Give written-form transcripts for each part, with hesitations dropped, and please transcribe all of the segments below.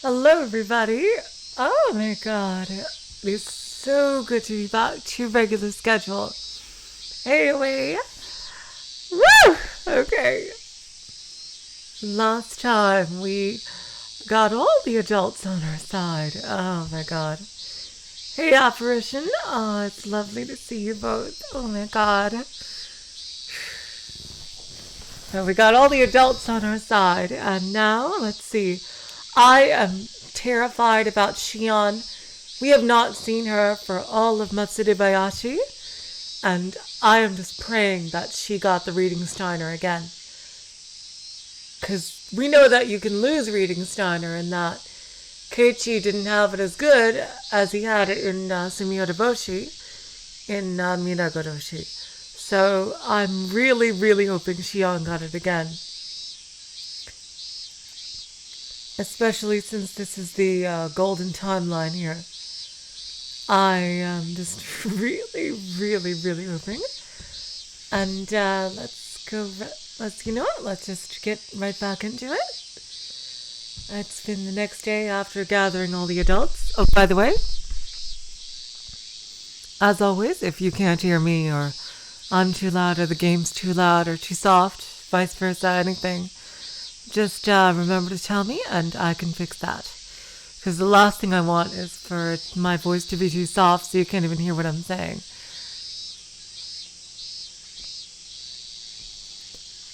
Hello, everybody. Oh my god. It's so good to be back to regular schedule. Anyway. Woo! Okay. Last time we got all the adults on our side. Oh my god. Hey, Apparition. Oh, it's lovely to see you both. Oh my god. So we got all the adults on our side, and now, let's see. I am terrified about Shion. We have not seen her for all of Matsuribayashi, and I am just praying that she got the reading Steiner again. Because we know that you can lose reading Steiner and that Keiichi didn't have it as good as he had it in Sumiyodoboshi, in Minagoroshi. So I'm really, really hoping Shion got it again. Especially since this is the golden timeline here. I am just really, really, really hoping. And let's just get right back into it. It's been the next day after gathering all the adults. Oh, by the way, as always, if you can't hear me or I'm too loud or the game's too loud or too soft, vice versa, anything, just remember to tell me and I can fix that. Because the last thing I want is for my voice to be too soft so you can't even hear what I'm saying.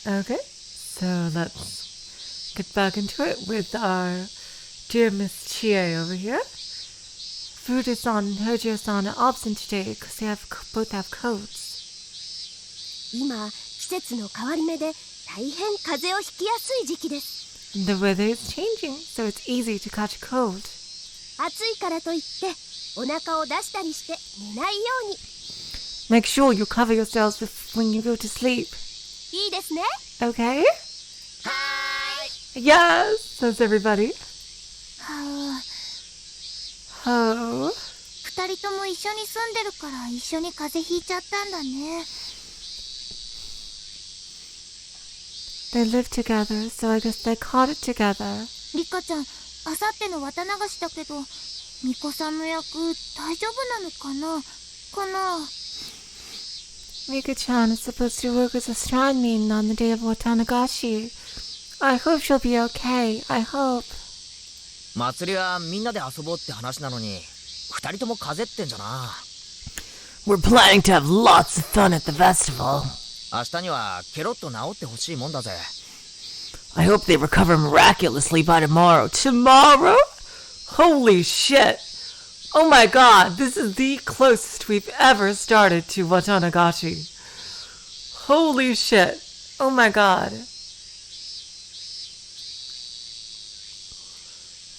Okay, so let's get back into it with our dear Miss Chie over here. Furuta-san and Hojo-san are absent today because they both have colds. 今、季節の変わり目で大変風邪をひきやすい時期です。The weather is changing, so it's easy to catch a cold. 暑いからといってお腹を出したりして寝ないように。Make sure you cover yourselves when you go to sleep. いいですね。Okay? はーい。Yes, says everybody. はあ。Oh. 二人とも一緒に住んでるから一緒に風邪ひいちゃったんだね。They live together, so I guess they caught it together. リカちゃん、あさっての綿流しだけど、ミコさんの役大丈夫なのかなMika-chan is supposed to work as a shrine maiden on the day of Watanagashi. I hope she'll be okay. I hope. 祭りはみんなで遊ぼうって話なのに、二人とも風邪ってんじゃな。We're planning to have lots of fun at the festival. 明日にはケロッと治ってほしいもんだぜ。I hope they recover miraculously by tomorrow. Tomorrow? Holy shit! Oh my god, this is the closest we've ever started to Watanagashi. Holy shit. Oh my god.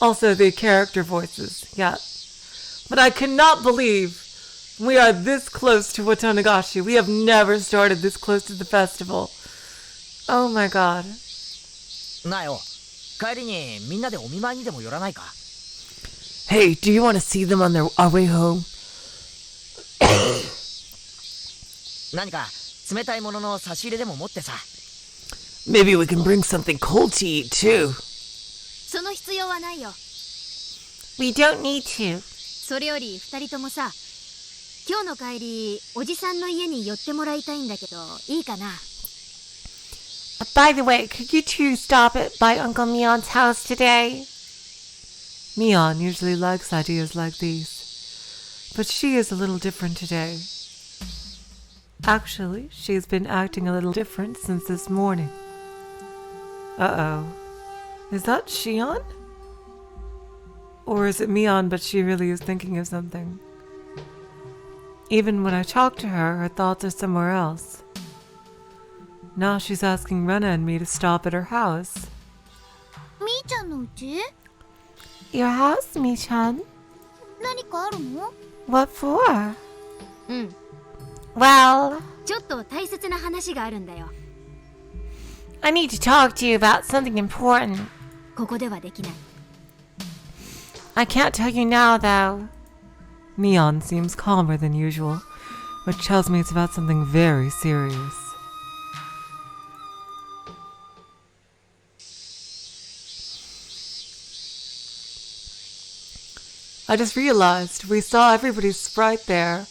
Also the character voices, yeah. But I cannot believe we are this close to Watanagashi. We have never started this close to the festival. Oh my god. なあよ、帰りにみんなでお見舞いにでも寄らないか。Hey, do you want to see them on our way home? 何か冷たいものの差し入れでも持ってさ。Maybe we can bring something cold to eat too. その必要はないよ。We don't need to. それより二人ともさ、今日の帰りおじさんの家に寄ってもらいたいんだけど、いいかな。By the way, could you two stop by Uncle Mion's house today? Mion usually likes ideas like these, but she is a little different today. Actually, she's been acting a little different since this morning. Uh-oh. Is that Shion? Or is it Mion, but she really is thinking of something? Even when I talk to her, her thoughts are somewhere else. Now she's asking Rena and me to stop at her house. みーちゃんの家？ Your house, Mi-chan? 何かあるの？ What for? うん。Well, ちょっと大切な話があるんだよ。I need to talk to you about something important. ここではできない。I can't tell you now, though. Mion seems calmer than usual, which tells me it's about something very serious. I just realized we saw everybody's sprite there.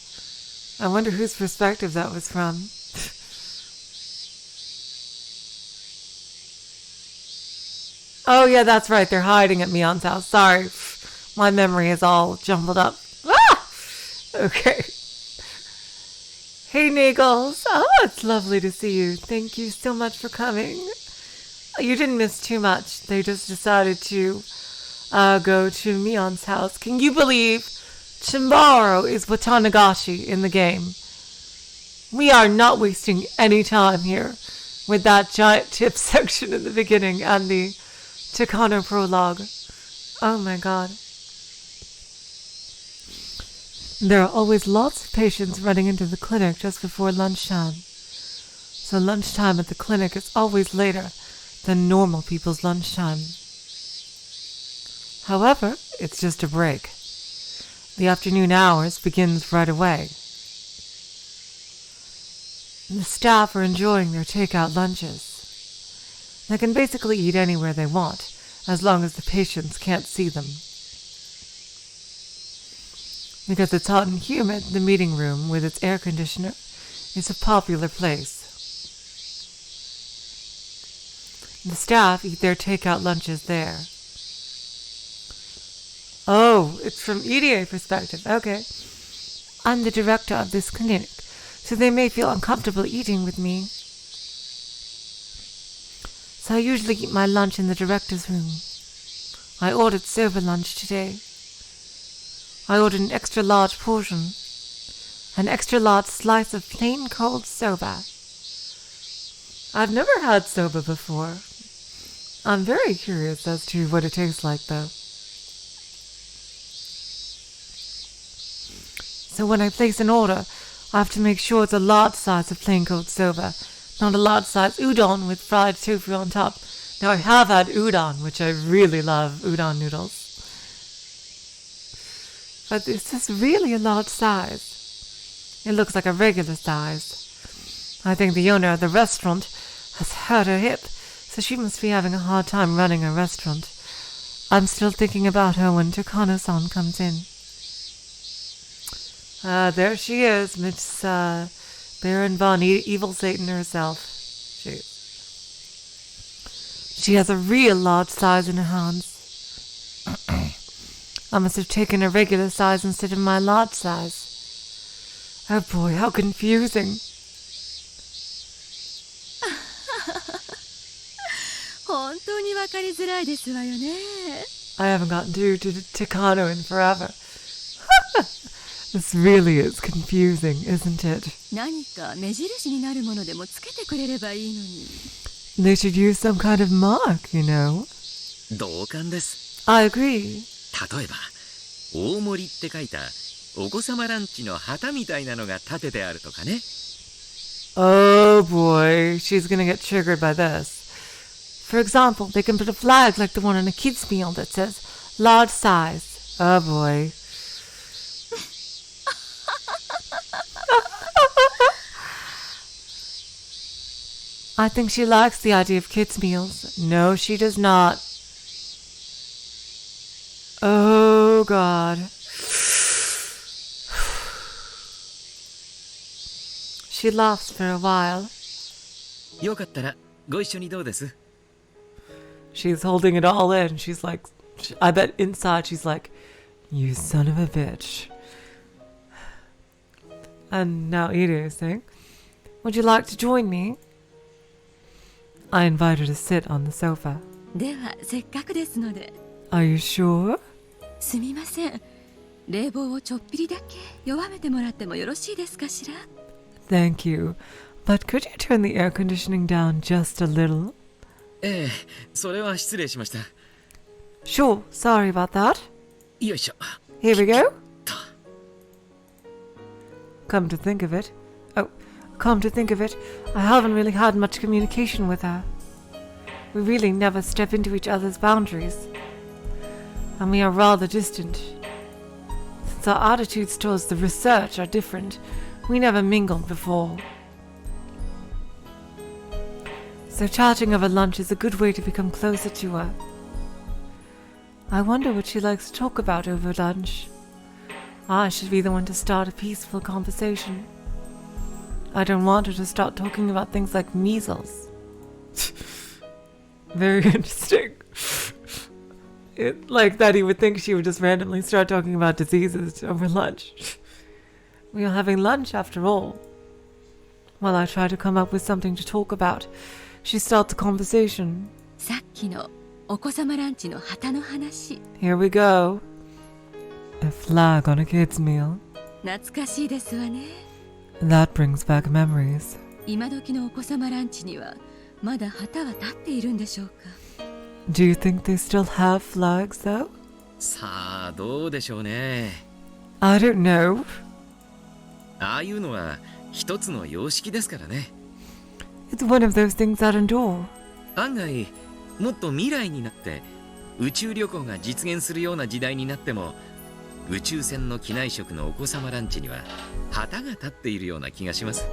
I wonder whose perspective that was from. Oh yeah, that's right. They're hiding at Mion's house. Sorry. My memory is all jumbled up. Ah! Okay. Hey, Nagels. Oh, it's lovely to see you. Thank you so much for coming. You didn't miss too much. They just decided to go to Mion's house. Can you believe tomorrow is Watanagashi in the game? We are not wasting any time here with that giant tip section in the beginning and the Takano prologue. Oh my god. There are always lots of patients running into the clinic just before lunchtime. So lunchtime at the clinic is always later than normal people's lunchtime. However, it's just a break. The afternoon hours begins right away. The staff are enjoying their takeout lunches. They can basically eat anywhere they want, as long as the patients can't see them. Because it's hot and humid, the meeting room, with its air conditioner, is a popular place. The staff eat their takeout lunches there. Oh, it's from EDA perspective. Okay. I'm the director of this clinic, so they may feel uncomfortable eating with me. So I usually eat my lunch in the director's room. I ordered soba lunch today. I ordered an extra large portion, an extra large slice of plain cold soba. I've never had soba before. I'm very curious as to what it tastes like, though. So when I place an order, I have to make sure it's a large size of plain cold soba, not a large size udon with fried tofu on top. Now I have had udon, which I really love, udon noodles. But this is really a large size. It looks like a regular size. I think the owner of the restaurant has hurt her hip, so she must be having a hard time running a restaurant. I'm still thinking about her when Takano-san comes in. There she is, Miss Baron Von Evil Satan herself. She has a real large size in her hands. I must have taken a regular size instead of my large size. Oh boy, how confusing. I haven't gotten to Takano in forever. This really is confusing, isn't it? They should use some kind of mark, you know. I agree. 例えば大盛りって書いたお子様ランチの旗みたいなのが立ててあるとかね。 Oh boy, she's gonna get triggered by this. For example, they can put a flag like the one on a kid's meal that says large size. Oh boy. I think she likes the idea of kids' meals. No, she does not. Oh, God. She laughs for a while. よかったらご一緒にどうです? She's holding it all in. She's like, I bet inside she's like, you son of a bitch. And now Ida is saying, would you like to join me? I invite her to sit on the sofa. ではせっかくですので。 Are you sure? すみません。冷房をちょっぴりだけ弱めてもらってもよろしいですかしら? Thank you. But could you turn the air conditioning down just a little? ええ、それは失礼しました。 Sure, sorry about that. よいしょ。 Here we go. Come to think of it, I haven't really had much communication with her. We really never step into each other's boundaries. And we are rather distant. Since our attitudes towards the research are different, we never mingled before. So chatting over lunch is a good way to become closer to her. I wonder what she likes to talk about over lunch. I should be the one to start a peaceful conversation. I don't want her to start talking about things like measles. Very interesting. Like that he would think she would just randomly start talking about diseases over lunch. We are having lunch after all. While I try to come up with something to talk about, she starts a conversation. さっきのお子様ランチの旗の話。 Here we go. A flag on a kid's meal. 懐かしいですわね。 That brings back memories. 今時のお子様ランチにはまだ旗は立っているんでしょうか。 Do you think they still have flags though? さあどうでしょうね。 I don't know. ああいうのは一つの様式ですからね。 It's one of those things that endure. 案外もっと未来になって宇宙旅行が実現するような時代になっても宇宙船の機内食のお子様ランチには旗が立っているような気がします。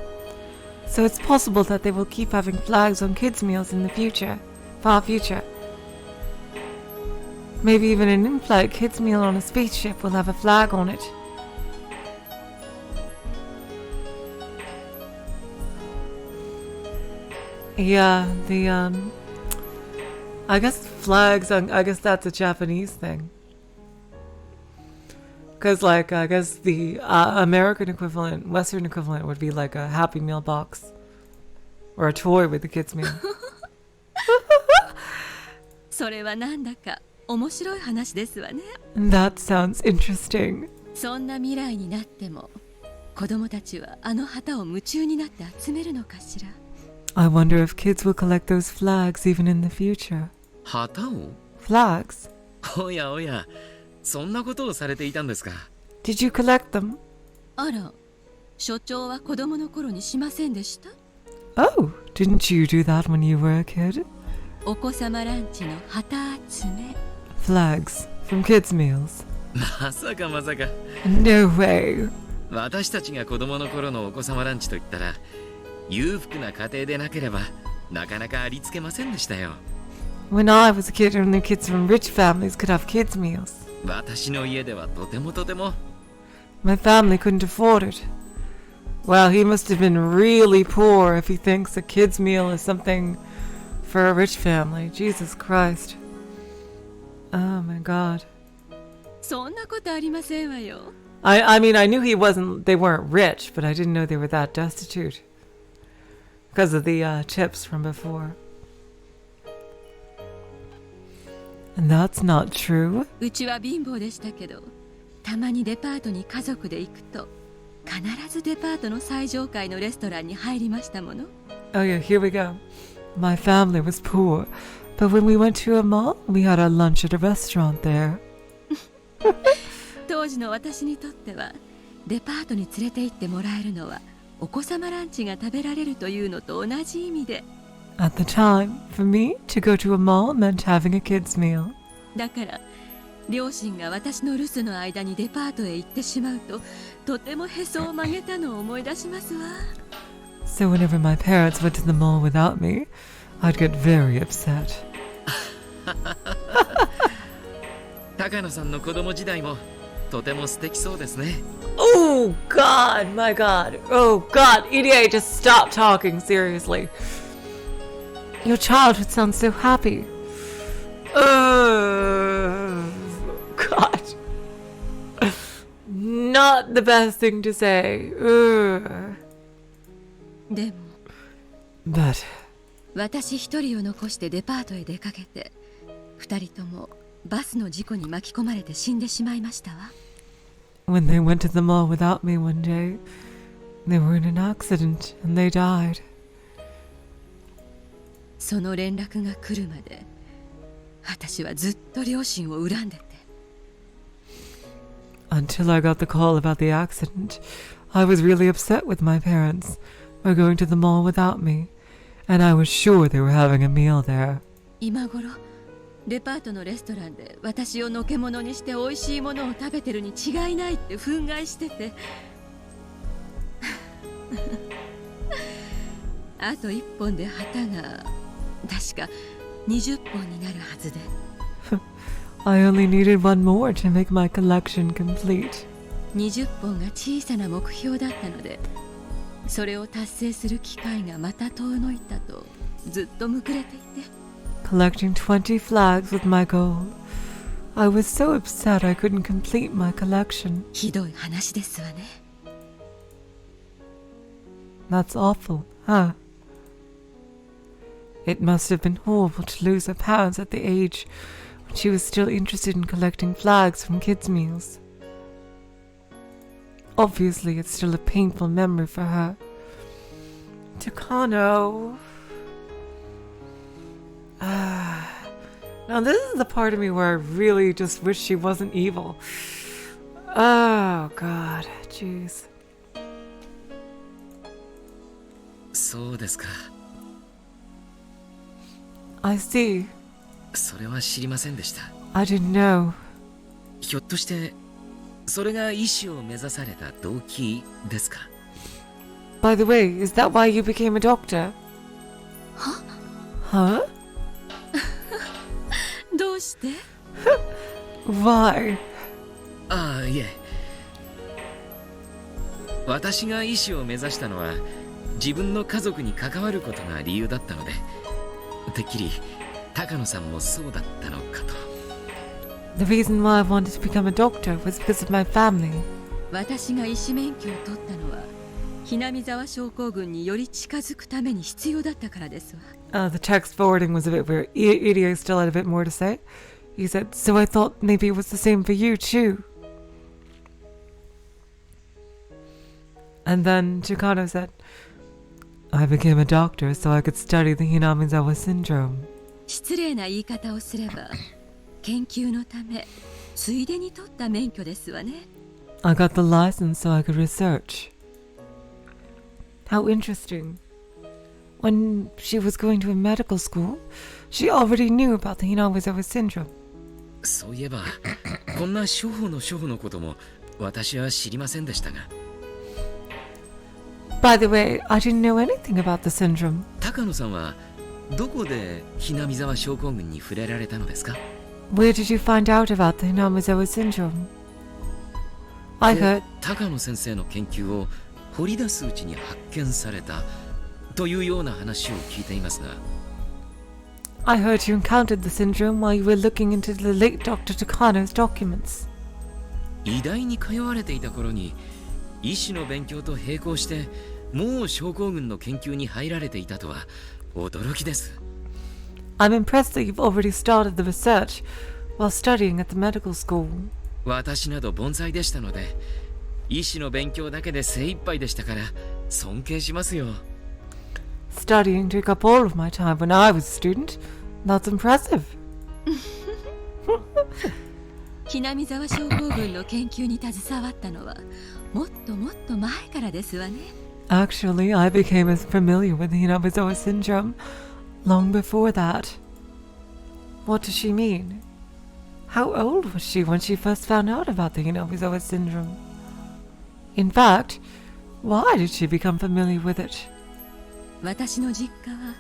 So it's possible that they will keep having flags on kids' meals in the future. Far future. Maybe even an in-flight kids' meal on a spaceship will have a flag on it. Yeah, I guess flags, I guess that's a Japanese thing. Because, like, I guess the American equivalent, Western equivalent would be like a Happy Meal box. Or a toy with the kids' meal. それはなんだか面白い話ですわね。 That sounds interesting. そんな未来になっても子供たちはあの旗を夢中になって集めるのかしら。 I wonder if kids will collect those flags even in the future. 旗を？ Flags? おやおや、そんなことをされていたんですか。 Did you collect them? あら、所長は子供の頃にしませんでした？ Oh, didn't you do that when you were a kid? お子様ランチの旗集め。 Flags from kids' meals. まさかまさか。 No way. 私たちが子供の頃のお子様ランチといったら裕福な家庭でなければなかなかありつけませんでしたよ。 When I was a kid, only kids from rich families could have kids' meals. 私の家ではとてもとても。 My family couldn't afford it. Well, he must have been really poor if he thinks a kid's meal is something for a rich family. Jesus Christ. Oh my God. そんなことありませんわよ。 I mean, I knew they weren't rich, but I didn't know they were that destitute. Because of the tips from before. And that's not true. うちは貧乏でしたけど、たまにデパートに家族で行くと必ずデパートの最上階のレストランに入りましたもの。 Oh yeah, here we go. My family was poor, but when we went to a mall, we had our lunch at a restaurant there. 当時の私にとってはデパートに連れて行ってもらえるのはお子様ランチが食べられるというのと同じ意味で。 At the time, for me, to go to a mall meant having a kid's meal. だから両親が私の留守の間にデパートへ行ってしまうととてもへそを曲げたのを思い出しますわ。 So whenever my parents went to the mall without me, I'd get very upset. 高野さんの子供時代もとても素敵そうですね。 Oh God, my God. Oh God, EDA, just stop talking, seriously. Your childhood sounds so happy. God. Not the best thing to say. でも But 私一人を残してデパートへ出かけて二人ともバスの事故に巻き込まれて死んでしまいましたわ。 when they went to the mall without me one day, they were in an accident and they died. その連絡が来るまで私はずっと両親を恨んでて。 Until I got the call about the accident, I was really upset with my parents for going to the mall without me, and I was sure they were having a meal there. 今頃デパートのレストランで私をのけものにして美味しいものを食べてるに違いないって憤慨しててあと1本で旗が確か20本になるはずで。I only needed one more to make my collection complete. 20本が小さな目標だったので、それを達成する機会がまた遠のいたとずっとむくれていて。Collecting 20 flags was my goal. I was so upset I couldn't complete my collection. ひどい話ですわね。That's awful, huh? It must have been horrible to lose her parents at the age when she was still interested in collecting flags from kids' meals. Obviously, it's still a painful memory for her. Takano. Now this is the part of me where I really just wish she wasn't evil. Oh god, jeez. そうですか。 I see. それは知りませんでした。 I didn't know. ひょっとしてそれが医師を目指された動機ですか？ By the way, is that why you became a doctor? Huh? どうして？ Why? ああ、いえ。私が医師を目指したのは自分の家族に関わることが理由だったので、てっきり高野さんもそうだったのかと。 The reason why I wanted to become a doctor was because of my family. 私が医師免許を取ったのは、ひなみ沢症候群により近づくために必要だったからですわ。The text forwarding was a bit weird. Irie still had a bit more to say. He said, so I thought maybe it was the same for you too. And then Chikano said, I became a doctor so I could study the Hinamizawa syndrome. 失礼な言い方をすれば、研究のため、ついでに取った免許ですわね。I got the license so I could research. How interesting. When she was going to a medical school, she already knew about the Hinamizawa syndrome. そういえば、こんな処方のことも私は知りませんでしたが。By the way, I didn't know anything about the syndrome. 高野さんはどこでひなみ沢症候群に触れられたのですか？ Where did you find out about the Hinamizawa syndrome? I heard... 高野先生の研究を掘り出すうちに発見されたというような話を聞いていますが。 I heard you encountered the syndrome while you were looking into the late Dr. Takano's documents. 医大に通われていた頃に医師の勉強と並行してもう症候群の研究に入られていたとは驚きです。 I'm impressed that you've already started the research while studying at the medical school. 私など盆栽でしたので医師の勉強だけで精一杯でしたから尊敬しますよ。 Studying took up all of my time when I was a student. That's impressive. ひなみ沢症候群の研究に携わったのはもっともっと前からですわね。 Actually, I became as familiar with the Hinamizawa syndrome long before that. What does she mean? How old was she when she first found out about the Hinamizawa syndrome? In fact, why did she become familiar with it? 私の実家は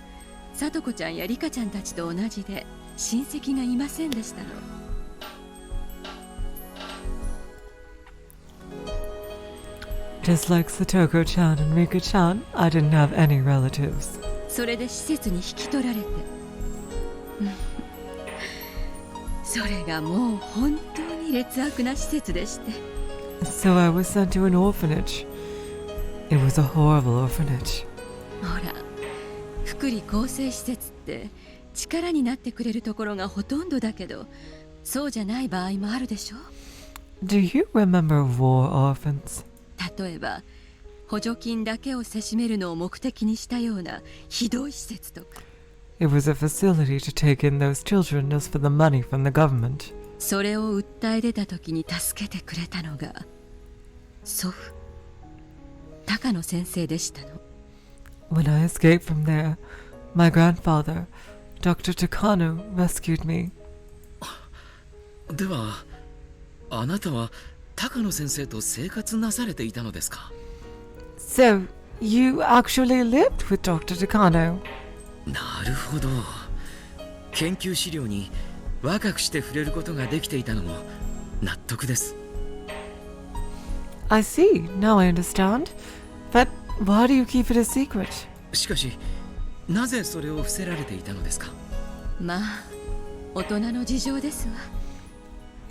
さとこちゃんやりかちゃんたちと同じで親戚がいませんでしたの。 Just like Satoko-chan and Rika-chan, I didn't have any relatives. それで施設に引き取られてそれがもう本当に劣悪な施設でして。 So I was sent to an orphanage. It was a horrible orphanage. ほら、福利厚生施設って力になってくれるところがほとんどだけど、そうじゃない場合もあるでしょ。 Do you remember war orphans? 例えば補助金だけをせしめるのを目的にしたようなひどい施設とか。 It was a facility to take in those children just for the money from the government. それを訴え出た時に助けてくれたのが祖父高野先生でしたの。 When I escaped from there, my grandfather, Dr. Takano, rescued me. ではあなたは高野先生と生活なされていたのですか？ So, you actually lived with Dr. Takano? なるほど。研究資料に若くして触れることができていたのも納得です。 I see. Now I understand. But why do you keep it a secret? しかしなぜそれを伏せられていたのですか？まあ大人の事情ですわ。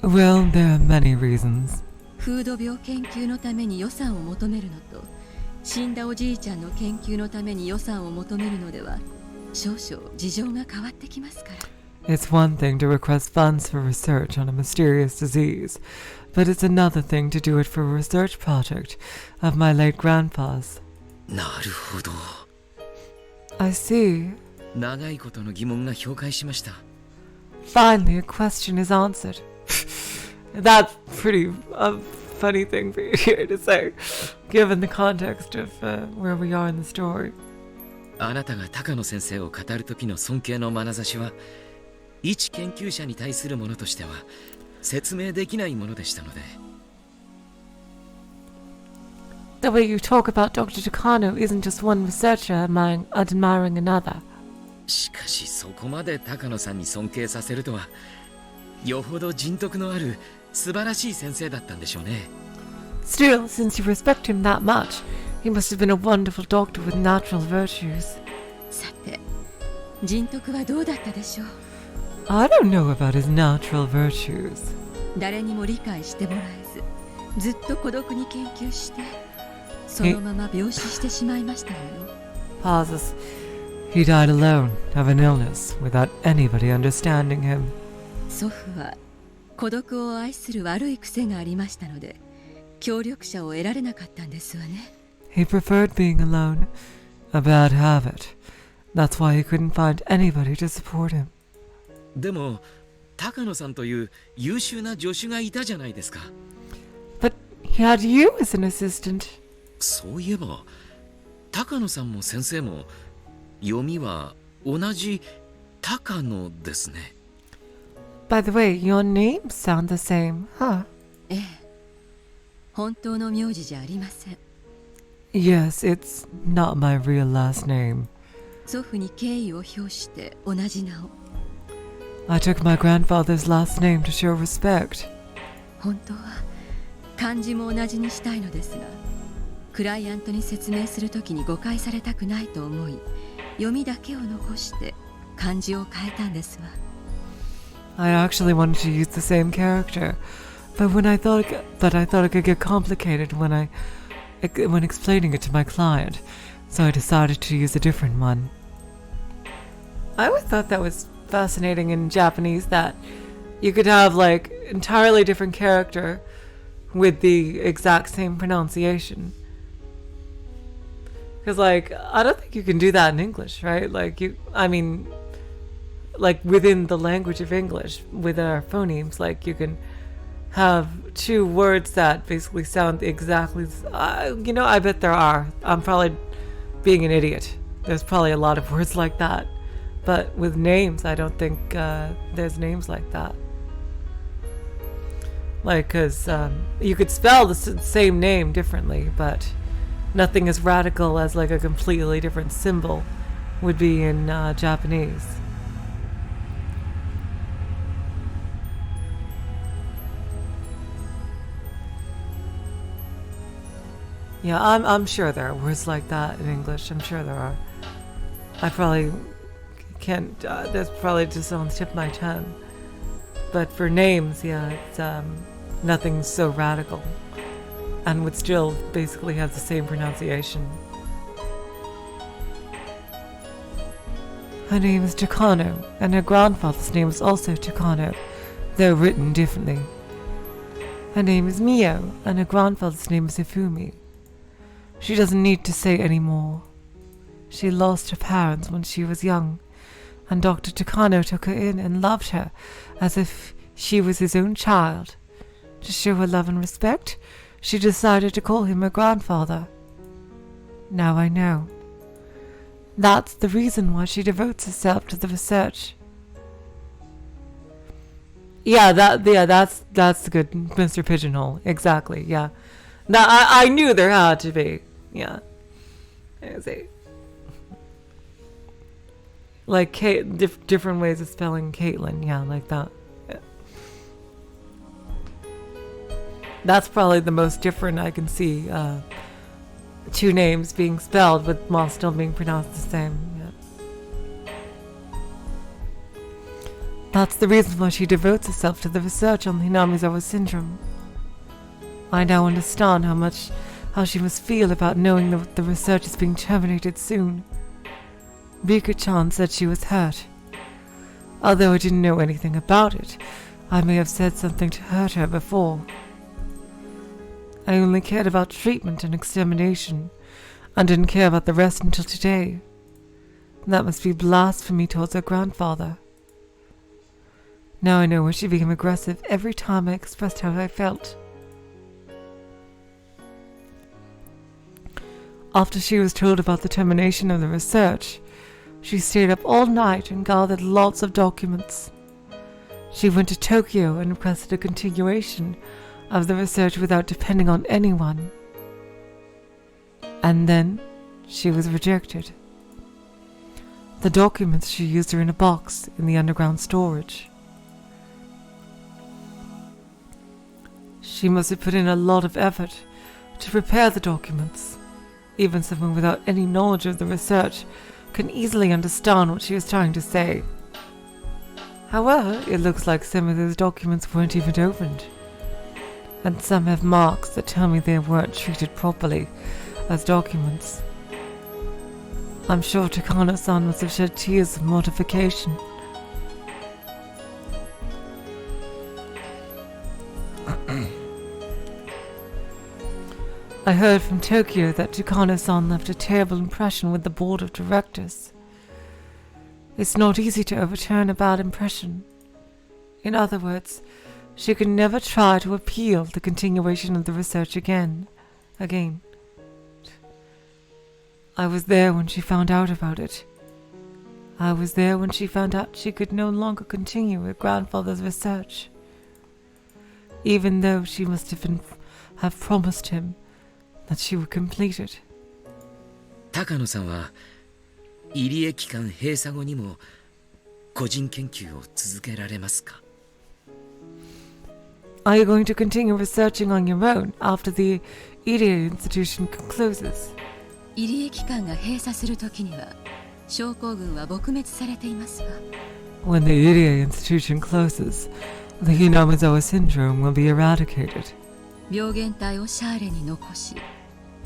Well, there are many reasons. 風土病研究のために予算を求めるのと、死んだおじいちゃんの研究のために予算を求めるのでは少々事情が変わってきますから。 It's one thing to request funds for research on a mysterious disease, but it's another thing to do it for a research project of my late grandpa's. なるほど。 I see. 長いことの疑問が氷解しました。 Finally, a question is answered. That's pretty funny thing for you to say, given the context of where we are in the story. あなたが高野先生を語る時の尊敬の眼差しは一研究者に対するものとしては説明できないものでしたので。 The way you talk about Dr. Takano isn't just one researcher admiring another. しかしそこまで高野さんに尊敬させるとは、よほど人徳のある素晴らしい先生だったんでしょうね。 Still, since you respect him that much, he must have been a wonderful doctor with natural virtues. さて、人徳はどうだったでしょう。 I don't know about his natural virtues. 誰にも理解してもらえず、ずっと孤独に研究して、そのまま病死してしまいましたのよ。 Pauses. He died alone of an illness without anybody understanding him. 祖父は孤独を愛する悪い癖がありましたので、協力者を得られなかったんですわね。 He preferred being alone, a bad habit. That's why he couldn't find anybody to support him. でも高野さんという優秀な助手がいたじゃないですか。 But he had you as an assistant. そういえば高野さんも先生も読みは同じ高野ですね。 By the way, your names sound the same, huh? ええ、本当の名字じゃありません。 Yes, it's not my real last name. 祖父に敬意を表して同じ名を。 I took my grandfather's last name to show respect. 本当は漢字も同じにしたいのですが、クライアントに説明するときに誤解されたくないと思い、読みだけを残して漢字を変えたんですわ。 I actually wanted to use the same character, but I thought it could get complicated when explaining it to my client, so I decided to use a different one. I always thought that was fascinating in Japanese, that you could have like entirely different character with the exact same pronunciation. Because like I don't think you can do that in English, right? Like like within the language of English, with our phonemes, like you can have two words that basically sound exactly. I bet there are. I'm probably being an idiot. There's probably a lot of words like that, but with names, I don't think there's names like that. Like, because you could spell the same name differently, but nothing as radical as like a completely different symbol would be in Japanese. Yeah, I'm sure there are words like that in English. I'm sure there are. I probably can't. That's probably just on the tip of my tongue. But for names, yeah, it's nothing so radical, and would still basically have the same pronunciation. Her name is Takano, and her grandfather's name is also Takano, though written differently. Her name is Mio, and her grandfather's name is Ifumi. She doesn't need to say any more. She lost her parents when she was young, and Dr. Takano took her in and loved her as if she was his own child. To show her love and respect, she decided to call him her grandfather. Now I know. That's the reason why she devotes herself to the research. That's good, Mr. Pigeonhole. Exactly, yeah. Now, I knew there had to be. Yeah. I see. Like different ways of spelling Caitlin. Yeah, like that. Yeah. That's probably the most different I can see. Two names being spelled, but while still being pronounced the same. Yeah. That's the reason why she devotes herself to the research on the Hinamizawa syndrome. I now understand how she must feel about knowing that the research is being terminated soon. Rika-chan said she was hurt. Although I didn't know anything about it, I may have said something to hurt her before. I only cared about treatment and extermination, and didn't care about the rest until today. That must be blasphemy towards her grandfather. Now I know why she became aggressive every time I expressed how I felt. After she was told about the termination of the research, she stayed up all night and gathered lots of documents. She went to Tokyo and requested a continuation of the research without depending on anyone. And then she was rejected. The documents she used are in a box in the underground storage. She must have put in a lot of effort to prepare the documents. Even someone without any knowledge of the research can easily understand what she was trying to say. However, it looks like some of those documents weren't even opened. And some have marks that tell me they weren't treated properly as documents. I'm sure Takano-san must have shed tears of mortification. I heard from Tokyo that Takano-san left a terrible impression with the board of directors. It's not easy to overturn a bad impression. In other words, she could never try to appeal the continuation of the research again. I was there when she found out about it. I was there when she found out she could no longer continue her grandfather's research. Even though she must have promised him that she would complete it. 高野さんは入江機関閉鎖後にも個人研究を続けられますか? Are you going to continue researching on your own after the Irie institution closes? 入江機関が閉鎖するときには症候群は撲滅されていますわ。 When the Irie institution closes, the Hinamizawa syndrome will be eradicated. 病原体をシャーレに残し、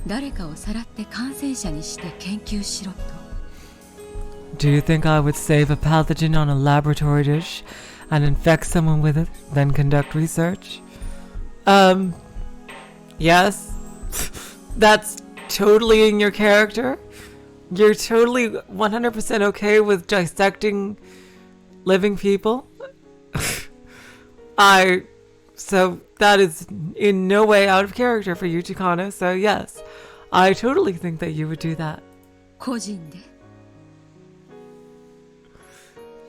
誰かをさらって感染者にして研究しろと。 Do you think I would save a pathogen on a laboratory dish and infect someone with it, then conduct research? Yes. That's totally in your character. You're totally 100% okay with dissecting living people. So that is in no way out of character for you, Takano. So yes, I totally think that you would do that. 個人で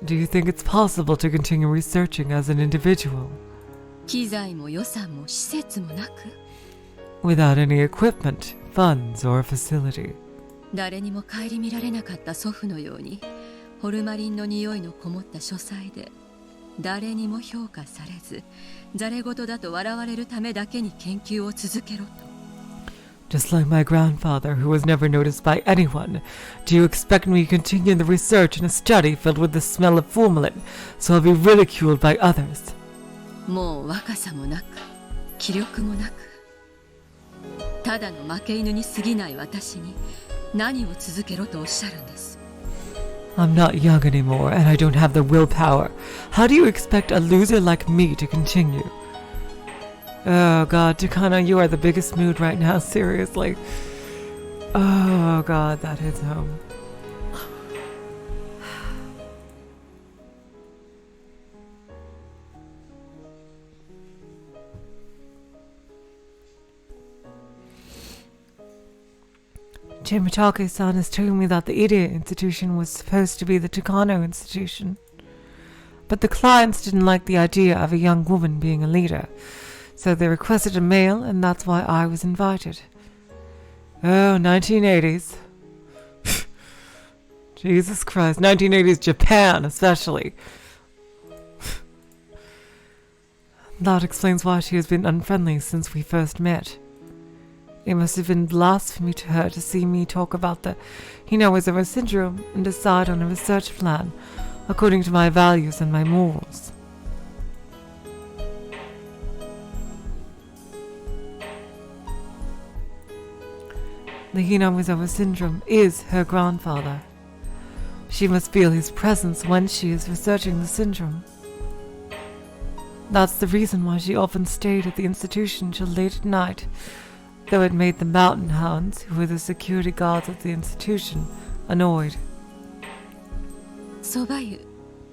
Do you think it's possible to continue researching as an individual? 機材も予算も施設もなく Without any equipment, funds, or facility. 誰にも顧みられなかった祖父のようにホルマリンの匂いのこもった書斎で誰にも評価されずざれ言だと笑われるためだけに研究を続けろと Just like my grandfather, who was never noticed by anyone, do you expect me to continue the research in a study filled with the smell of formalin, so I'll be ridiculed by others? もう若さもなく気力もなくただの負け犬に過ぎない私に何を続けろとおっしゃるんです I'm not young anymore, and I don't have the willpower. How do you expect a loser like me to continue? Oh god, Takano, you are the biggest mood right now, seriously. Oh god, that hits home. Chimitake-san is telling me that the Irie institution was supposed to be the Takano institution. But the clients didn't like the idea of a young woman being a leader, so they requested a male, and that's why I was invited. Oh, 1980s. Jesus Christ. 1980s Japan, especially. That explains why she has been unfriendly since we first met. It must have been blasphemy to her to see me talk about the Higurashi syndrome and decide on a research plan according to my values and my morals. The Higurashi syndrome is her grandfather. She must feel his presence when she is researching the syndrome. That's the reason why she often stayed at the institution till late at night, though it made the mountain hounds, who were the security guards of the institution, annoyed. 蕎麦湯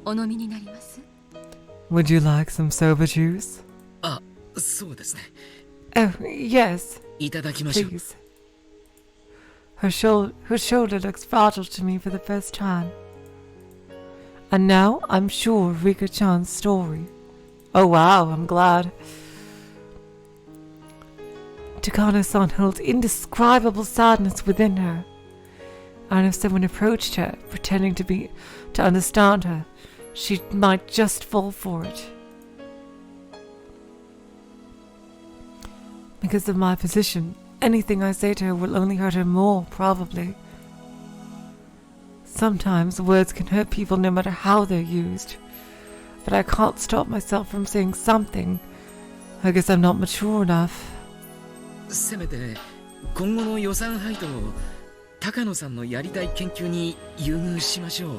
お飲みになります？ Would you like some soba juice? あ、そうですね。 Oh, yes, いただきましょう。 please. Her shoulder looks fragile to me for the first time. And now I'm sure of Rika-chan's story. Oh wow, I'm glad. Takano-san held indescribable sadness within her. And if someone approached her, pretending to understand her, she might just fall for it. Because of my position, anything I say to her will only hurt her more, probably. Sometimes words can hurt people no matter how they're used. But I can't stop myself from saying something. I guess I'm not mature enough. せめて今後の予算配当を高野さんのやりたい研究に優遇しましょう。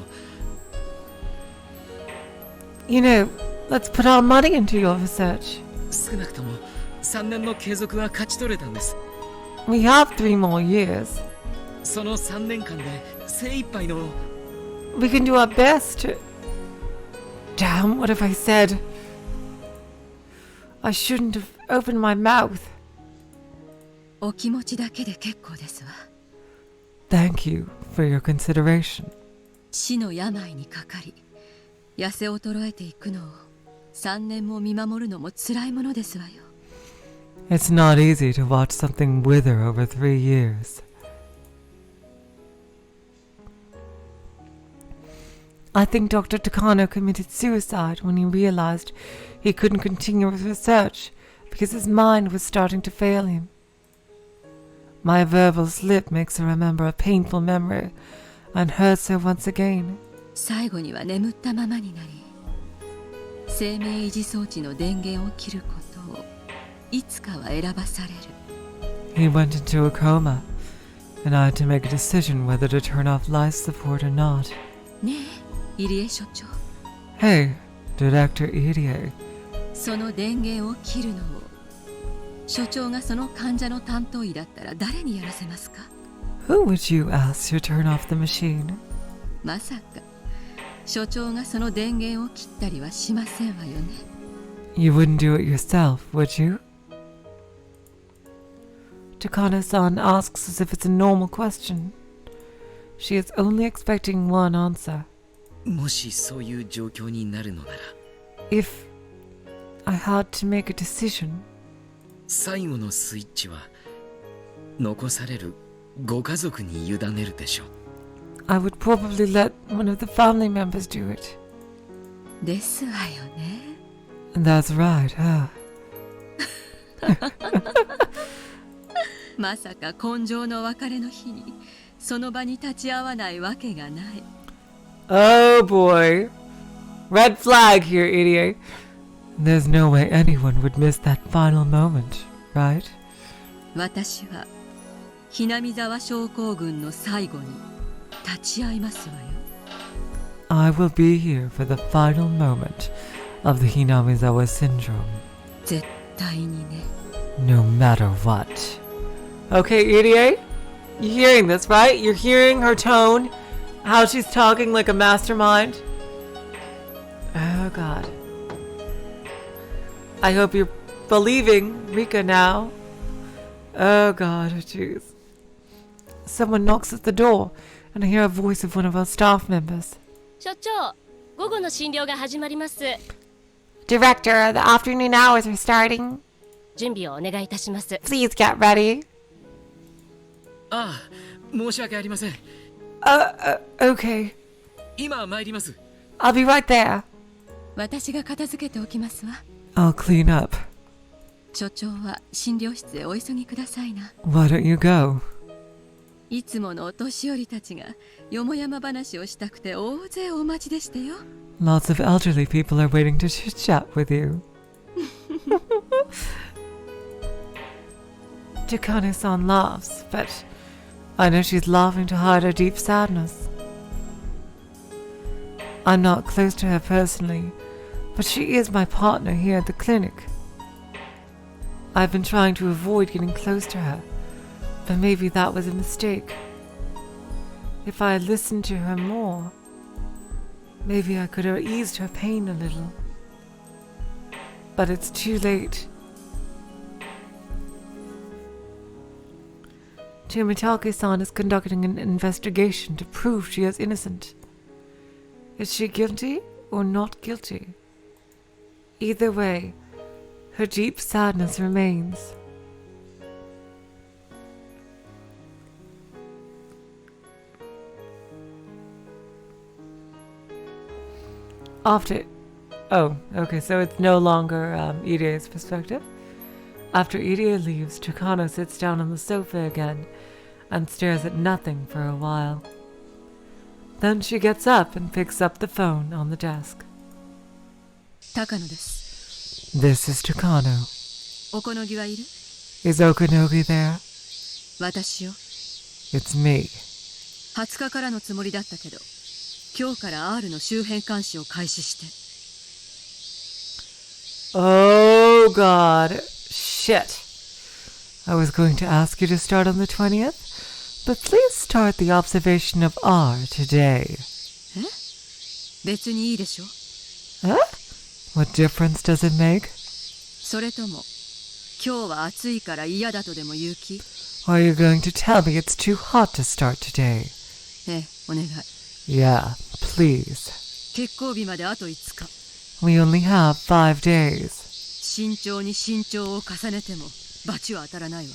You know, let's put our money into your research. 少なくとも3年の継続は勝ち取れたんです。 We have 3 more years. その3年間で精一杯の We can do our best to... Damn, what have I said? I shouldn't have opened my mouth. お気持ちだけで結構ですわ。 Thank you for your consideration. 死の病にかかり、痩せ衰えていくのを3年も見守るのも辛いものですわよ。 It's not easy to watch something wither over 3 years. I think Dr. Takano committed suicide when he realized he couldn't continue with research because his mind was starting to fail him. My verbal slip makes her remember a painful memory and hurts her once again. 最後には眠ったままになり、生命維持装置の電源を切ることをいつかは選ばされる。 He went into a coma, and I had to make a decision whether to turn off life support or not. ねえ、入江所長。 Hey, Director Irie. その電源を切るのを所長がその患者の担当医だったら誰にやらせますか？ Who would you ask to turn off the machine? まさか所長がその電源を切ったりはしませんわよね。 You wouldn't do it yourself, would you? Takano-san asks as if it's a normal question. She is only expecting one answer. もしそういう状況になるのなら If I had to make a decision, 最後のスイッチは残されるご家族に委ねるでしょう。 I would probably let one of the family members do it. ですわよね。 That's right, huh? まさか今生の別れの日にその場に立ち会わないわけがない。 Oh boy. Red flag here, idiot. There's no way anyone would miss that final moment, right? 私はひなみ沢症候群の最後に立ち会いますわよ。 I will be here for the final moment of the Hinamizawa syndrome. 絶対にね。 No matter what. Okay, idiot? You're hearing this, right? You're hearing her tone? How she's talking like a mastermind? Oh god. I hope you're believing Rika now. Oh god, jeez. Someone knocks at the door, and I hear a voice of one of our staff members. 所長、午後の診療が始まります。 Director, the afternoon hours are starting. 準備をお願いいたします。 Please get ready. ああ、申し訳ありません。Okay. 今参ります。 I'll be right there. 私が片付けておきますわ。 I'll clean up. 所長は診療室へお急ぎくださいな。 Why don't you go? いつものお年寄りたちがよもやま話をしたくて大勢お待ちでしたよ。 Lots of elderly people are waiting to chit-chat with you. Takane-san laughs, but I know she's laughing to hide her deep sadness. I'm not close to her personally, but she is my partner here at the clinic. I've been trying to avoid getting close to her, but maybe that was a mistake. If I had listened to her more, maybe I could have eased her pain a little. But it's too late. Tomitake-san is conducting an investigation to prove she is innocent. Is she guilty or not guilty? Either way, her deep sadness remains. Okay, so it's no longer Irie's perspective. After Irie leaves, Takano sits down on the sofa again and stares at nothing for a while. Then she gets up and picks up the phone on the desk. 高野です。 This is Takano. おこのぎはいる？ Is Okanogi there? 私よ。 It's me. 20日からのつもりだったけど、今日から R の周辺監視を開始して。 Oh god. Shit. I was going to ask you to start on the 20th, but please start the observation of R today. え？別にいいでしょ。 Huh? What difference does it make? それとも、今日は暑いから嫌だとでも言う気？ Are you going to tell me it's too hot to start today? ええ、お願い。 Yeah, please. 決行日まであと5日。 We only have 5 days. 慎重に慎重を重ねても罰は当たらないわ。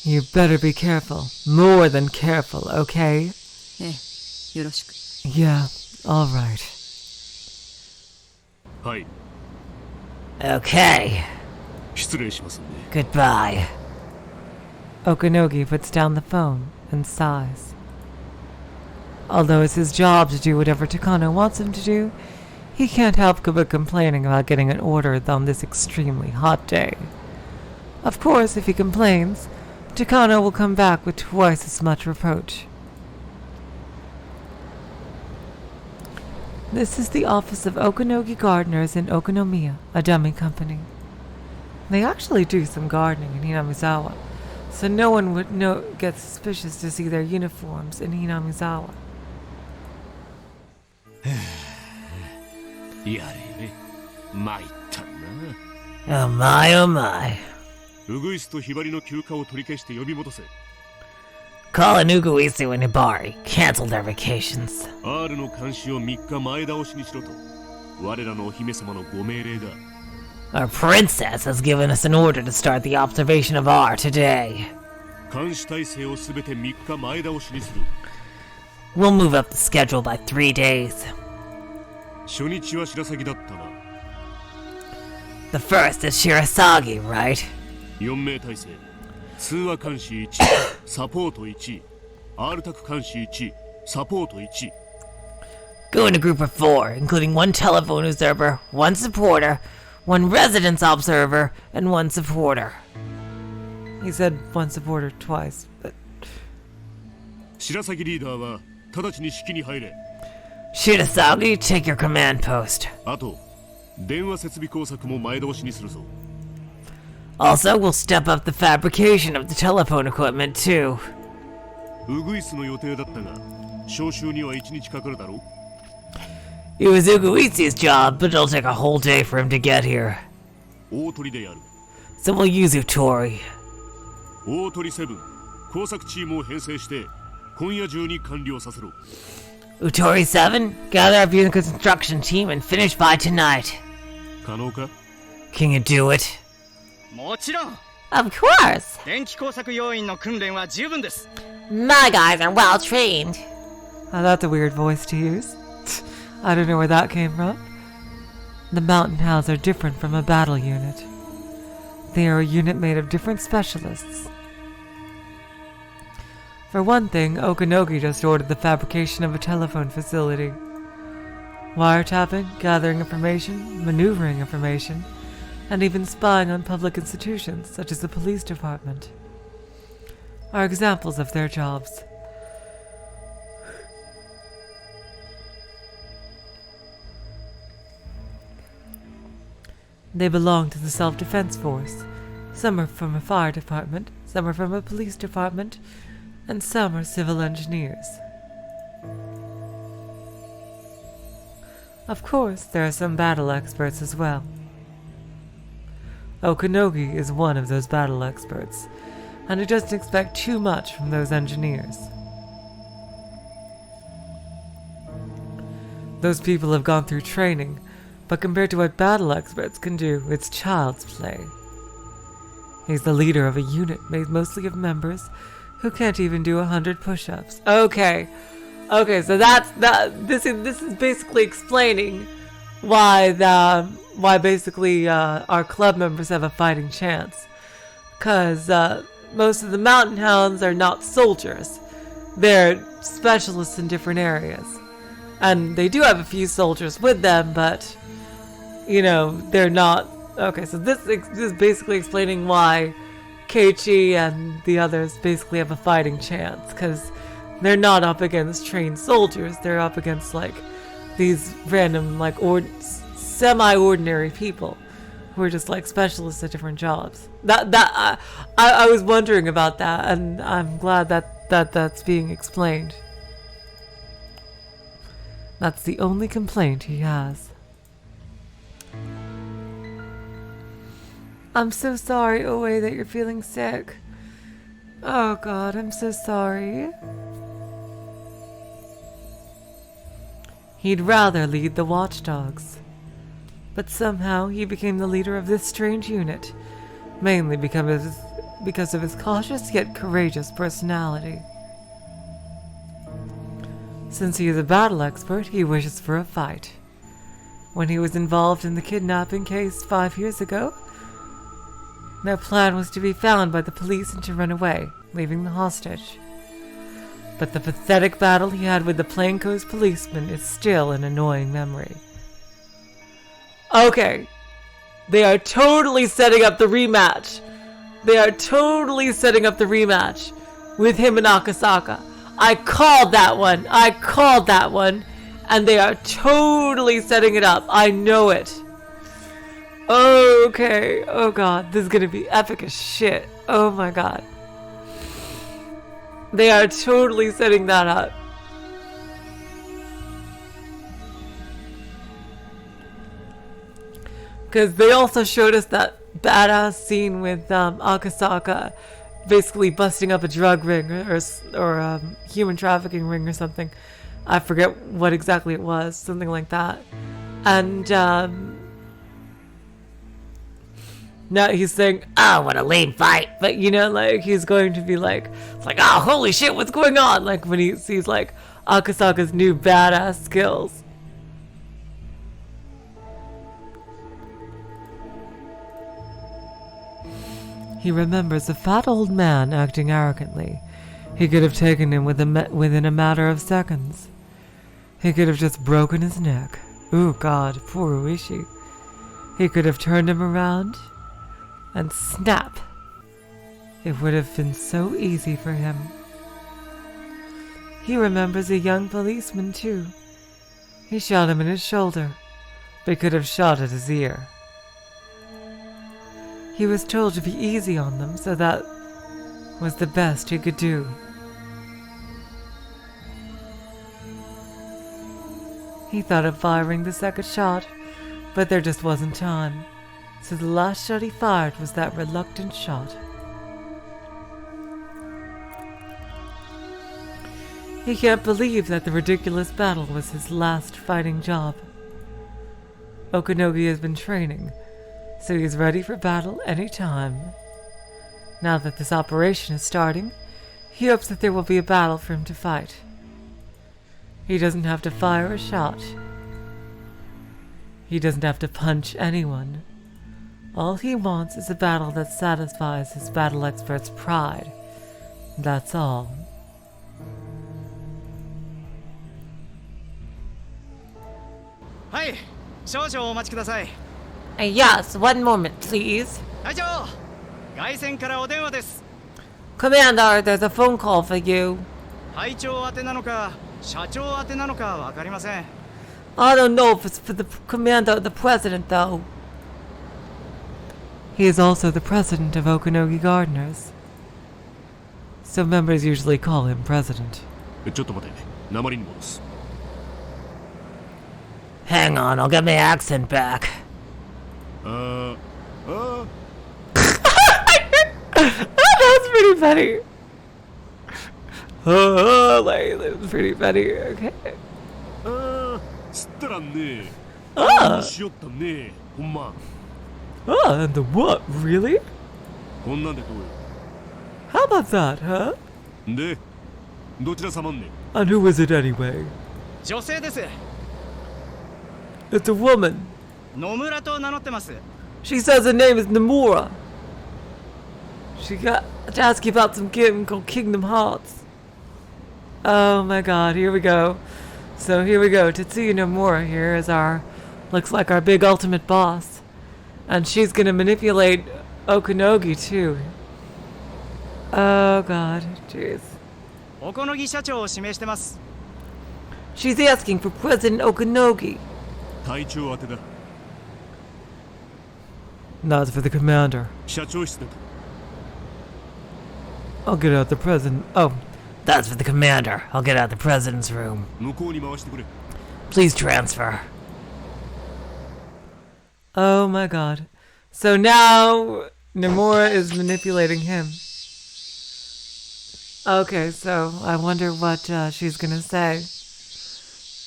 You better be careful. More than careful, okay? ええ、よろしく。 Yeah, alright. はい、 Okay. 失礼しますね。 Goodbye. Okanogi puts down the phone and sighs. Although it's his job to do whatever Takano wants him to do, he can't help but complaining about getting an order on this extremely hot day. Of course, if he complains, Takano will come back with twice as much reproach. This is the office of Okanogi Gardeners in Okonomiya, a dummy company. They actually do some gardening in Hinamizawa, so no one would get suspicious to see their uniforms in Hinamizawa. やれね、参ったな。 Oh my, oh my. ウグイスとヒバリの休暇を取り消して呼び戻せ。 Call an Uguisu and Hibari. Cancel their vacations. R の監視を3日前倒しにしろと、我らのお姫様のご命令だ。 Our princess has given us an order to start the observation of R today. 監視体制をすべて3日前倒しにする。 We'll move up the schedule by 3 days. 初日は白鷺だったな。 The first is Shirasagi, right? 4名体制。通話監視1、サポート1、R 宅監視1、サポート1。 Go in a group of 4, including 1 telephone observer, 1 supporter, 1 residence observer, and 1 supporter. He said 1 supporter twice, but... 白鷺リーダーは直ちに指揮に入れ。 Shirasagi, take your command post. あと、電話設備工作も前倒しにするぞ。 Also, we'll step up the fabrication of the telephone equipment, too. ウグイスの予定だったが、招集には1日かかるだろう。 It was Uguichi's job, but it'll take a whole day for him to get here. 大鳥でやる。 So we'll use Utori. 大鳥7、工作チームを編成して、今夜中に完了させろ。 Utori 7, gather up your construction team and finish by tonight. 可能か？ Can you do it? もちろん。 Of course. 電気工作要員の訓練は十分です。 My guys are well trained. That's a weird voice to use. I don't know where that came from. The Mountain Hounds are different from a battle unit. They are a unit made of different specialists. For one thing, Okanogi just ordered the fabrication of a telephone facility. Wiretapping, gathering information, maneuvering information, and even spying on public institutions, such as the police department, are examples of their jobs. They belong to the self-defense force. Some are from a fire department, some are from a police department, and some are civil engineers. Of course, there are some battle experts as well. Okanogi is one of those battle experts, and he doesn't expect too much from those engineers. Those people have gone through training, but compared to what battle experts can do, it's child's play. He's the leader of a unit made mostly of members who can't even do 100 push-ups. Okay, so this is basically explaining why basically our club members have a fighting chance. Because most of the Mountain Hounds are not soldiers. They're specialists in different areas. And they do have a few soldiers with them, but, you know, they're not... Okay, so this is basically explaining why Keiichi and the others basically have a fighting chance, because they're not up against trained soldiers. They're up against, like, these random, like, semi-ordinary people who are just, like, specialists at different jobs. I was wondering about that, and I'm glad that's being explained. That's the only complaint he has. I'm so sorry, Oe, that you're feeling sick. Oh god, I'm so sorry. He'd rather lead the watchdogs. But somehow he became the leader of this strange unit, mainly because of his cautious yet courageous personality. Since he is a battle expert, he wishes for a fight. When he was involved in the kidnapping case 5 years ago, their plan was to be found by the police and to run away, leaving the hostage. But the pathetic battle he had with the plainclothes policeman is still an annoying memory. Okay, they are totally setting up the rematch. They are totally setting up the rematch with him and Akasaka. I called that one, and they are totally setting it up. I know it. Okay, oh god, this is gonna be epic as shit. Oh my god. They are totally setting that up. Because they also showed us that badass scene with Akasaka basically busting up a drug ring or human trafficking ring or something. I forget what exactly it was, something like that. And now he's saying, "Oh, what a lame fight!" But you know, like he's going to be like, "It's like, oh, holy shit, what's going on?" Like when he sees like Akasaka's new badass skills. He remembers a fat old man acting arrogantly. He could have taken him within a matter of seconds. He could have just broken his neck. Ooh, God, poor Uishi. He could have turned him around and snap. It would have been so easy for him. He remembers a young policeman, too. He shot him in his shoulder, but could have shot at his ear. He was told to be easy on them, so that was the best he could do. He thought of firing the second shot, but there just wasn't time, so the last shot he fired was that reluctant shot. He can't believe that the ridiculous battle was his last fighting job. Okanogi has been training, so he is ready for battle any time. Now that this operation is starting, he hopes that there will be a battle for him to fight. He doesn't have to fire a shot. He doesn't have to punch anyone. All he wants is a battle that satisfies his battle expert's pride. That's all. Yes, one moment, please. Commander, there's a phone call for you. I don't know if it's for the commander or the president, though. He is also the president of Okanogi Gardeners. So members usually call him president. Hang on, I'll get my accent back. That's pretty funny. That's pretty funny. Okay. And the what? Really? How about that, huh? And who is it anyway? It's a woman. She says her name is Nomura. She got to ask you about some game called Kingdom Hearts. Oh my god, here we go. So here we go. Tetsuya Nomura here is looks like our big ultimate boss. And she's gonna manipulate Okanogi too. Oh god, jeez. She's asking for President Okanogi. That's for the commander. I'll get out the president. Oh, that's for the commander. I'll get out the president's room. Please transfer. Oh my god. So now Nomura is manipulating him. Okay, so I wonder what she's gonna say.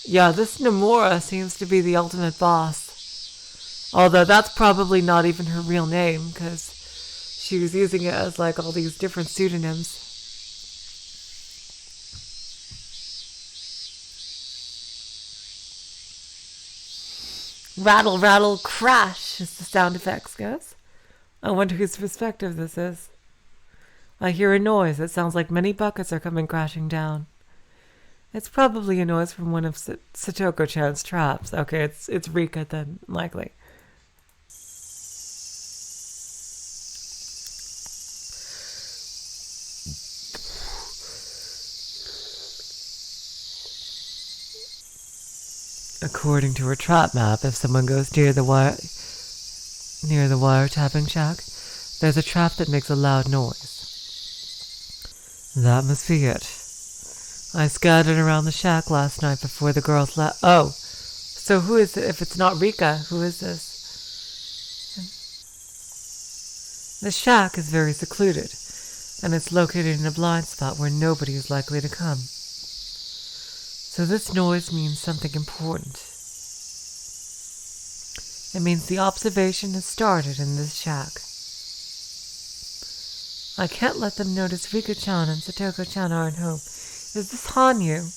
Yeah, this Nomura seems to be the ultimate boss. Although that's probably not even her real name, because she was using it as like all these different pseudonyms. Rattle, rattle, crash as the sound effects goes. I wonder whose perspective this is. I hear a noise that sounds like many buckets are coming crashing down. It's probably a noise from one of Satoko-chan's traps. Okay, it's Rika then, likely. According to her trap map, if someone goes near the wiretapping shack, there's a trap that makes a loud noise. That must be it. I scattered around the shack last night before the girls left. Oh, so who is it? If it's not Rika, who is this? The shack is very secluded, and it's located in a blind spot where nobody is likely to come. So this noise means something important. It means the observation has started in this shack. I can't let them notice Rika-chan and Satoko-chan aren't home. Is this Hanyu?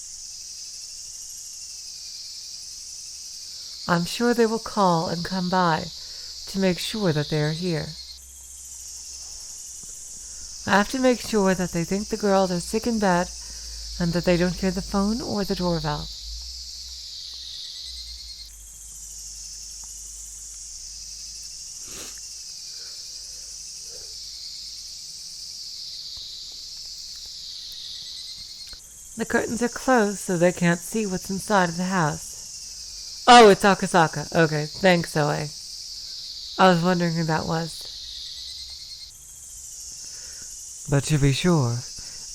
I'm sure they will call and come by to make sure that they are here. I have to make sure that they think the girls are sick in bed and that they don't hear the phone or the doorbell. The curtains are closed so they can't see what's inside of the house. Oh, it's Akasaka. Okay, thanks, Zoe. I was wondering who that was. But to be sure,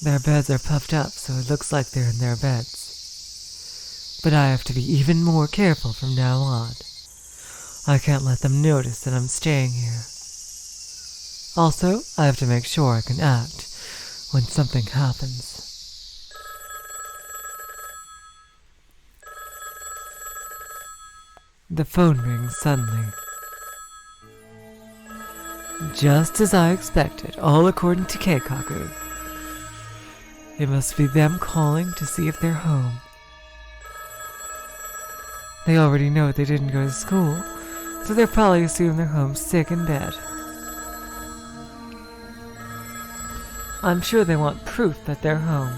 their beds are puffed up so it looks like they're in their beds. But I have to be even more careful from now on. I can't let them notice that I'm staying here. Also, I have to make sure I can act when something happens. The phone rings suddenly. Just as I expected, all according to Keikaku. It must be them calling to see if they're home. They already know they didn't go to school, so they'll probably assume they're home sick in bed. I'm sure they want proof that they're home.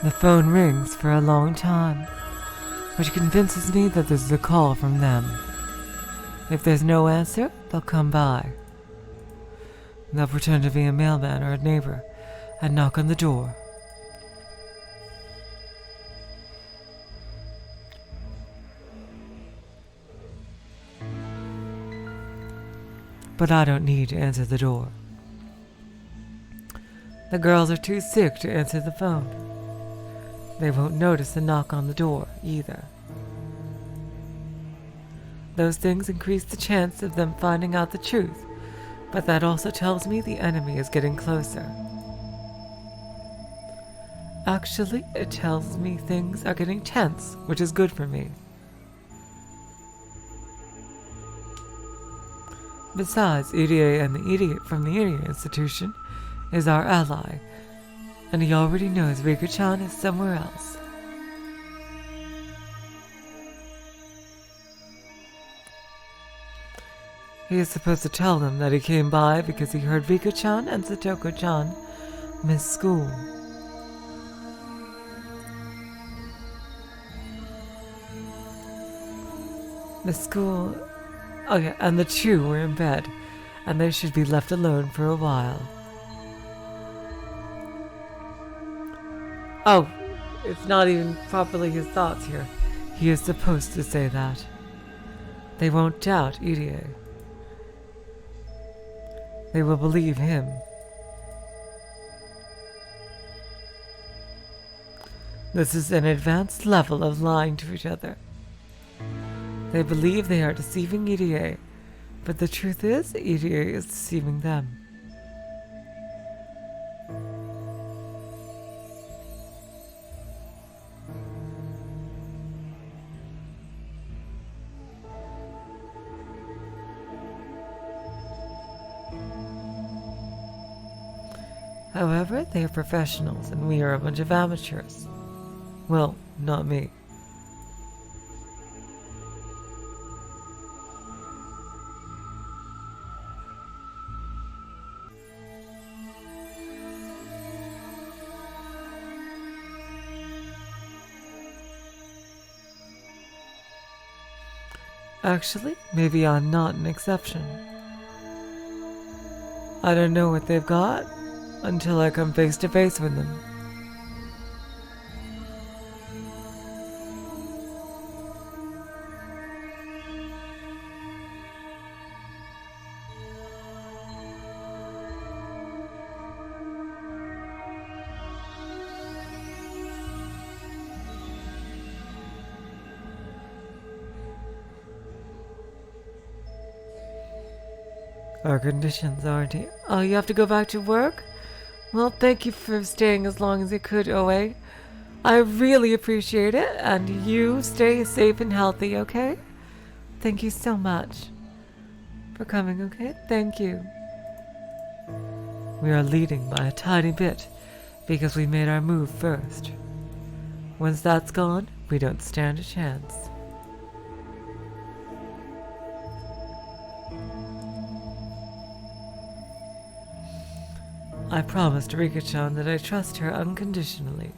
The phone rings for a long time, which convinces me that this is a call from them. If there's no answer, they'll come by. They'll pretend to be a mailman or a neighbor and knock on the door. But I don't need to answer the door. The girls are too sick to answer the phone. They won't notice the knock on the door either. Those things increase the chance of them finding out the truth, but that also tells me the enemy is getting closer. Actually, it tells me things are getting tense, which is good for me. Besides, Irie and the idiot from the Irie Institution is our ally, and he already knows Rika-chan is somewhere else. He is supposed to tell them that he came by because he heard Rika-chan and Satoko-chan miss school. Oh yeah, and the two were in bed, and they should be left alone for a while. Oh, it's not even properly his thoughts here. He is supposed to say that. They won't doubt Irie. They will believe him. This is an advanced level of lying to each other. They believe they are deceiving Irie, but the truth is, Irie is deceiving them. However, they are professionals and we are a bunch of amateurs. Well, not me. Actually, maybe I'm not an exception. I don't know what they've got until I come face to face with them. Our conditions aren't he? Oh, you have to go back to work? Well, thank you for staying as long as you could, OA. I really appreciate it, and you stay safe and healthy, okay? Thank you so much for coming, okay? Thank you. We are leading by a tiny bit because we made our move first. Once that's gone, we don't stand a chance. I promised Rika-chan that I trust her unconditionally.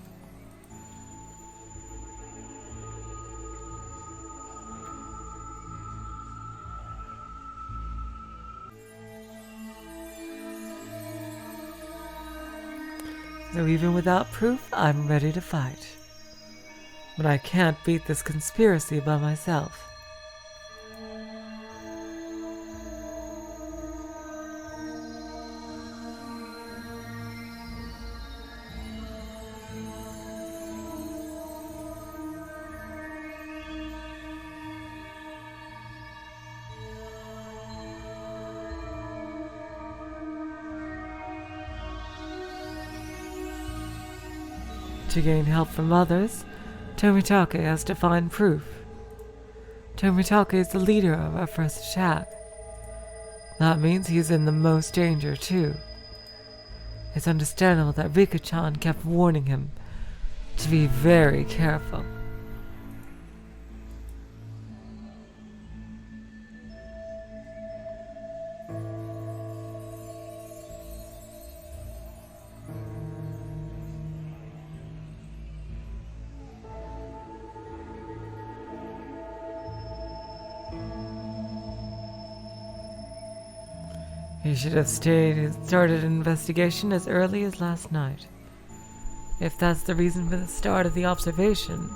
So even without proof, I'm ready to fight. But I can't beat this conspiracy by myself. To gain help from others, Tomitake has to find proof. Tomitake is the leader of our first attack. That means he's in the most danger, too. It's understandable that Rika-chan kept warning him to be very careful. He should have stayed and started an investigation as early as last night. If that's the reason for the start of the observation,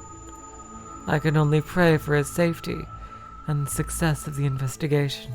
I can only pray for his safety and the success of the investigation.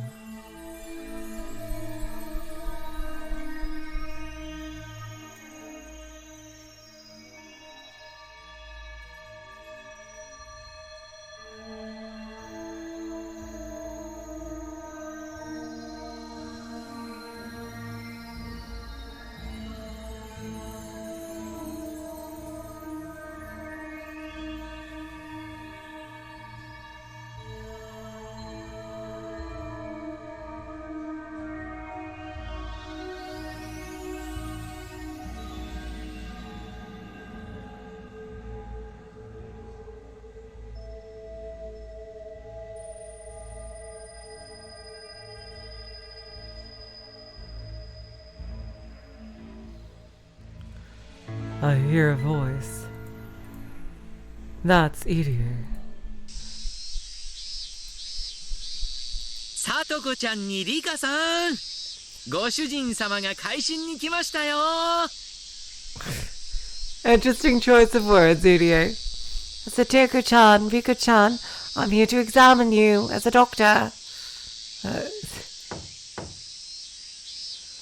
I hear a voice. That's Irie. さとこちゃんにリカさん、ご主人様が会心に来ましたよ。 Interesting choice of words, Irie. Satoko-chan, Rika-chan, I'm here to examine you as a doctor.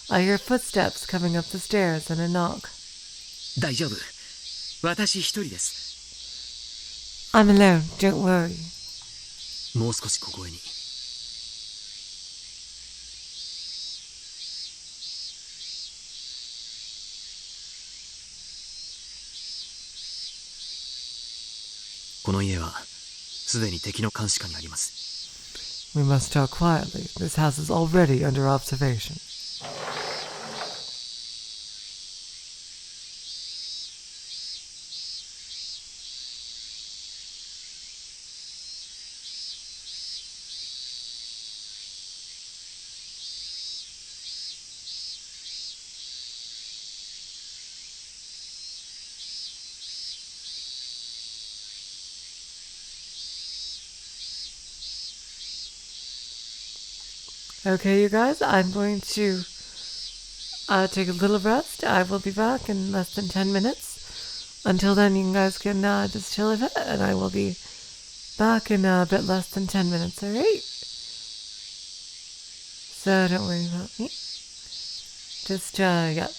I hear footsteps coming up the stairs and a knock. 大丈夫、私一人です。 I'm alone, don't worry. もう少しここへに。この家はすでに敵の監視下にあります。 We must talk quietly. This house is already under observation. Okay, you guys, I'm going to take a little rest. I will be back in less than 10 minutes. Until then, you guys can just chill a bit, and I will be back in a bit less than 10 minutes, alright? So don't worry about me. Just, yeah.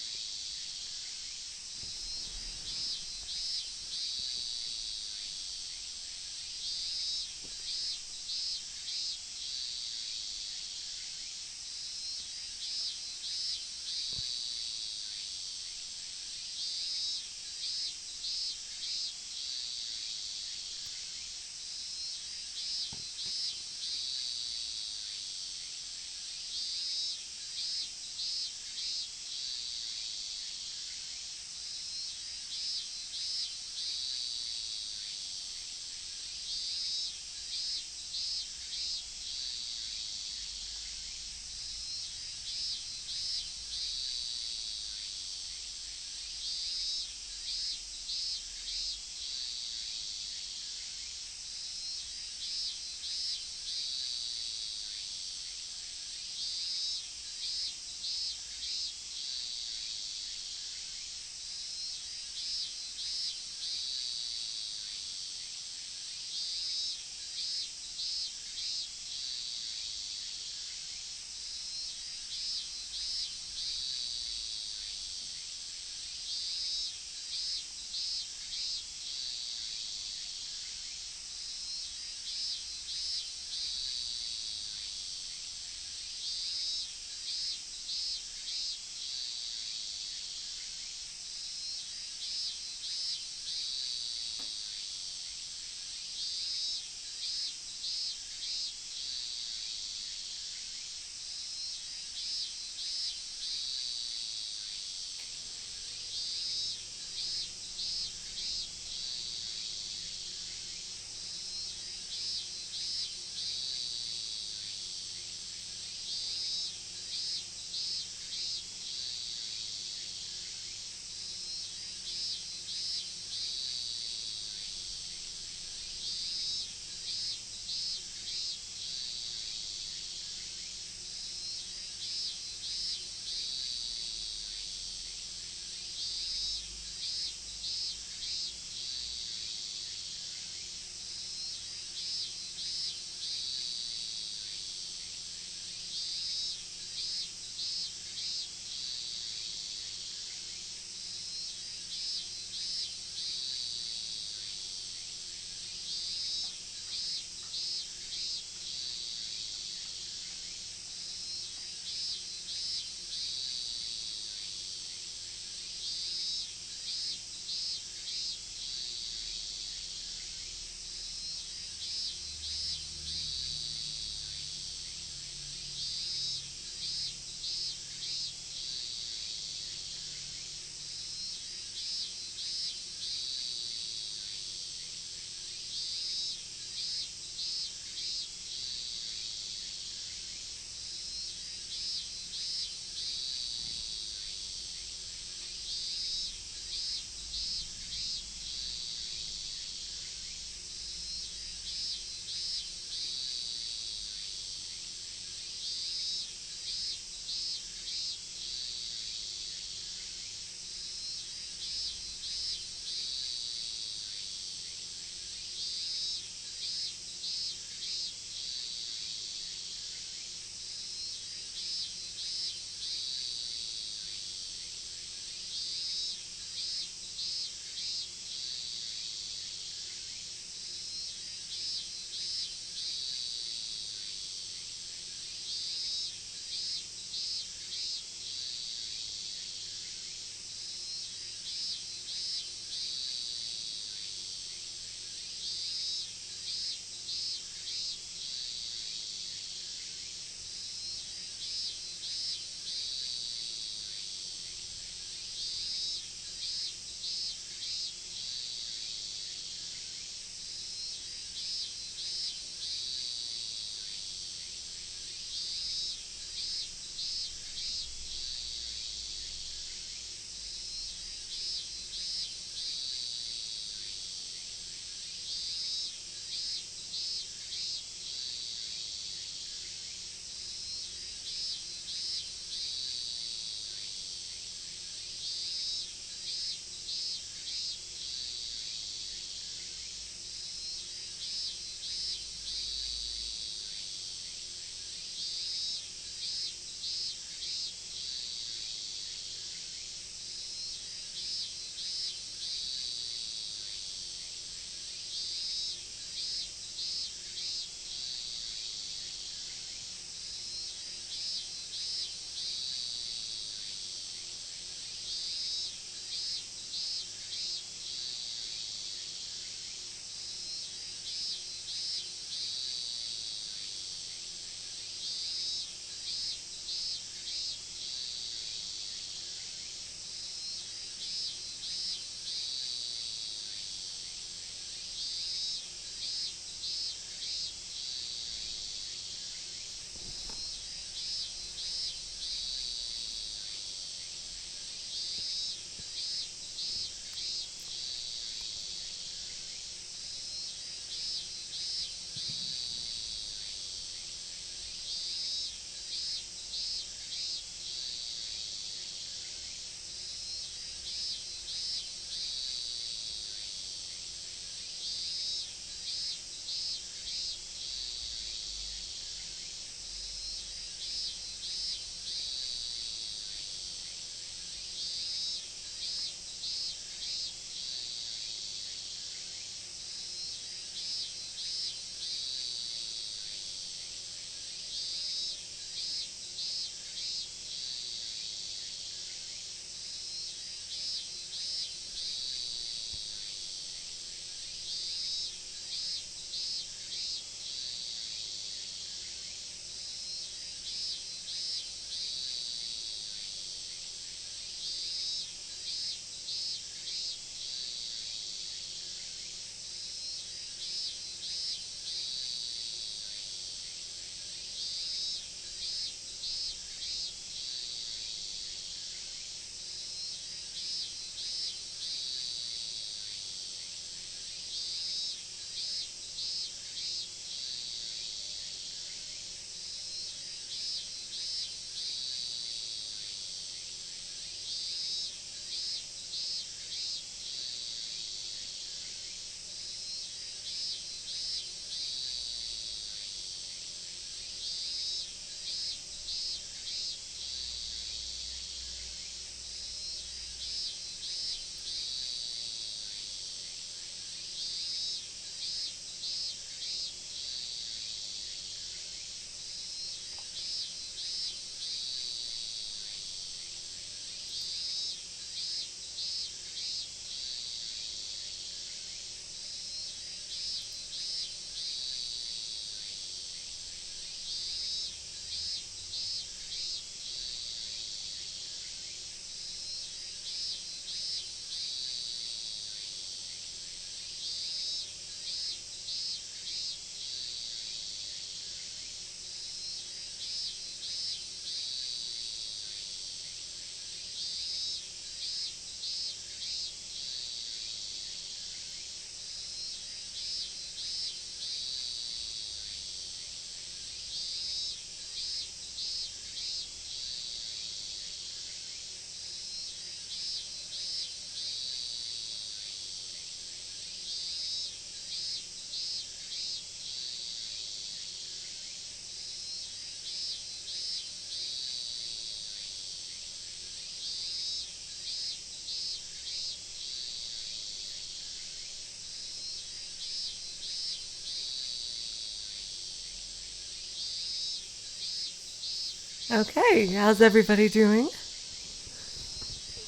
Okay, how's everybody doing?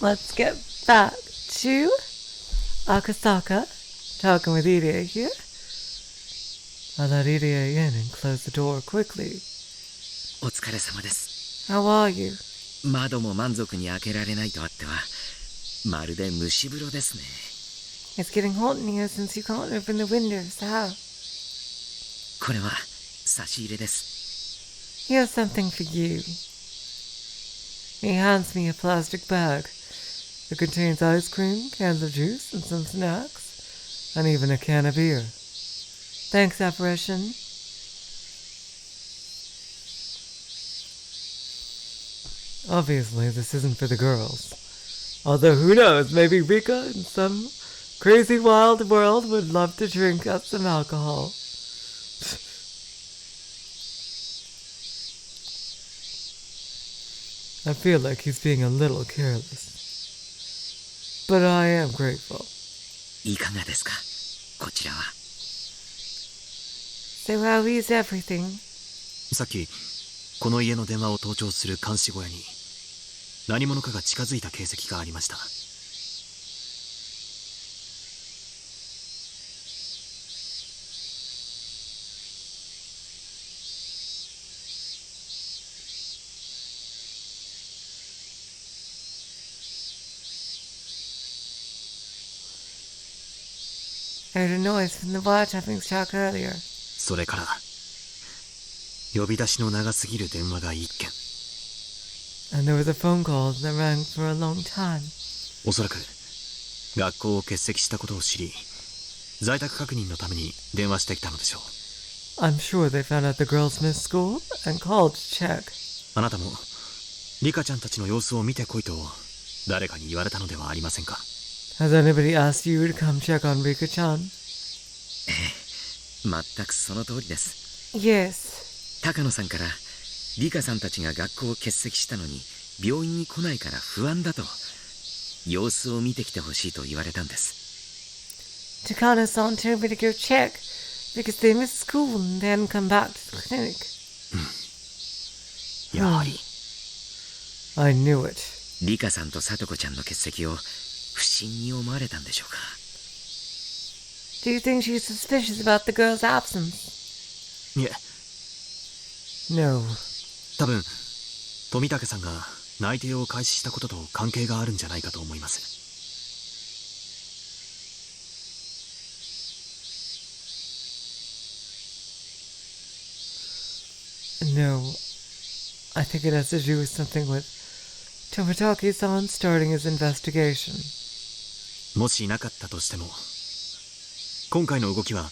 Let's get back to Akasaka, talking with Irie here. I let Irie in and close the door quickly. お疲れ様です。 How are you? 窓も満足に開けられないとあっては、まるで蒸し風呂ですね。 It's getting hot in here since you can't open the windows. How? これは差し入れです。 Here's something for you. He hands me a plastic bag. It contains ice cream, cans of juice, and some snacks, and even a can of beer. Thanks, apparition. Obviously, this isn't for the girls. Although, who knows, maybe Rika in some crazy wild world would love to drink up some alcohol. I feel like he's being a little careless. But I am grateful. いかがですか、こちらは。 So how is everything? さっきこの家の電話を盗聴する監視小屋に何者かが近づいた形跡がありました。 I heard a noise from the wiretapping shack earlier. それから呼び出しの長すぎる電話が1件。 And there was a phone call that rang for a long time. おそらく学校を欠席したことを知り、在宅確認のために電話してきたのでしょう。 I'm sure they found out the girls missed school and called to check. あなたもリカちゃんたちの様子を見てこいと誰かに言われたのではありませんか。 Has anybody asked you to come check on Rika-chan? 全くその通りです。 Yes. 高野さんからリカさんたちが学校を欠席したのに病院に来ないから不安だと、様子を見てきてほしいと言われたんです。 Takano-san told me to go check because they missed school and they hadn't come back to the clinic. やはり I knew it. リカさんと聡子ちゃんの欠席を不審に思われたんでしょうか。 Do you think she's suspicious about the girl's absence? いえ、 No. 多分富武さんが内定を開始したことと関係があるんじゃないかと思います。 No. I think it has to do with something with Tomitaki-san starting his investigation. もしいなかったとしても今回の動きは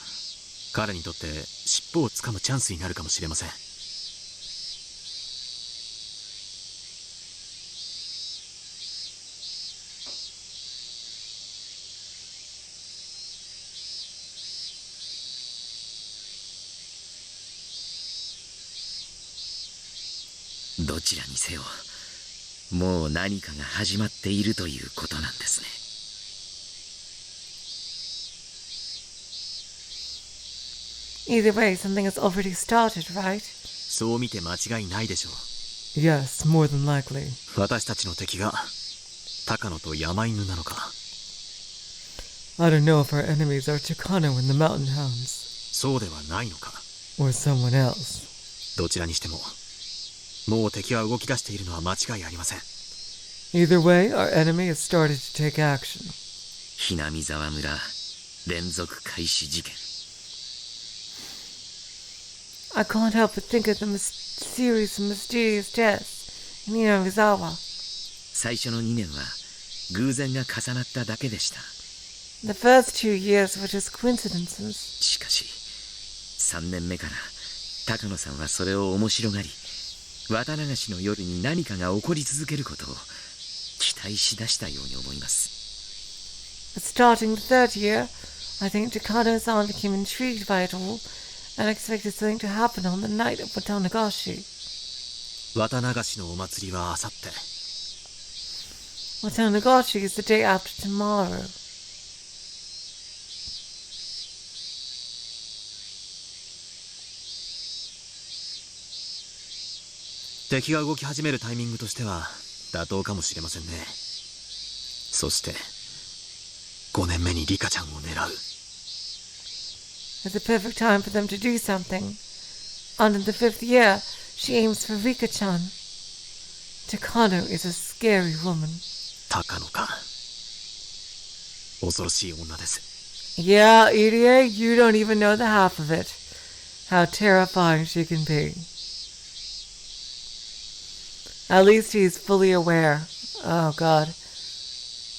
彼にとって尻尾をつかむチャンスになるかもしれません。 どちらにせよ、もう何かが始まっているということなんですね。 Either way, something has already started, right? そう見て間違いないでしょう。 Yes, more than likely. 私たちの敵が高野と山犬なのか。 I don't know if our enemies are Takano and the Mountain Hounds, そうではないのか。 or someone else. どちらにしてももう敵は動き出しているのは間違いありません。 Either way, our enemy has started to take action. ひなみ沢村連続開始事件。 I can't help but think of the series of mysterious deaths in Inazawa. 最初の2年は偶然が重なっただけでした。 The first 2 years were just coincidences. しかし3年目から高野さんはそれを面白がり、綿流しの夜に何かが起こり続けることを期待しだしたように思います。 But starting the 3rd year, I think Takano-san became intrigued by it all and expected something to happen on the night of Watanagashi. 綿流しのお祭りはあさって。 Watanagashi is the day after tomorrow. 敵が動き始めるタイミングとしては妥当かもしれませんね。そして5年目にリカちゃんを狙う。 It's a perfect time for them to do something. And in the 5th year, she aims for Rika-chan. Takano is a scary woman. 高野か。恐ろしい女です。 Yeah, EDA, you don't even know the half of it. How terrifying she can be. At least he's fully aware. Oh, God.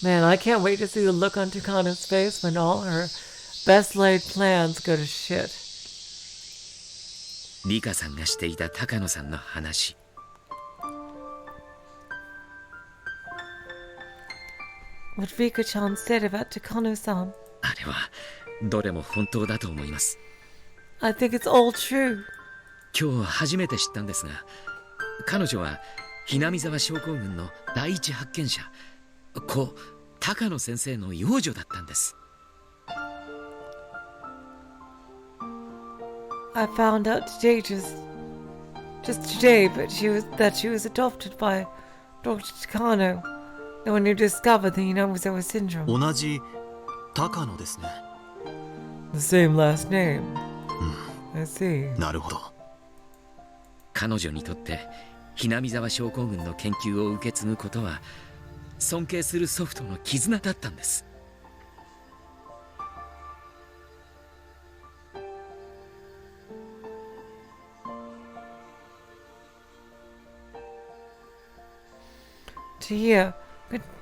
Man, I can't wait to see the look on Takano's face when all her best laid plans go to shit. リカさんがしていた高野さんの話。What Rika-chan said about Takano-san. あれはどれも本当だと思います。 I think it's all true. 今日初めて知ったんですが、彼女はひなみ沢症候群の第一発見者、故高野先生の養女だったんです。 I found out today, just today, but that she was adopted by Dr. Takano. And when you discovered the Hinamuzawa syndrome. 同じ高野ですね。 The same last name. I see. なるほど。彼女にとってひなみ沢症候群の研究を受け継ぐことは尊敬する祖父との絆だったんです。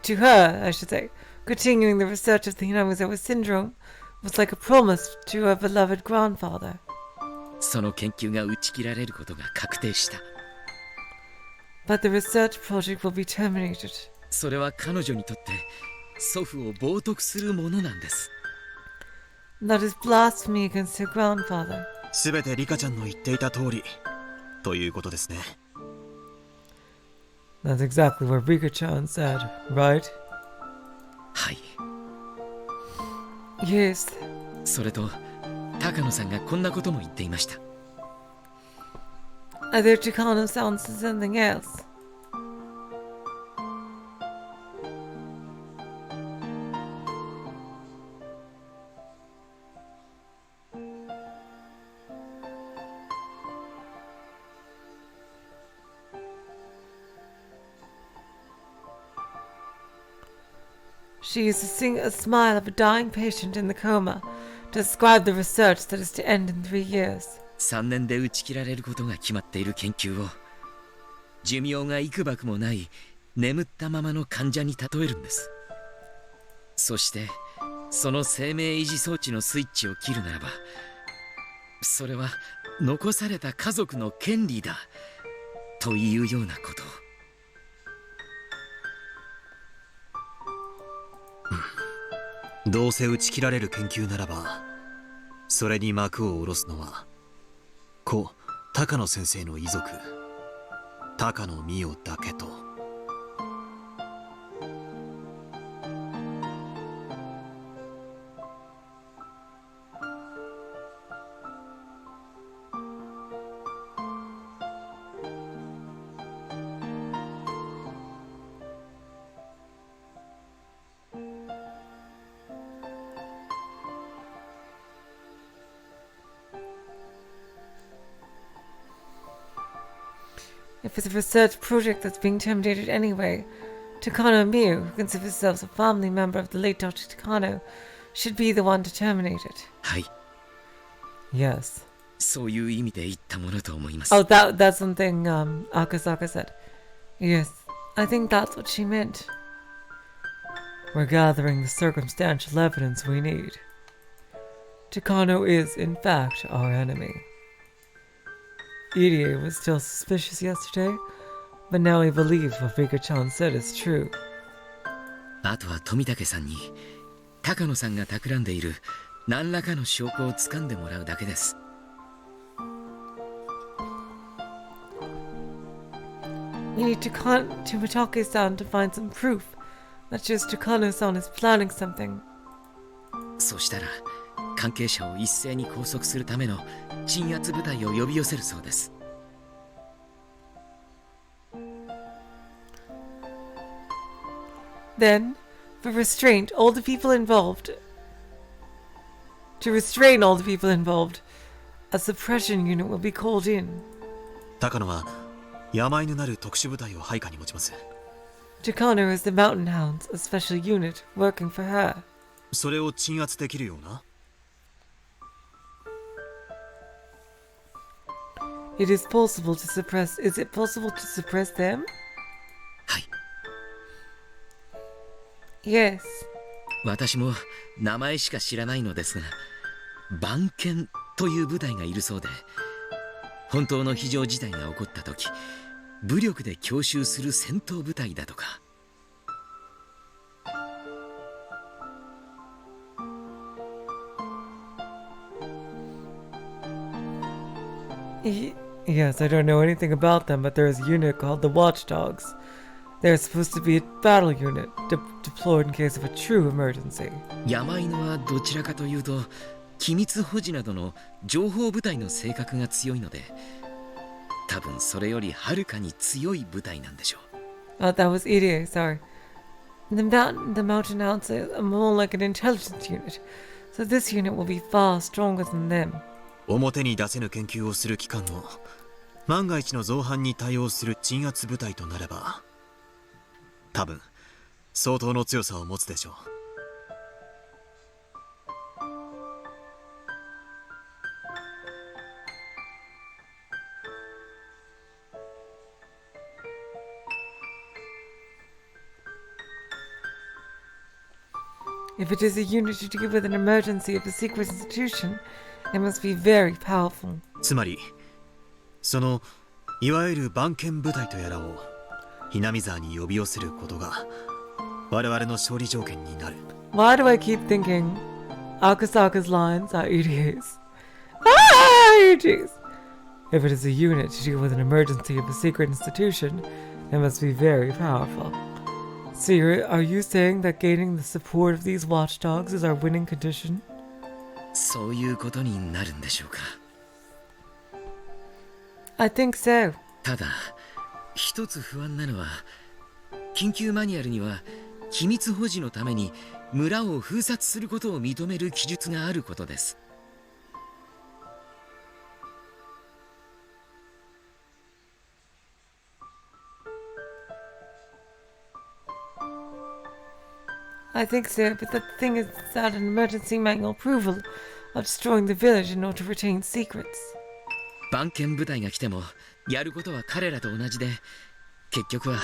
To her, I should say, continuing the research of the Hinamuzawa syndrome was like a promise to her beloved grandfather. その研究が打ち切られることが確定した。 But the research project will be terminated. それは彼女にとって祖父を冒涜するものなんです。 That is blasphemy against her grandfather. すべてリカちゃんの言っていた通りということですね。 That's exactly what Rika-chan said, right? はい。 Yes. それと高野さんがこんなことも言っていました。 Either Takano-san said something else. She used to sing a smile of a dying patient in the coma to describe the research that is to end in 3 years. 3年で打ち切られることが決まっている研究を寿命が幾ばくもない眠ったままの患者に例えるんです。そしてその生命維持装置のスイッチを切るならば、それは残された家族の権利だというようなことを。どうせ打ち切られる研究ならば、それに幕を下ろすのは故高野先生の遺族高野美代だけと。If it's a research project that's being terminated anyway, Takano Miu, who considers herself a family member of the late Dr. Takano, should be the one to terminate it. はい。 Yes. そういう意味で言ったものと思います。 Oh, that's something Akasaka said. Yes, I think that's what she meant. We're gathering the circumstantial evidence we need. Takano is, in fact, our enemy. Irie was still suspicious yesterday, but now he believes what Rika-chan said is true. あとは富武さんに高野さんが企んでいる何らかの証拠を掴んでもらうだけです。 We need to Mitake-san to find some proof that just Takano-san is planning something. そしたら関係者を一斉に拘束するための鎮圧部隊を呼び寄せるそうです。Then, for restraint, all the people involved. To restrain all the people involved, a suppression unit will be called in. 高野は山犬なる特殊部隊を配下に持ちます。 Takano is the Mountain Hounds, a special unit working for her. それを鎮圧できるような It is possible to suppress. Is it possible to suppress them? はい。 Yes. 私も名前しか知らないのですが、番犬という部隊がいるそうで、本当の非常事態が起こった時、武力で強襲する戦闘部隊だとか。Yes, I don't know anything about them, but there's a unit called the Watchdogs. They're supposed to be a battle unit deployed in case of a true emergency. 山犬はどちらかというと機密保持などの情報部隊の性格が強いので、多分それよりはるかに強い部隊なんでしょう。 Oh, that was EDA, sorry. The Mountain Hounds are more like an intelligence unit, so this unit will be far stronger than them. 表に出せぬ研究をする機関の万が一の造反に対応する鎮圧部隊となれば、多分相当の強さを持つでしょう。 If it is a unit to deal with an emergency of a secret institution, it must be very powerful. つまりそのいわゆる番犬部隊とやらをひなみ沢に呼び寄せることが我々の勝利条件になる。 Why do I keep thinking Akasaka's lines are EDAs? Ah, EDAs! If it is a unit to deal with an emergency of a secret institution, it must be very powerful. So are you saying that gaining the support of these watchdogs is our winning condition? そういうことになるんでしょうか。 I think so. ただ一つ不安なのは、緊急マニュアルには機密保持のために村を封殺することを認める記述があることです。 I think so, but the thing is that an emergency manual approval of destroying the village in order to retain secrets. 番犬部隊が来てもやることは彼らと同じで、結局は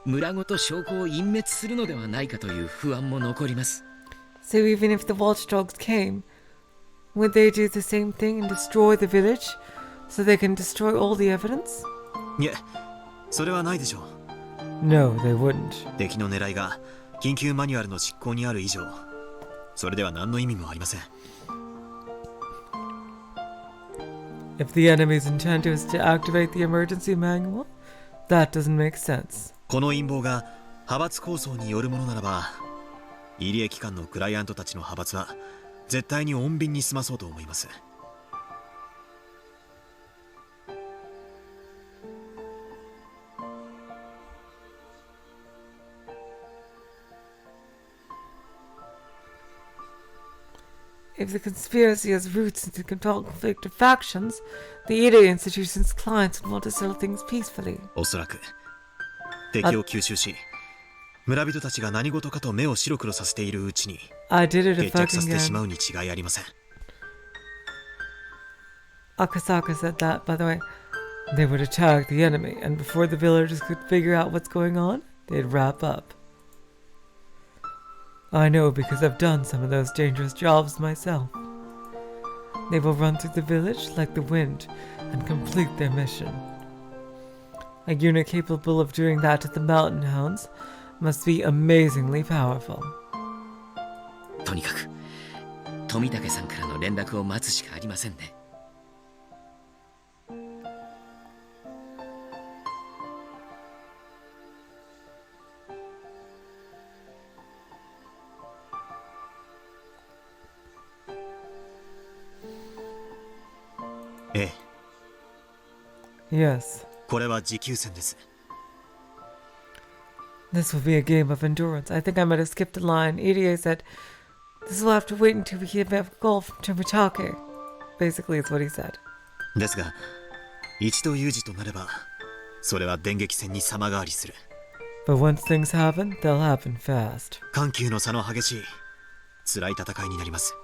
村ごと証拠を隠滅するのではないかという不安も残ります。 So even if the watchdogs came, would they do the same thing and destroy the village so they can destroy all the evidence? いえ、それはないでしょう。 No, they wouldn't. 敵の狙いが緊急マニュアルの執行にある以上、それでは何の意味もありません。 If the enemy's intent is to activate the emergency manual, that doesn't make sense. この陰謀が派閥構想によるものならば、入江機関のクライアントたちの派閥は絶対に穏便に済まそうと思います。 If the conspiracy has roots into conflict of factions, the EDA institution's clients would want to settle things peacefully. おそらく敵を吸収し、村人たちが何事かと目を白黒させているうちに I did it 決着させ fucking てしま again. うに違いありません。 Akasaka said that, by the way. They would attack the enemy, and before the villagers could figure out what's going on, they'd wrap up. I know because I've done some of those dangerous jobs myself. They will run through the village like the wind and complete their mission. A unit capable of doing that to the Mountain Hounds must be amazingly powerful. とにかく富武さんからの連絡を待つしかありませんね。 ええ、 Yes. これは持久戦です。This will be a game of endurance. I think I might have skipped a line. EDA said, this will have to wait until we get a call from Tomitake. Basically, it's what he said. ですが、一度有事となれば、それは電撃戦に様変わりする。But once things happen, they'll happen fast. 緩急の差の激しい、辛い戦いになります。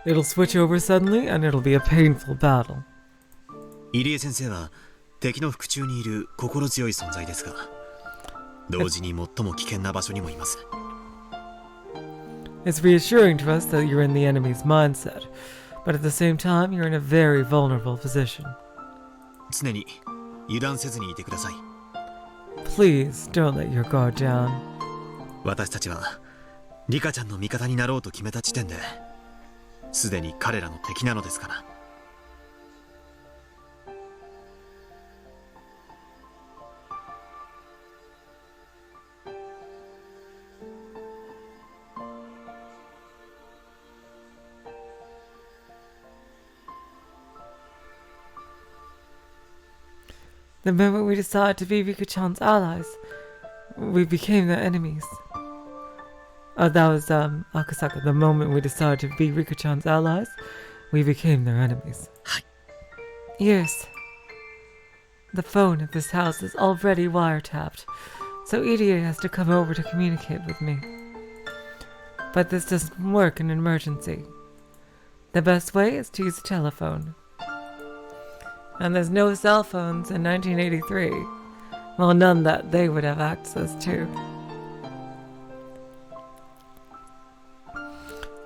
It'll switch over suddenly, and it'll be a painful battle. 入江先生は敵の腹中にいる心強い存在ですが、同時に最も危険な場所にもいます。It's reassuring to us that you're in the enemy's mindset, but at the same time, you're in a very vulnerable position. 常に油断せずにいてください。Please don't let your guard down. 私たちはリカちゃんの味方になろうと決めた時点で、すでに彼らの敵なのですから。The moment we decided to be Rika-chan's allies, we became their enemies. Oh, that was Akasaka. The moment we decided to be Rika-chan's allies, we became their enemies. Yes. The phone at this house is already wiretapped, so EDA has to come over to communicate with me. But this doesn't work in an emergency. The best way is to use a telephone. And there's no cell phones in 1983. Well, none that they would have access to.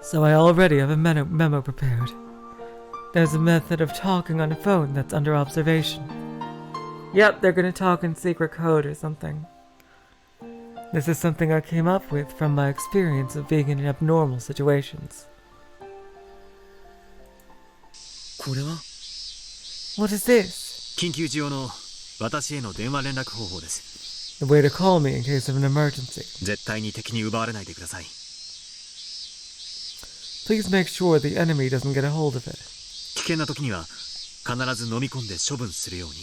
So I already have a memo prepared. There's a method of talking on a phone that's under observation. Yep, they're gonna talk in secret code or something. This is something I came up with from my experience of being in abnormal situations. これは What is this? 緊急時用の私への電話連絡方法です。 The way to call me in case of an emergency. 絶対に敵に奪われないでください。 Please make sure the enemy doesn't get a hold of it. 危険な時には必ず飲み込んで処分するように。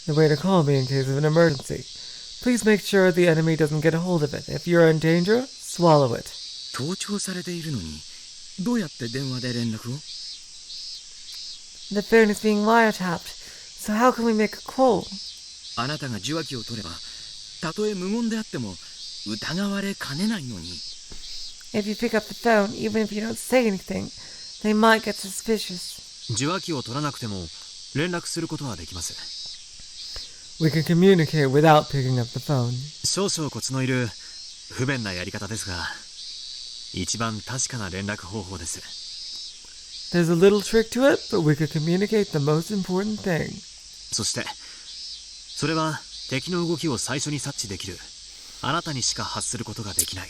The way to call me in case of an emergency. Please make sure the enemy doesn't get a hold of it. If you're in danger, swallow it. 盗聴されているのにどうやって電話で連絡を？ The phone is being wiretapped, so how can we make a call? あなたが受話器を取ればたとえ無言であっても疑われかねないのに。 If you pick up the phone, even if you don't say anything, they might get suspicious. 受話器を取らなくても連絡することはできます。 We can communicate without picking up the phone. 少々コツのいる不便なやり方ですが、一番確かな連絡方法です。 There's a little trick to it, but we can communicate the most important thing. そして、それは敵の動きを最初に察知できるあなたにしか発することができない。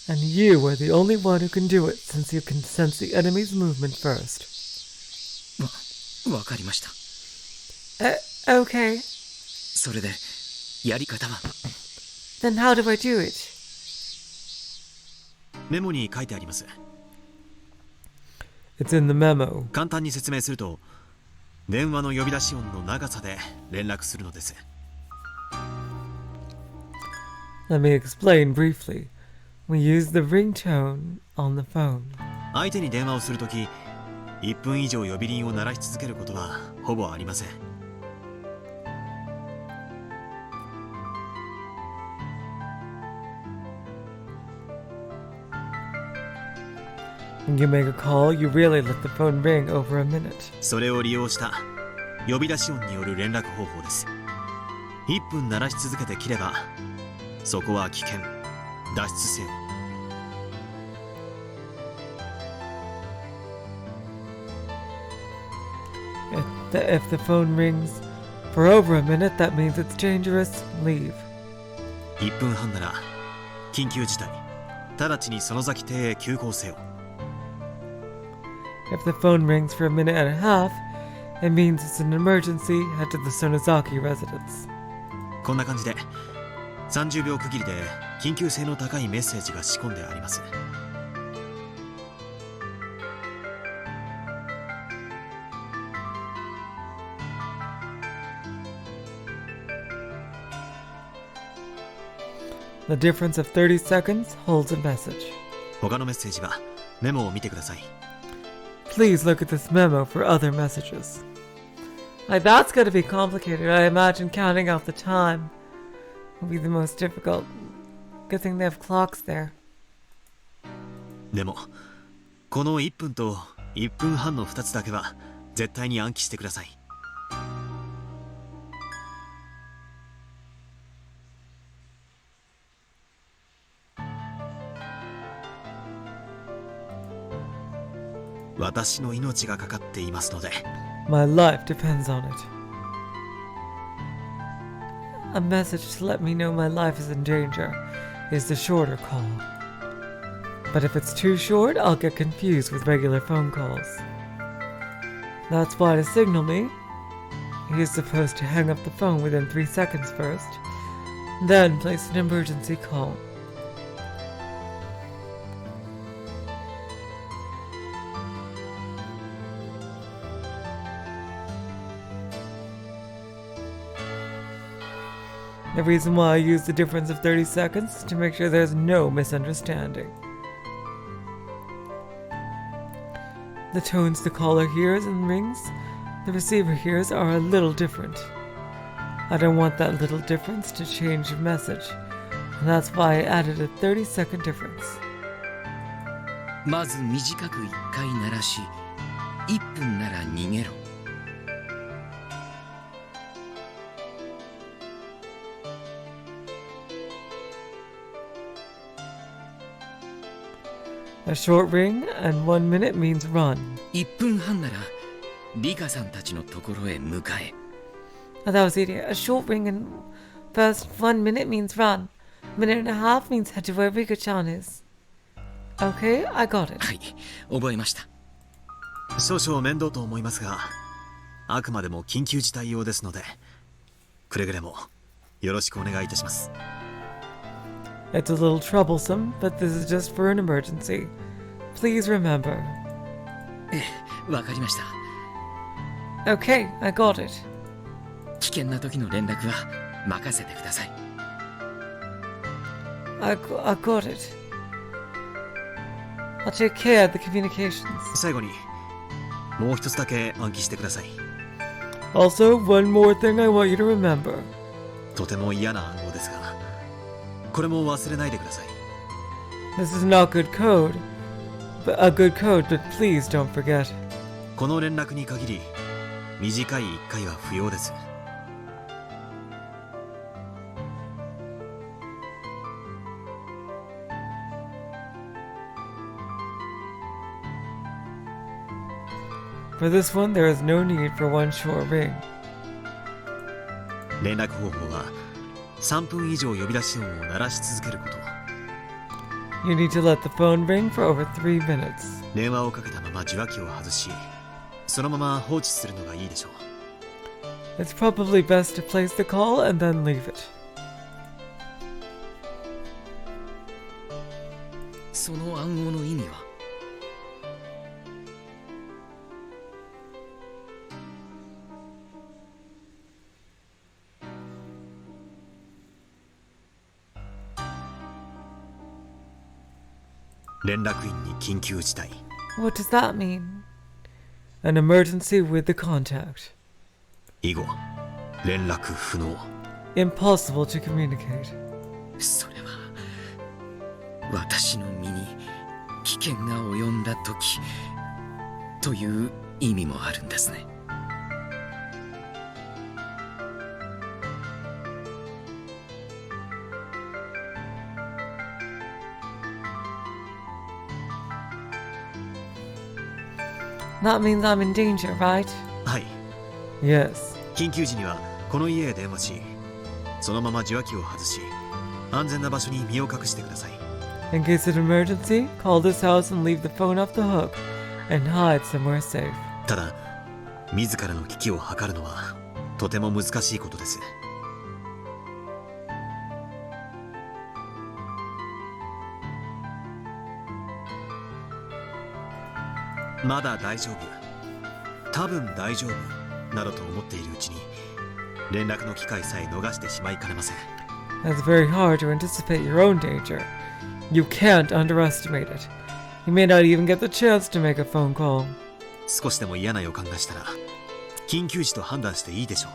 And you are the only one who can do it, since you can sense the enemy's movement first. わかりました。 Okay. それでやり方は？ Then how do I do it? メモに書いてあります。 It's in the memo. 簡単に説明すると、電話の呼び出し音の長さで連絡するのです。 Let me explain briefly. We use the ringtone on the phone. 相手に電話をするとき、1分以上呼び鈴を鳴らし続けることはほぼありません。 When you make a call, you really let the phone ring over a minute. それを利用した呼び出し音による連絡方法です。1分鳴らし続けて切れば、そこは危険。脱出せよ。 If the phone rings for over a minute, that means it's dangerous. Leave. 1分半なら緊急事態。直ちにその先邸へ急行せよ。If the phone rings for a minute and a half, it means it's an emergency. Head to the Sonozaki residence. こんな感じで30秒区切りで緊急性の高いメッセージが仕込んであります。The difference of 30 seconds holds a message. 他のメッセージはメモを見てください。Please look at this memo for other messages. Like, that's going to be complicated. I imagine counting out the time will be the most difficult. Good thing they have clocks there. でもこの1分と1分半の2つだけは絶対に暗記してください。私の命がかかっていますので。My life depends on it. A message to let me know my life is in danger is the shorter call. But if it's too short, I'll get confused with regular phone calls. That's why to signal me, he is supposed to hang up the phone within 3 seconds first, then place an emergency call. The reason why I use the difference of 30 seconds is to make sure there's no misunderstanding. The tones the caller hears and rings, the receiver hears are a little different. I don't want that little difference to change the message, and that's why I added a 30-second difference. まず短く1回鳴らし、1分なら逃げろ。A short ring and 1 minute means run. 1分半ならリカさんたちのところへ向かえ。Oh, that was the idea. A short ring and first 1 minute means run. Minute and a half means head to where Rika-chan is. Okay, I got it. はい、覚えました。少々面倒と思いますが、あくまでも緊急事態用ですので、くれぐれもよろしくお願いいたします。It's a little troublesome, but this is just for an emergency. Please remember. ええ、わかりました。Okay, I got it. 危険な時の連絡は任せてください。I got it. I'll take care of the communications. 最後にもう一つだけ暗記してください。Also, one more thing I want you to remember. とても嫌な暗号ですが、これも忘れないでください。This is not good code, but a good code, but please don't forget. この連絡に限り、短い1回は不要です。For this one, there is no need for one short ring. 連絡方法は3分以上呼び出し音を鳴らし続けること。You need to let the phone ring for over 3 minutes. 電話をかけたまま受話器を外し、そのまま放置するのがいいでしょう。It's probably best to place the call and then leave it. その暗号の意味は？連絡員に緊急事態。What does that mean? An emergency with the contact. 以後、連絡不能。Impossible to communicate. それは私の身に危険が及んだ時という意味もあるんですね。That means I'm in danger, right? はい。Yes. 緊急時にはこの家へ電話し、そのまま受話器を外し、安全な場所に身を隠してください。In case of emergency, call this house and leave the phone off the hook and hide somewhere safe. ただ自らの危機を図るのはとても難しいことです。まだ大丈夫、多分大丈夫などと思っているうちに連絡の機会さえ逃してしまいかねません。 It's very hard to anticipate your own danger. You can't underestimate it. You may not even get the chance to make a phone call. 少しでも嫌な予感がしたら緊急時と判断していいでしょう。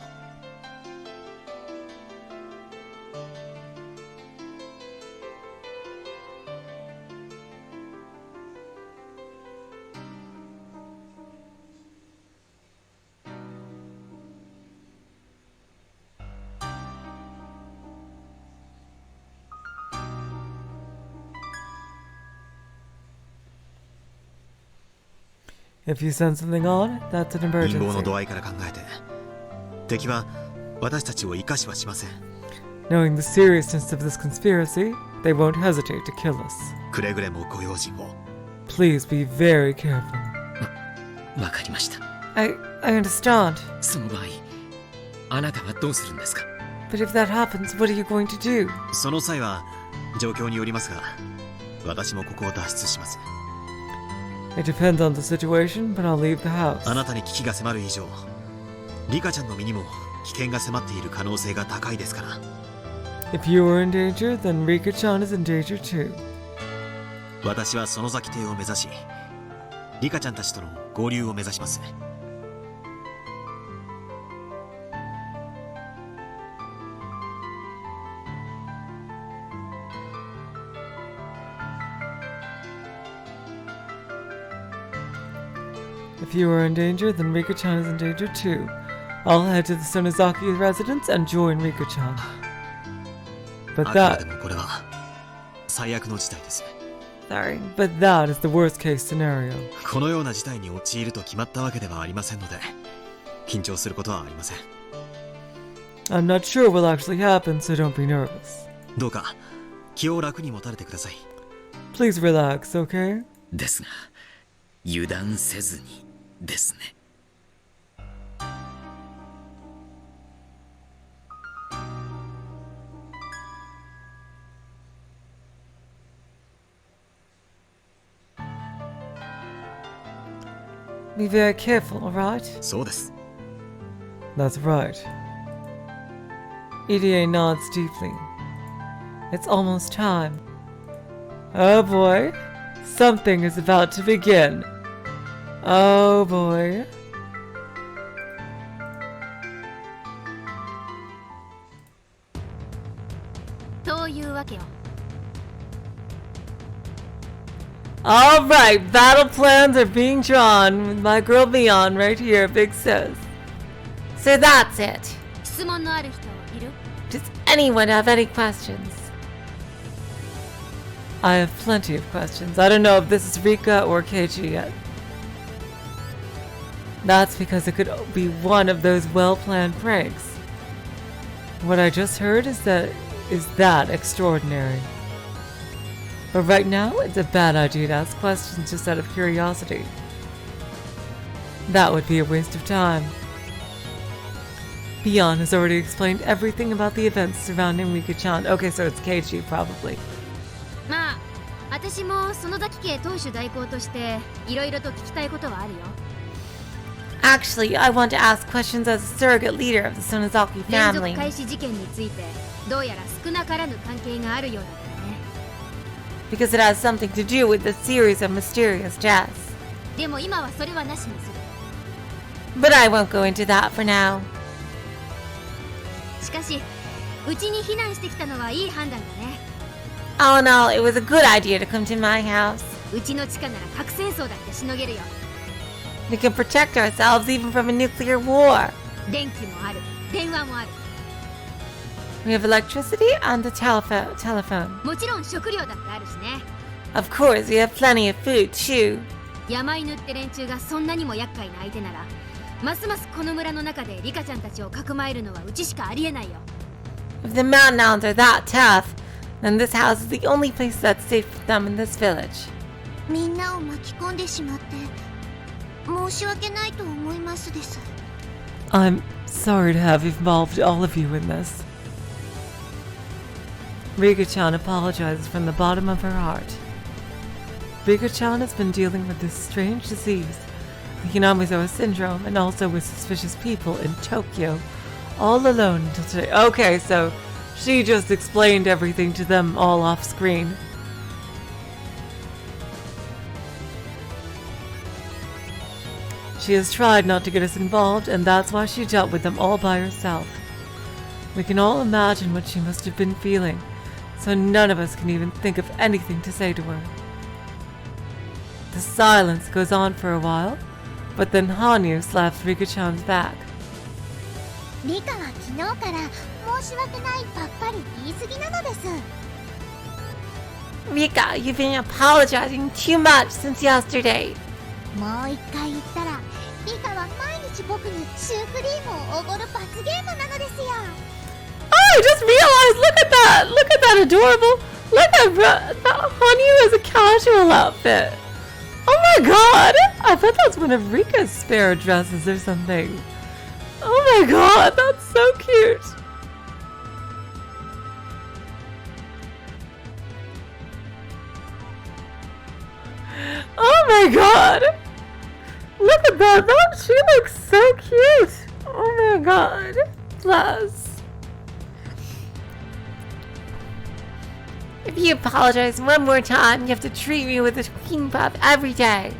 If you send something on, that's an 陰謀の emergency. 度合いから考えて敵は私たちを生かしはしません。 Knowing the seriousness of this conspiracy, they won't hesitate to kill us. くれぐれもご用心を。 Please be very careful. わかりました。 I understand. その場合、あなたはどうするんですか？ But if that happens, what are you going to do? その際は状況によりますが私もここを脱出します。 It depends on the situation, but I'll leave the house. あなたに危機が迫る以上リカちゃんの身にも危険が迫っている可能性が高いですから。 If you are in danger, then Rika-chan is in danger too. 私は園崎邸を目指しリカちゃんたちとの合流を目指します。 If you are in danger, then Rika-chan is in danger too. I'll head to the Sonozaki residence and join Rika-chan. But あくまで that, もこれは最悪の事態です。 sorry, but that is the worst case scenario. このような事態に陥ると決まったわけではありませんので緊張することはありません。 I'm not sure what will actually happen, so don't be nervous. どうか気を楽に持たれてください。 Please relax, okay? ですが、油断せずにですね。Be very careful, alright? そうです。 That's right. EDA nods deeply. It's almost time. Oh boy. Something is about to begin. Oh boy. Alright, battle plans are being drawn with my girl Leon right here, Big Sis. So that's it. 質問のある人いる？ Does anyone have any questions? I have plenty of questions. I don't know if this is Rika or Keiji yet. That's because it could be one of those well-planned pranks. What I just heard is that extraordinary. But right now, it's a bad idea to ask questions just out of curiosity. That would be a waste of time. Beyond has already explained everything about the events surrounding Rika-chan. Okay, so it's Keiji, probably. まあ、私も園崎家当主代行としていろいろと聞きたいことはあるよ。Actually, I want to ask questions as a surrogate leader of the Sonozaki 連続 family. 開始事件についてどうやら少なからぬ関係があるようだからね。 Because it has something to do with the series of mysterious deaths. でも今はそれはなしにする。 But I won't go into that for now. しかし、うちに避難してきたのはいい判断だね。 All in all, it was a good idea to come to my house. うちの地下なら核戦争だってしのげるよ。 We can protect ourselves even from a nuclear war. 電気もある、電話もある。 We have electricity and the telephone. もちろん食料だってあるしね。 Of course, we have plenty of food too. 山犬って連中がそんなにも厄介な相手なら、ますますこの村の中でリカちゃんたちをかくまえるのはうちしかありえないよ。 If the mountain owls are that tough, then this house is the only place that's safe for them in this village. みんなを巻き込んでしまって申し訳ないと思いますです。 I'm sorry to have involved all of you in this. Rika-chan apologizes from the bottom of her heart. Rika-chan has been dealing with this strange disease, the Hinamizawa syndrome, and also with suspicious people in Tokyo, all alone until today. Okay, so she just explained everything to them all off screen. She has tried not to get us involved, and that's why she dealt with them all by herself. We can all imagine what she must have been feeling, so none of us can even think of anything to say to her. The silence goes on for a while, but then Hanyu slaps Rika-chan's back. リカは昨日から申し訳ないばっかり言い過ぎなのです。 Rika, you've been apologizing too much since yesterday. もう一回言ったら、リカは毎日僕にシュークリームをおごる罰ゲームなのですよ。 Oh, I just realized, look at that! Look at that adorable! Look at that Hanyu has a casual outfit. Oh my god! I bet that's one of Rika's spare dresses or something. Oh my god, that's so cute! Oh my god! Look at that! She looks so cute! Oh my god! Bless. If you apologize one more time, you have to treat me with a cream puff every day.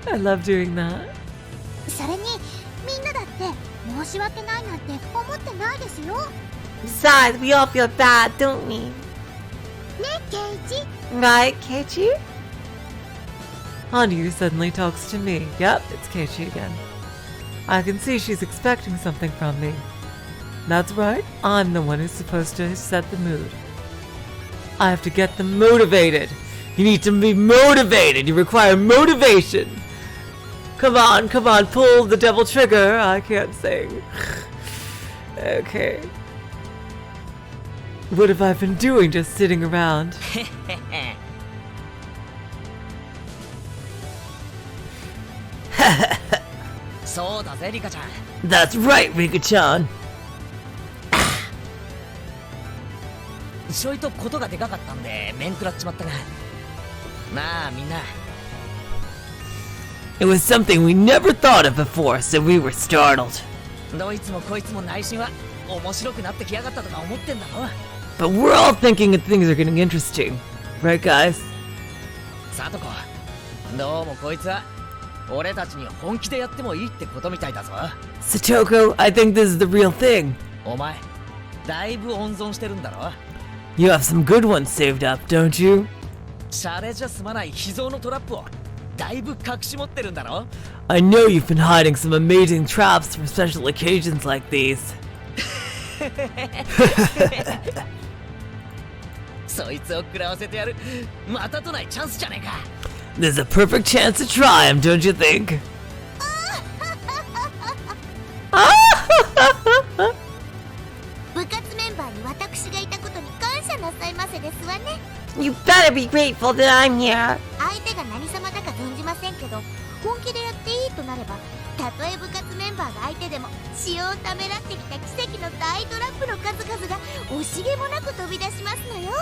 I love doing that. それに、みんなだって申し訳ないなんて思ってないですよ。 Besides, we all feel bad, don't we? ね、ケイチ。 Right, Keiichi? Hanyu suddenly talks to me. Yep, it's Keiichi again. I can see she's expecting something from me. That's right, I'm the one who's supposed to set the mood. I have to get them motivated. You need to be motivated. You require motivation. Come on, pull the devil trigger. I can't sing. Okay. What have I been doing just sitting around? That's right, Rika-chan. ちょいとことがでかかったんで面食らっちまったがなあみんな It was something we never thought of before, so we were startled. どいつもこいつも内心は面白くなってきやがったとか思ってんだろ But we're all thinking that things are getting interesting. Right, guys? さとこどうもこいつは俺たちに本気でやってもいいってことみたいだぞ Satoko, I think this is the real thing. お前だいぶ温存してるんだろ You have some good ones saved up, don't you? シャレじゃ済まない秘蔵のトラップをだいぶ隠し持ってるんだろ I know you've been hiding some amazing traps for special occasions like these. そいつを食らわせてやるまたとないチャンスじゃねえか There's a perfect chance to try him, don't you think? 部活メンバーに私がいたことに感謝なさいませですわね。 You better be grateful that I'm here. 相手が何様だか存じませんけど、本気でやっていいとなれば、たとえ部活メンバーが相手でも使用をためらってきた奇跡の大トラップの数々が惜しげもなく飛び出しますのよ。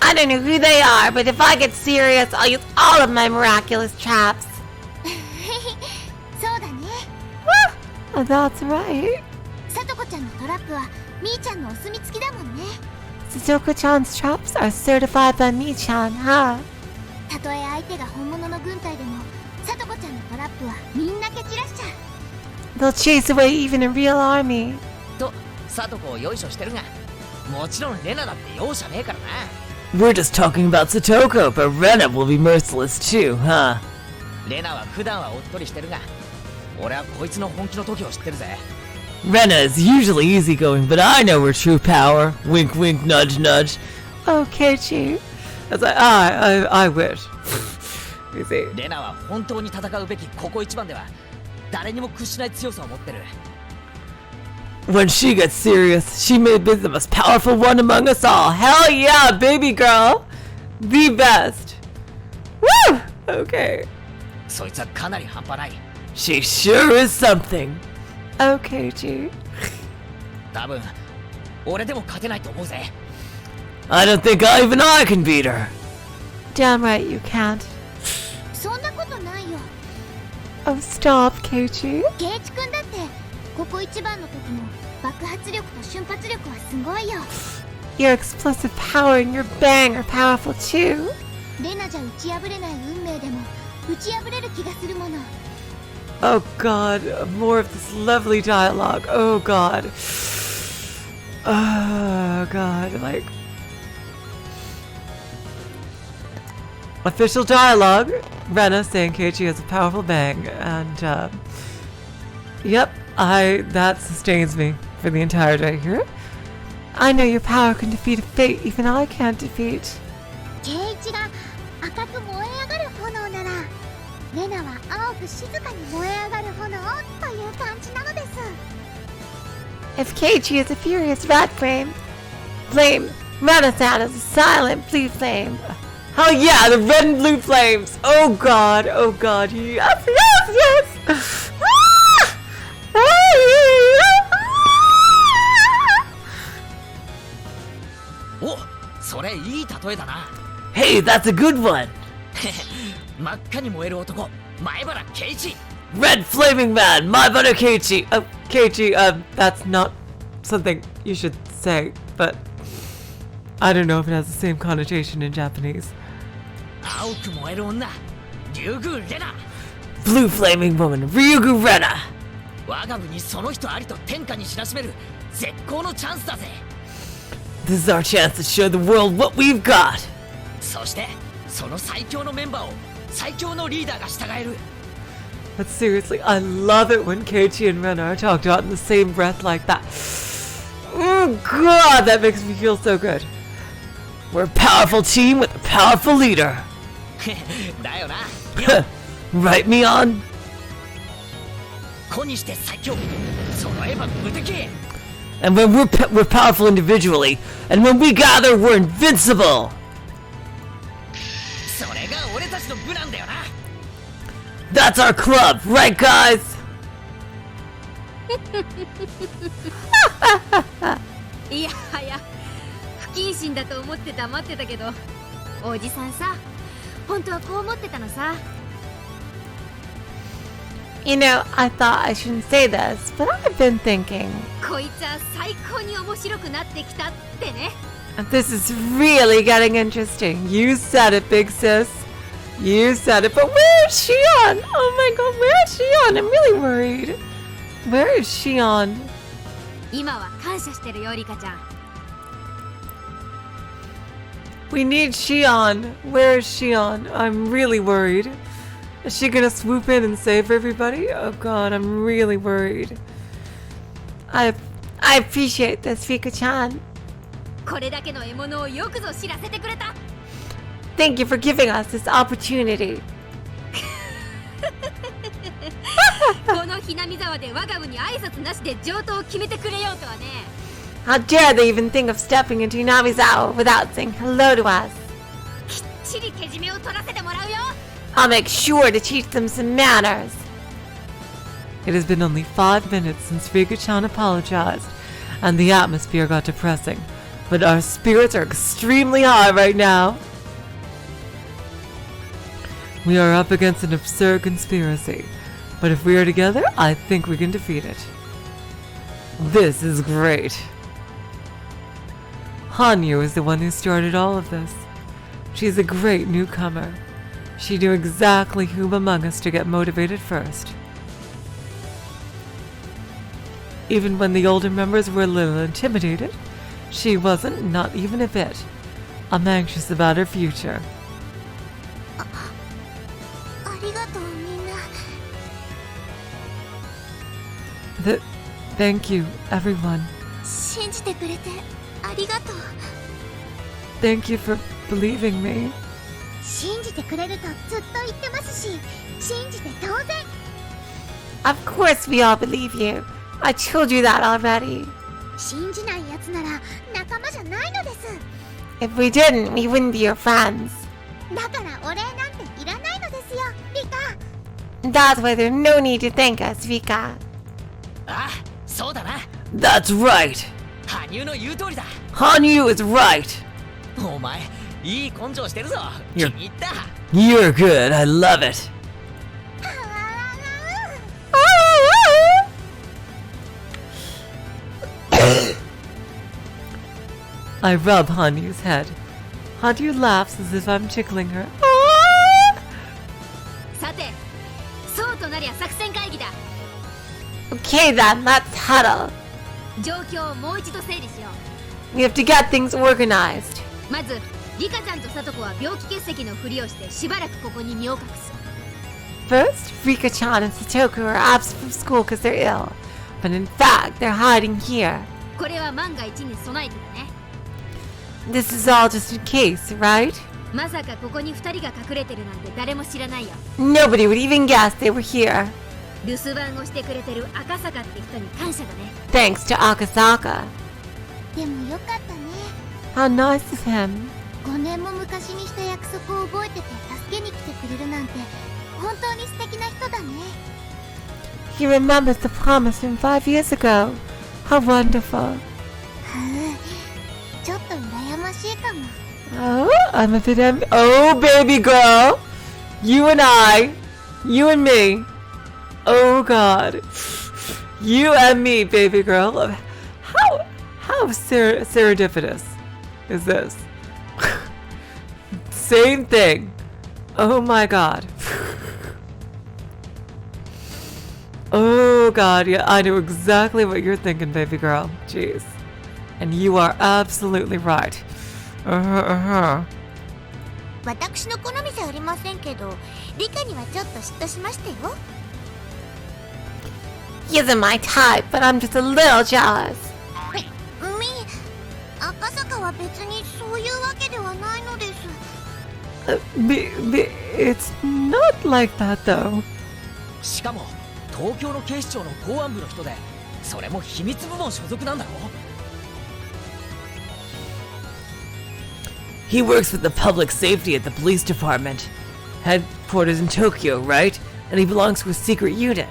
I don't know who they are, but if I get serious, I'll use all of my miraculous traps. そうだね。That's right. さとこちゃんのトラップはみーちゃんのお墨付きだもんね。 Satoko-chan's traps are certified by Mi-chan, huh? たとえ相手が本物の軍隊でも、さとこちゃんのトラップはみんな蹴散らしちゃう。 They'll chase away even a real army. とさとこをよいしょしてるがもちろんレナだって容赦ねえからな We're just talking about Satoko, but Rena will be merciless too, huh? レナは普段はおっとりしてるが俺はこいつの本気の時を知ってるぜ Rena is usually easygoing, but I know her true power. Wink, wink, nudge, nudge. Oh, Keiichi. I was like, I wish. You see. レナは本当に戦うべきここ一番では誰にも屈しない強さを持ってる When she gets serious, she may be the most powerful one among us all. Hell yeah, baby girl. The best. Woo! Okay. そいつはかなり半端ない。 She sure is something. Okay, G. 多分俺でも勝てないと思うぜ。 I don't think even I can beat her. Damn right you can't. そんなことないよ。 Oh, stop, Keiichi. ケイチ君だってここ一番の時も爆発力と瞬発力はすごいよ。 Your explosive power and your bang are powerful too. レナじゃ打ち破れない運命でも打ち破れる気がするもの。 Oh god, more of this lovely dialogue. Oh god. Oh god, like... Official dialogue. Rena saying Keiichi has a powerful bang, and yep, that sustains me for the entire day here. I know your power can defeat a fate even I can't defeat. ケイチが赤く燃え上がる炎なら、レナは青く静かに燃え上がる炎という感じなのです。 If Keiichi is a furious rat flame, Rena-san is a silent blue flame. Oh yeah, the red and blue flames. Oh god, yes, yes, yes. Oh, それいい例えだな。 Hey, that's a good one. 真っ赤に燃える男、前原圭一。 Red flaming man, my butter Keiichi. Keiichi, that's not something you should say, but I don't know if it has the same connotation in Japanese. 青く燃える女、竜宮レナ。 Blue flaming woman, Ryugu Rena. 我が部にその人ありと天下に知らしめる絶好のチャンスだぜ。 This is our chance to show the world what we've got. そしてその最強のメンバーを最強のリーダーが従える。 But seriously, I love it when Keiichi and Rena are talked about in the same breath like that. Oh god, that makes me feel so good. We're a powerful team with a powerful leader. だよな。Right, Mion? 子にして最強。揃えば無敵。 And when we're powerful individually, and when we gather, we're invincible. それが俺たちの部なんだよな。 That's our club, right, guys? いやはや不謹慎だと思って黙ってたけど、おじさんさ、本当はこう思ってたのさ。 You know, I thought I shouldn't say this, but I've been thinking. こいつは最高に面白くなってきたってね。 This is really getting interesting. You said it, big sis. You said it, but where's Shion? Oh my god, where's Shion? I'm really worried. Where is Shion? 今は感謝してるよ、リカちゃん。 We need Shion. Where is Shion? I'm really worried. Is she gonna swoop in and save everybody? Oh god, I'm really worried. I appreciate this, Fika-chan. これだけの獲物をよくぞ知らせてくれた。 Thank you for giving us this opportunity. このひなみ沢で我が部に挨拶なしで上等を決めてくれようとはね。 How dare they even think of stepping into Inamizawa without saying hello to us? きっちりけじめを取らせてもらうよ。 I'll make sure to teach them some manners. It has been only 5 minutes since Fika-chan apologized, and the atmosphere got depressing. But our spirits are extremely high right now. We are up against an absurd conspiracy, but if we are together, I think we can defeat it. This is great. Hanyu is the one who started all of this. She's a great newcomer. She knew exactly whom among us to get motivated first. Even when the older members were a little intimidated, she wasn't, not even a bit. I'm anxious about her future. ありがとうみんな。 Thank you, everyone. 信じてくれてありがとう。 Thank you for believing me. 信じてくれるとずっと言ってますし、信じて当然。 Of course we all believe you. I told you that already. 信じないやつなら仲間じゃないのです。 If we didn't, we wouldn't be your friends. だからお礼なんていらないのです。That's why there's no need to thank us, Rika. ああ、そうだな。 That's right. 羽生の言う通りだ。 Hanyu is right. お前、いい根性してるぞ。 You're- 気に入った。 You're good. I love it. I rub Hanyu's head. Hanyu laughs as if I'm tickling her. さてそうとなりゃ作戦会議だ。 Okay then, let's huddle. 状況をもう一度整理しよ We have to get things organized. う。まずリカちゃんとサトコは病気欠席のふりをしてしばらくここに身を隠す。 First, Rika-chan and Satoku are absent from school because they're ill. But in fact, they're hiding here. これは万が一に備えてだね。 This is all just in case, right? まさかここに2人が隠れてるなんて誰も知らないよ。 Nobody would even guess they were here. 留守番をしてくれてる赤坂って人に感謝だね。 Thanks to Akasaka. でもよかったね。 How nice of him. 5年も昔にした約束を覚えてて助けに来てくれるなんて本当に素敵な人だね。 He remembers the promise from 5 years ago. How wonderful. ちょっと羨ましいかも。 Oh, I'm a bit Oh, baby girl. You and I. You and me. Oh, God. You and me, baby girl. How serendipitous is this? Same thing. Oh, my God. Oh, God. Yeah, I know exactly what you're thinking, baby girl. Jeez. And you are absolutely right. 私の好みじゃありませんけど、リカにはちょっと嫉妬しましたよ。 He isn't my type, but I'm just a little jealous. 赤坂は別にそういうわけではないのです。It's not like that though. しかも東京の警視庁の公安部の人で、それも秘密部門所属なんだろ。 He works with the public safety at the police department. Headquarters in Tokyo, right? And he belongs to a secret unit.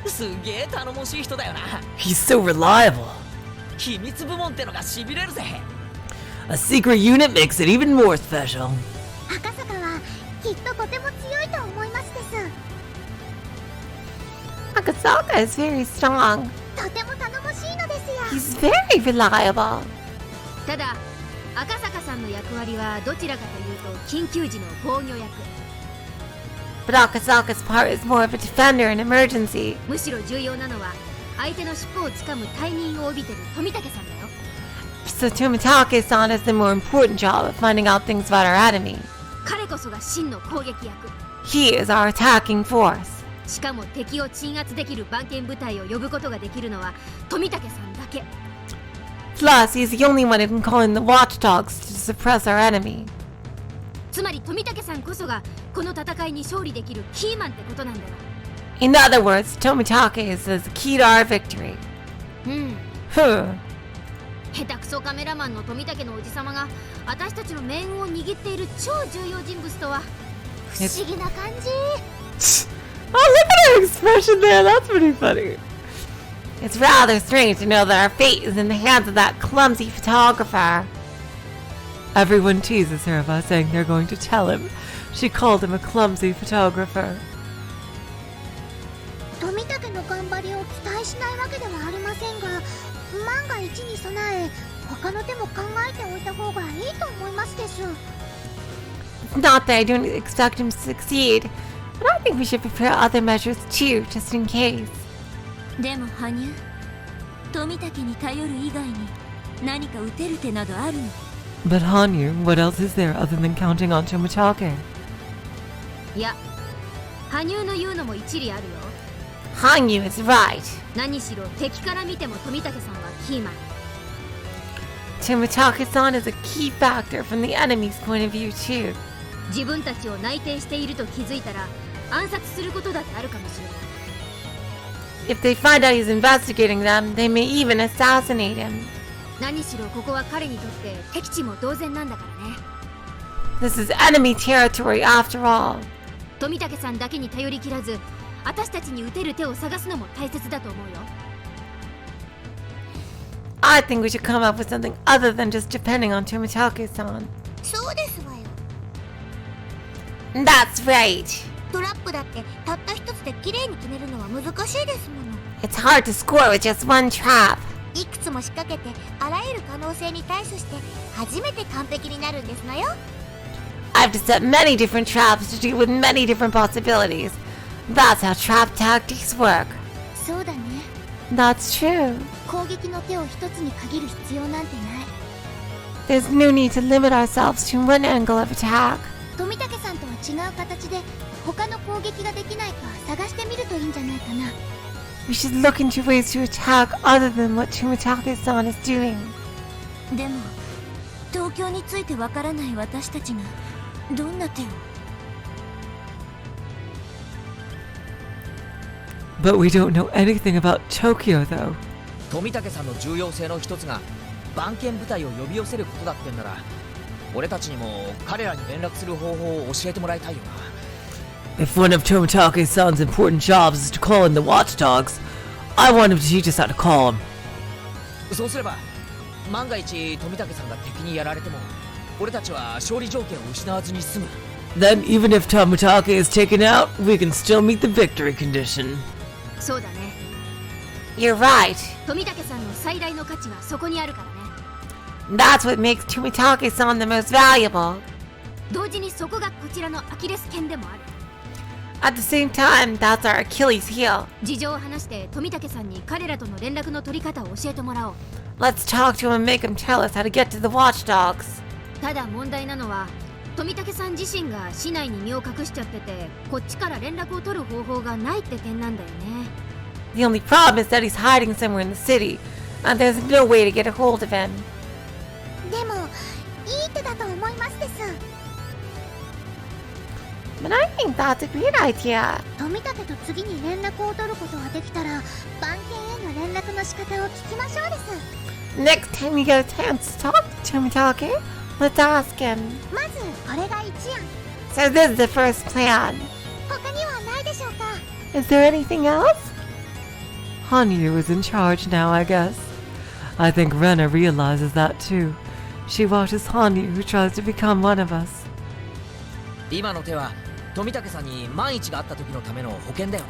すげえ頼もしい人だよな。 He's so reliable. 秘密部門ってのがしびれるぜ。 A secret unit makes it even more special. 赤坂はきっととても強いと思いますです。 Akasaka is very strong. とても頼もしいのですよ。 He's very reliable. ただ赤坂さんの役割はどちらかというと緊急時の防御役。 But Akasaka's part is more of a defender in emergency. むしろ重要なのは相手の尻尾をつかむタイミングを帯びてる富武さんだよ。 So Tomitake-san has the more important job of finding out things about our enemy. 彼こそが真の攻撃役。 He is our attacking force. しかも敵を鎮圧できる番犬部隊を呼ぶことができるのは富武さんだけ。 Plus, he's the only one who can call in the watchdogs to suppress our enemy. つまり富武さんこそがこの戦いに勝利できるキーマンってことなんだよ。 In other words, Tomitake is the key to our victory. 下手くそカメラマンの富武のおじさまが私たちの命運を握っている超重要人物とは不思議な感じ。 Oh, look at her expression there. That's pretty funny. It's rather strange to know that our fate is in the hands of that clumsy photographer. Everyone teases her by saying they're going to tell him. She called him a clumsy photographer. 富武の頑張りを期待しないわけではありませんが、万が一に備え他の手も考えておいた方がいいと思いますです。 It's not that I don't expect him to succeed, but I think we should prepare other measures too, just in case. でも羽生、富武に頼る以外に何か打てる手などあるの？ But Hanyu, what else is there other than counting on Tomitake? いや、羽生の言うのも一理あるよ。 Hanyu is right. 何しろ敵から見ても富武さんはキーマン。 Tomitake-san is a key factor from the enemy's point of view too. 自分たちを内定していると気づいたら暗殺することだってあるかもしれない。 If they find out he's investigating them, they may even assassinate him. 何しろここは彼にとって敵地も同然なんだからね。 This is enemy territory after all. 富武さんだけに頼り切らず、私たちに打てる手を探すのも大切だと思うよ。I think we should come up with something other than just depending on Tomitake-san. そうですわよ。 That's right. トラップだってたった一つで綺麗に決めるのは難しいですもの。 It's hard to score with just one trap. いくつも仕掛けてあらゆる可能性に対処して初めて完璧になるんですのよ。 I have to set many different traps to deal with many different possibilities. That's how trap tactics work. そうだね。 That's true. 攻撃の手を一つに限る必要なんてない。 There's no need to limit ourselves to one angle of attack. 富武さんとは違う形で他の攻撃ができないか探してみるといいんじゃないかな。 We should look into ways to attack other than what Tomitake-san is doing. でも東京についてわからない私たちがどんな手を。 But we don't know anything about Tokyo, though. 富武さんの重要性の一つが番犬部隊を呼び寄せることだってんなら、俺たちにも彼らに連絡する方法を教えてもらいたいよな。 If one of Tomitake-san's important jobs is to call in the watchdogs, I want him to teach us how to call them. そうすれば万が一富武さんが敵にやられても俺たちは勝利条件を失わずに済む。 Then, even if Tomitake is taken out, we can still meet the victory condition. そうだね。 You're right. 富武さんの最大の価値はそこにあるからね。 That's what makes Tomitake-san the most valuable. 同時にそこがこちらのアキレス腱でもある。 At the same time, that's our Achilles heel. 事情を話して富武さんに彼らとの連絡の取り方を教えてもらおう。 Let's talk to him and make him tell us how to get to the watchdogs. ただ問題なのは富武さん自身が市内に身を隠しちゃってて、こっちから連絡を取る方法がないって点なんだよね。 The only problem is that he's hiding somewhere in the city, and there's no way to get a hold of him. でもいい手だと思いますです。 But I think that's a great idea. 富武と次に連絡を取ることができたら番犬への連絡の仕方を聞きましょうです。 Next time you get a chance to talk to Tomitake, let's ask him. まずこれが一案。 So this is the first plan. 他にはないでしょうか。 Is there anything else? Hanyu is in charge now, I guess. I think Rena realizes that too. She watches Hanyu, who tries to become one of us. 今の手は富武さんに万一があった時のための保険だよ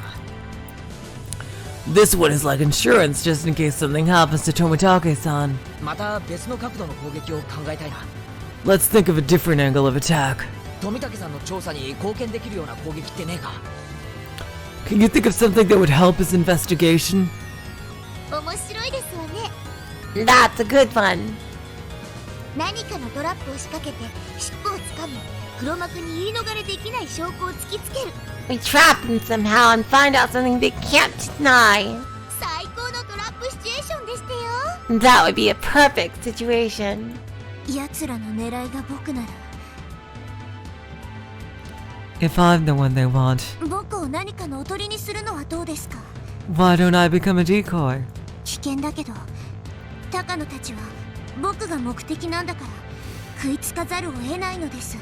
な。 This one is like insurance just in case something happens to Tomitake-san. また別の角度の攻撃を考えたいな。 Let's think of a different angle of attack. 富武さんの調査に貢献できるような攻撃ってねえか。 Can you think of something that would help his investigation? 面白いですわね。 That's a good one. 何かのトラップを仕掛けて尻尾をつかみ、黒幕に言い逃れできない証拠を突きつける。 We trap them somehow and find out something they can't deny. 最高のトラップシチュエーションでしたよ。 That would be a perfect situation. 奴らの狙いが僕なら If I'm the one they want, 僕を何かのおとりにするのはどうですか。 why don't I become a decoy? 危険だけど高野たちは僕が目的なんだから食いつかざるを得ないのです。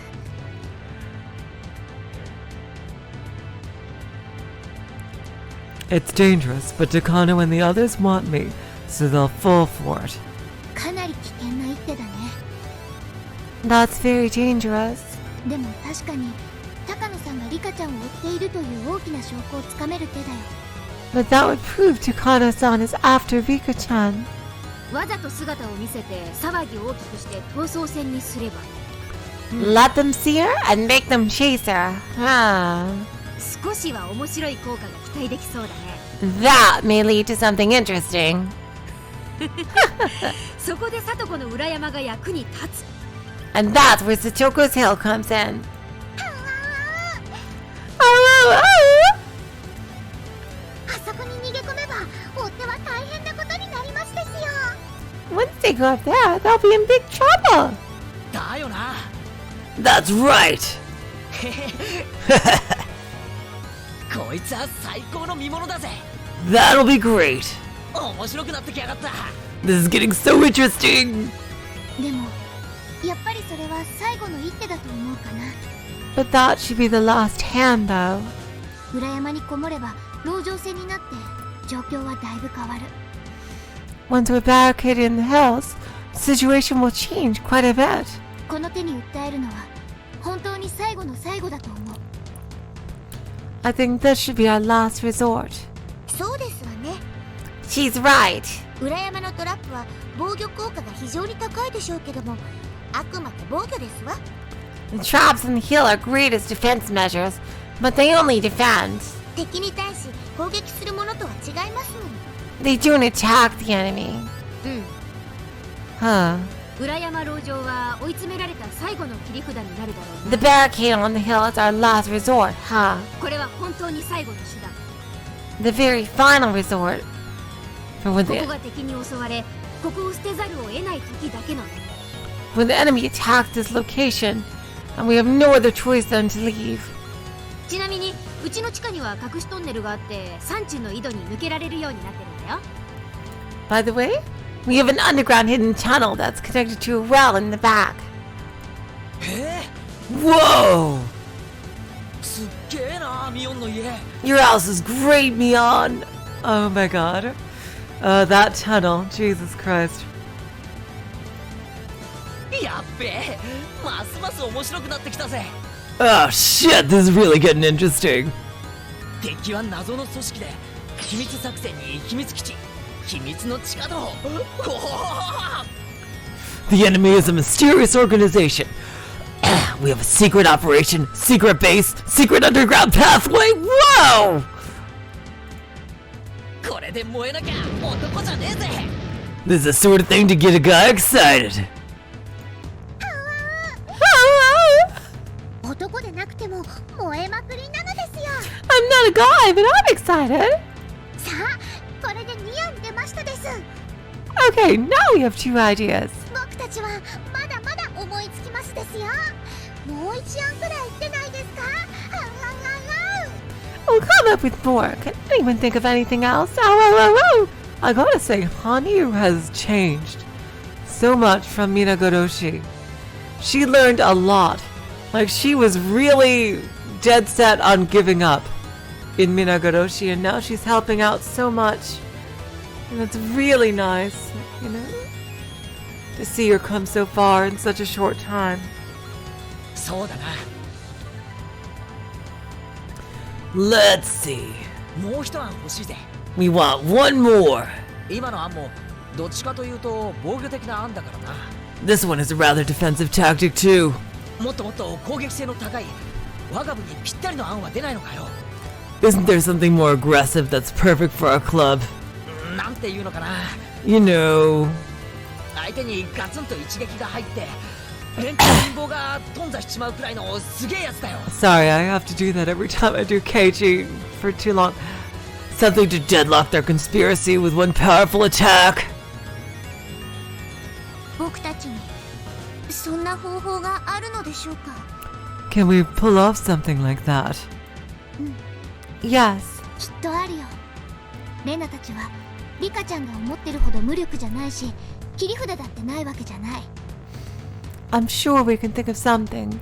It's dangerous, but Takano and the others want me, so they'll fall for it. かなり危険な一手だね。 That's very dangerous. でも確かに高野さんがリカちゃんを追っているという大きな証拠をつかめる手だよ。 But that would prove Takano-san is after Rika-chan. わざと姿を見せて騒ぎを大きくして逃走戦にすれば。 Let them see her and make them chase her. Ah. 少しは面白い効果が期待できそうだね。 That may lead to something interesting. そこで聡子の裏山が役に立つ。 And that's where Sachoko's Hill comes in. あそこに逃げ込めば追っ手は大変なことになりますですよ。 Once they go up there, they'll be in big trouble. だよな。 That's right. こいつは最高の見物だぜ。 That'll be great. 面白くなってきやがった。 This is getting so interesting. でもやっぱりそれは最後の一手だと思うかな。But that should be the last hand, though. 裏山にこもれば籠城戦になって状況はだいぶ変わる。 Once we're barricaded in the hills, the situation will change quite a bit. この手に訴えるのは本当に最後の最後だと思う。 I think this should be our last resort. そうですわね。 She's right. 裏山のトラップは防御効果が非常に高いでしょうけども、あくまで防御ですわ。 The traps in the hill are great as defense measures, but they only defend. 敵に対し攻撃するものとは違いますのに。 They don't attack the enemy. うん。 Huh. 裏山籠城は追い詰められた最後の切り札になるだろう The な。 barricade on the hill is our last resort, huh? これは本当に最後の手段。 The very final resort. For ここが敵に襲われ、ここを捨てざるを得ない時だけの。 when the enemy attacks this location, and we have no other choice than to leave. ちなみにうちの地下には隠しトンネルがあって山中の井戸に抜けられるようになってるんだよ。 By the way, we have an underground hidden tunnel that's connected to a well in the back. Whoa! すっげえなミオンの家。 Your house is great, Mion! Oh my god. That tunnel. Jesus Christ. やっべえ、ますます面白くなってきたぜ。 Oh shit, this is really getting interesting. 敵は謎の組織で、秘密作戦に秘密基地、秘密の地下道。The enemy is a mysterious organization. We have a secret operation, secret base, secret underground pathway. Whoa! これで燃えなきゃ男じゃねえぜ。 This is the sort of thing to get a guy excited. 男でなくても燃えまくりなのですよ。 I'm not a guy, but I'm excited. さあ、これで2案出ましたです。 Okay, now we have two ideas. 僕たちはまだまだ思いつきますですよ。もう1案くらい出ないですか？ We'll come up with more. Can anyone think of anything else? Oh. I gotta say, Hanyu has changed so much from Minagoroshi. She learned a lot. Like, she was really dead set on giving up in Minagoroshi, and now she's helping out so much. And it's really nice, you know, to see her come so far in such a short time. そうだな。 Let's see. もう一案欲しいぜ。 We want one more. 今の案もどっちかというと防御的な案だからな。 This one is a rather defensive tactic, too. もっともっと攻撃性の高い我が部にぴったりの案は出ないのかよ。 Isn't there something more aggressive that's perfect for our club? なんていうのかな。 You know. 相手にガツンと一撃が入って連中の陰謀が頓挫しちまうくらいのすげえやつだよ。 Sorry, I have to do that every time I do KG for too long. Something to deadlock their conspiracy with one powerful attack. 僕たちにそんな方法があるのでしょうか？ Can we pull off something like that? Yes. きっとあるよ。レナたちはリカちゃんが思ってるほど無力じゃないし、切り札だってないわけじゃない。 I'm sure we can think of something.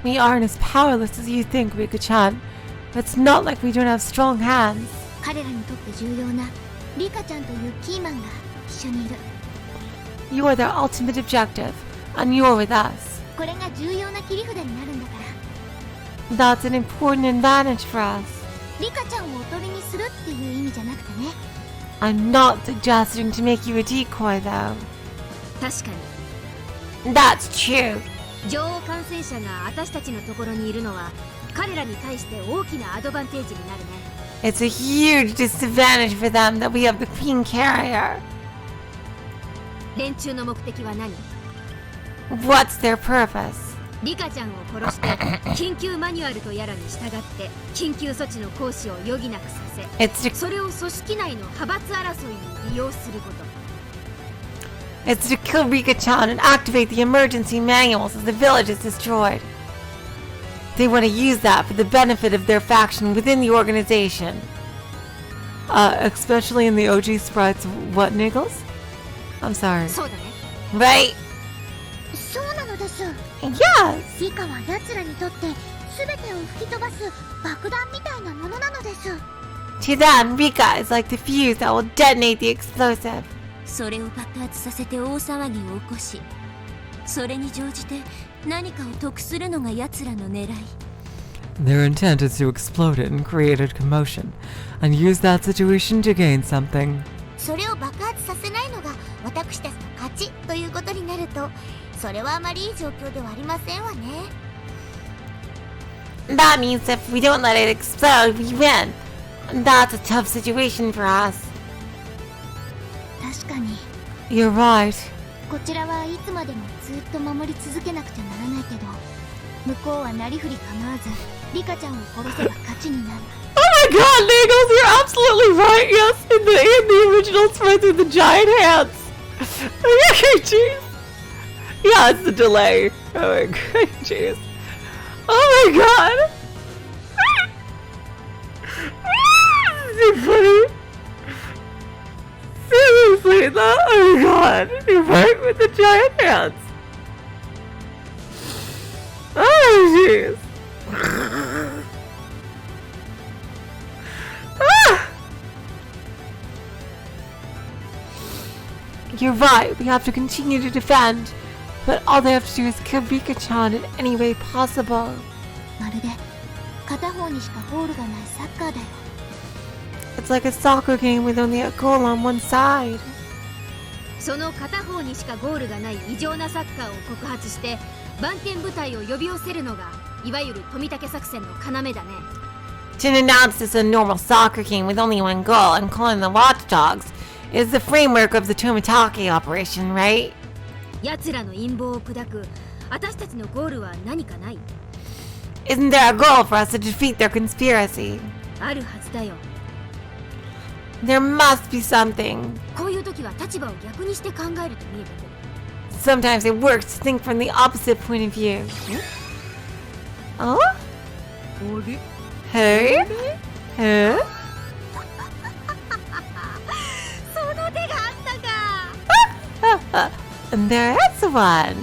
We aren't as powerless as you think, Rika-chan. It's not like we don't have strong hands. 彼らにとって重要なリカちゃんというキーマンが一緒にいる。 You are their ultimate objective, and you're with us. これが重要な切り札になるんだから。 That's an important advantage for us. リカちゃんをおとりにするっていう意味じゃなくてね。 I'm not suggesting to make you a decoy, though. 確かに That's true. 女王感染者が私たちのところにいるのは彼らに対して大きなアドバンテージになるね。 It's a huge disadvantage for them that we have the Queen Carrier. 連中の目的は何？ What's their purpose? リカちゃんを殺して緊急マニュアルとやらに従って緊急措置の行使を余儀なくさせ、 It's to, それを組織内の派閥争いに利用すること。 it's to kill Rika-chan and activate the emergency manuals as the village is destroyed. They want to use that for the benefit of their faction within the organization. Especially in the OG sprites. What, Niggles? I'm sorry. そうだね。 Right. そうなのです。 Yes. リカは奴らにとって全てを吹き飛ばす爆弾みたいなものなのです。 To them, Rika is like the fuse that will detonate the explosive. それを爆発させて大騒ぎを起こし、それに乗じて何かを得するのが奴らの狙い。 Their intent is to explode it and create a commotion, and use that situation to gain something. それを爆発させないのが私たちの勝ちということになると、それはあまりいい状況ではありませんわね。 That means if we don't let it explode, we win. That's a tough situation for us. 確かに。 You're right. こちらはいつまでもずっと守り続けなくちゃならないけど、向こうはなりふり構わずリカちゃんを殺せば勝ちになる。 Oh my god, Niggles, you're absolutely right. Yes, in the original spread with the giant hands. Okay, jeez. Yeah, it's the delay. Oh my god, jeez. Oh my god. This is so funny. Seriously, that, oh my god. You're right with the giant hands. Oh, jeez. You're right, we have to continue to defend, but all they have to do is kill Rika-chan in any way possible. まるで片方にしかゴールがないサッカーだよ。 It's like a soccer game with only a goal on one side. その片方にしかゴールがない異常なサッカーを告発して番犬部隊を呼び寄せるのがいわゆる富武作戦の要だね。 To announce this a normal soccer game with only one goal and calling the watchdogs is the framework of the Tomitake operation, right? 奴らの陰謀を砕く私たちのゴールは何かない？ Isn't there a goal for us to defeat their conspiracy? あるはずだよ。 There must be something. こういう時は立場を逆にして考えると見えてくる。 Sometimes it works to think from the opposite point of view. Oh? Hey? Hey? その手があったか。 And there's one.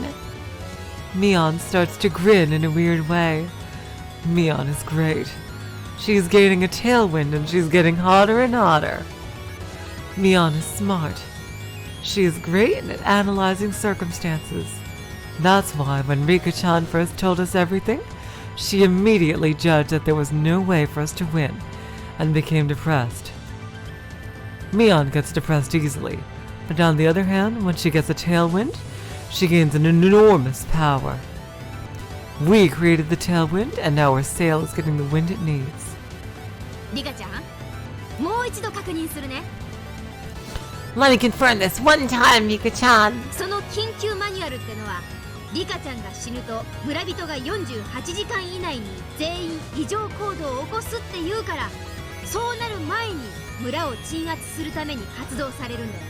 Mion starts to grin in a weird way. Mion is great. She's gaining a tailwind and she's getting hotter and hotter. Mion is smart. She is great at analyzing circumstances. That's why when Rika-chan first told us everything, she immediately judged that there was no way for us to win, and became depressed. Mion gets depressed easily, but on the other hand, when she gets a tailwind, she gains an enormous power. We created the tailwind, and now our sail is getting the wind it needs. リカちゃん、もう一度確認するね。 Let me confirm this one time, Rika-chan. その緊急マニュアルってのは、リカちゃんが死ぬと村人が48時間以内に全員異常行動を起こすって言うから、そうなる前に村を鎮圧するために発動されるんだよね。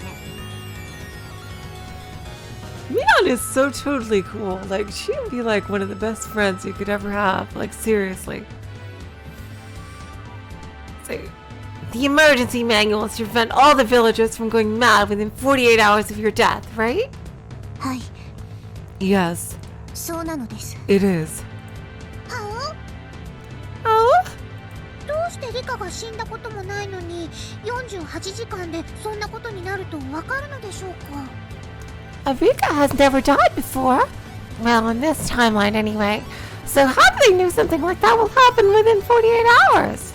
Mion is so totally cool. Like, she would be like one of the best friends you could ever have. Like, seriously. So, the emergency manual is to prevent all the villagers from going mad within 48 hours of your death, right? はい、 Yes, そうなのです。 it is. はあ、 Oh? どうしてリカが死んだこともないのに48時間でそんなことになるとわかるのでしょうか？ Rika has never died before. Well, in this timeline anyway. So how do they know something like that will happen within 48 hours?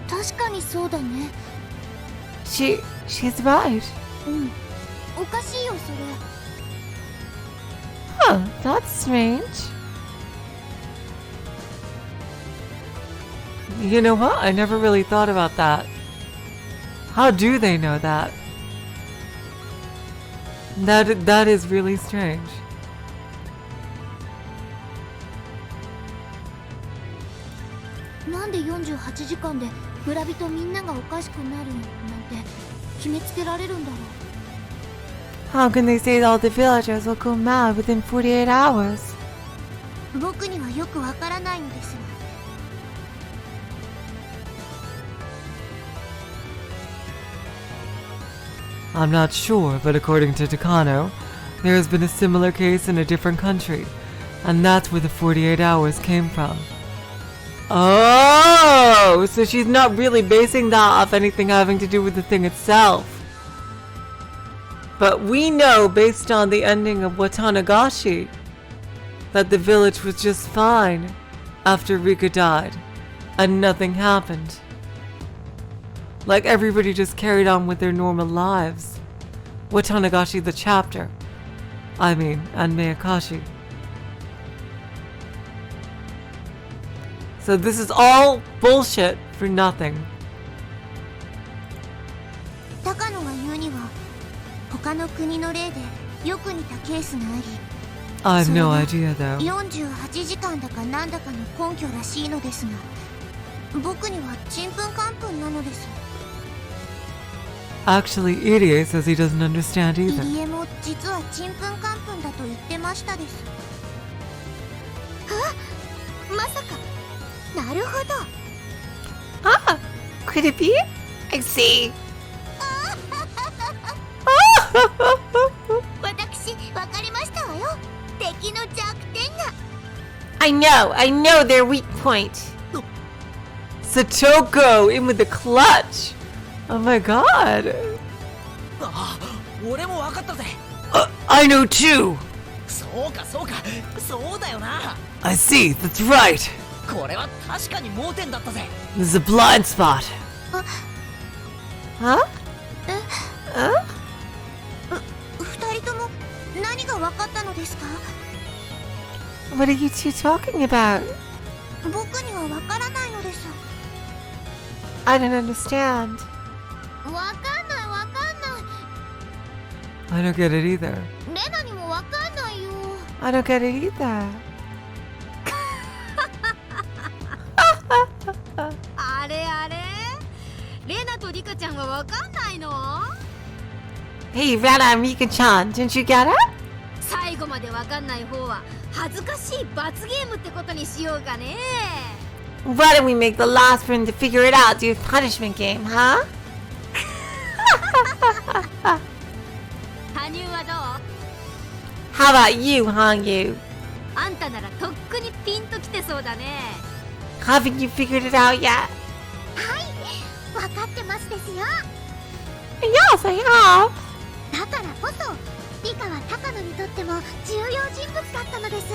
確かにそうだね。 She's right. うん、おかしいよそれ。 Huh, that's strange. You know what? I never really thought about that. How do they know that? That is really strange. なんで48時間で村人みんながおかしくなるなんて決めつけられるんだろう。 How can they say that all the villagers will go mad within 48 hours? 僕にはよくわからないのです I'm not sure, but according to Takano, there has been a similar case in a different country, and that's where the 48 hours came from. Oh, so she's not really basing that off anything having to do with the thing itself. But we know, based on the ending of Watanagashi, that the village was just fine after Rika died, and nothing happened. Like everybody just carried on with their normal lives. Watanagashi the chapter. I mean, and Miyakashi. So this is all bullshit for nothing. 高野が言うには他の国の例でよく似たケースがあり I have no idea though. 48時間だかなんだかの根拠らしいのですが僕にはちんぷんかんぷんなのです Actually, Irie says he doesn't understand 入 either. 江も実はちんぷんかんぷんだと言ってましたですあまさかなるほど Ah, could it be? I see. 私わかりましたわよ敵の弱点が I know their weak point. Satoko in with the clutch. Oh my god. ああ俺も分かったぜ I know too. そうかそうだよな I see, that's right. これは確かに盲点だったぜ This is a blind spot. Huh? 二人とも何がわかったのですか What are you two talking about? 僕にはわからないのです I don't understand. わかんないわかんない I don't get it either. レナにもわかんないよ I don't get it either. あれあれレナとリカちゃんはわかんないの Hey, Rana and Mika-chan, didn't you get it? 最後までわかんない方は恥ずかしい罰ゲームってことにしようかね Why don't we make the last one to figure it out do a punishment game, huh? 羽生はどう How about you, Hangyu? あんたならとっくにピンときてそうだね Haven't you figured it out yet? はいわかってますですよ Yes, I have. だからこそリカは高野にとっても重要人物だったのです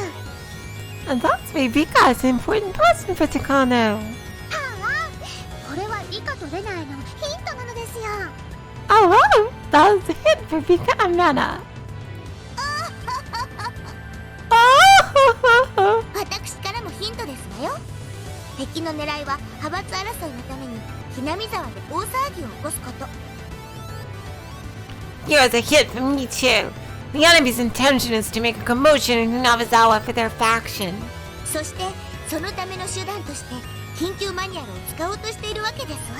And that's why Vika is an important person for Takano. はあこれはリカとレナへのヒントなのですよ Oh, wow. That was a hint for Vika and Rana. 私からもヒントですわよ敵の狙いは派閥争いのためにひなみ沢で大騒ぎを起こすこと Here's a hint from me too. The enemy's intention is to make a commotion in Hinazawa for their faction. そしてそのための手段として緊急マニュアルを使おうとしているわけですわ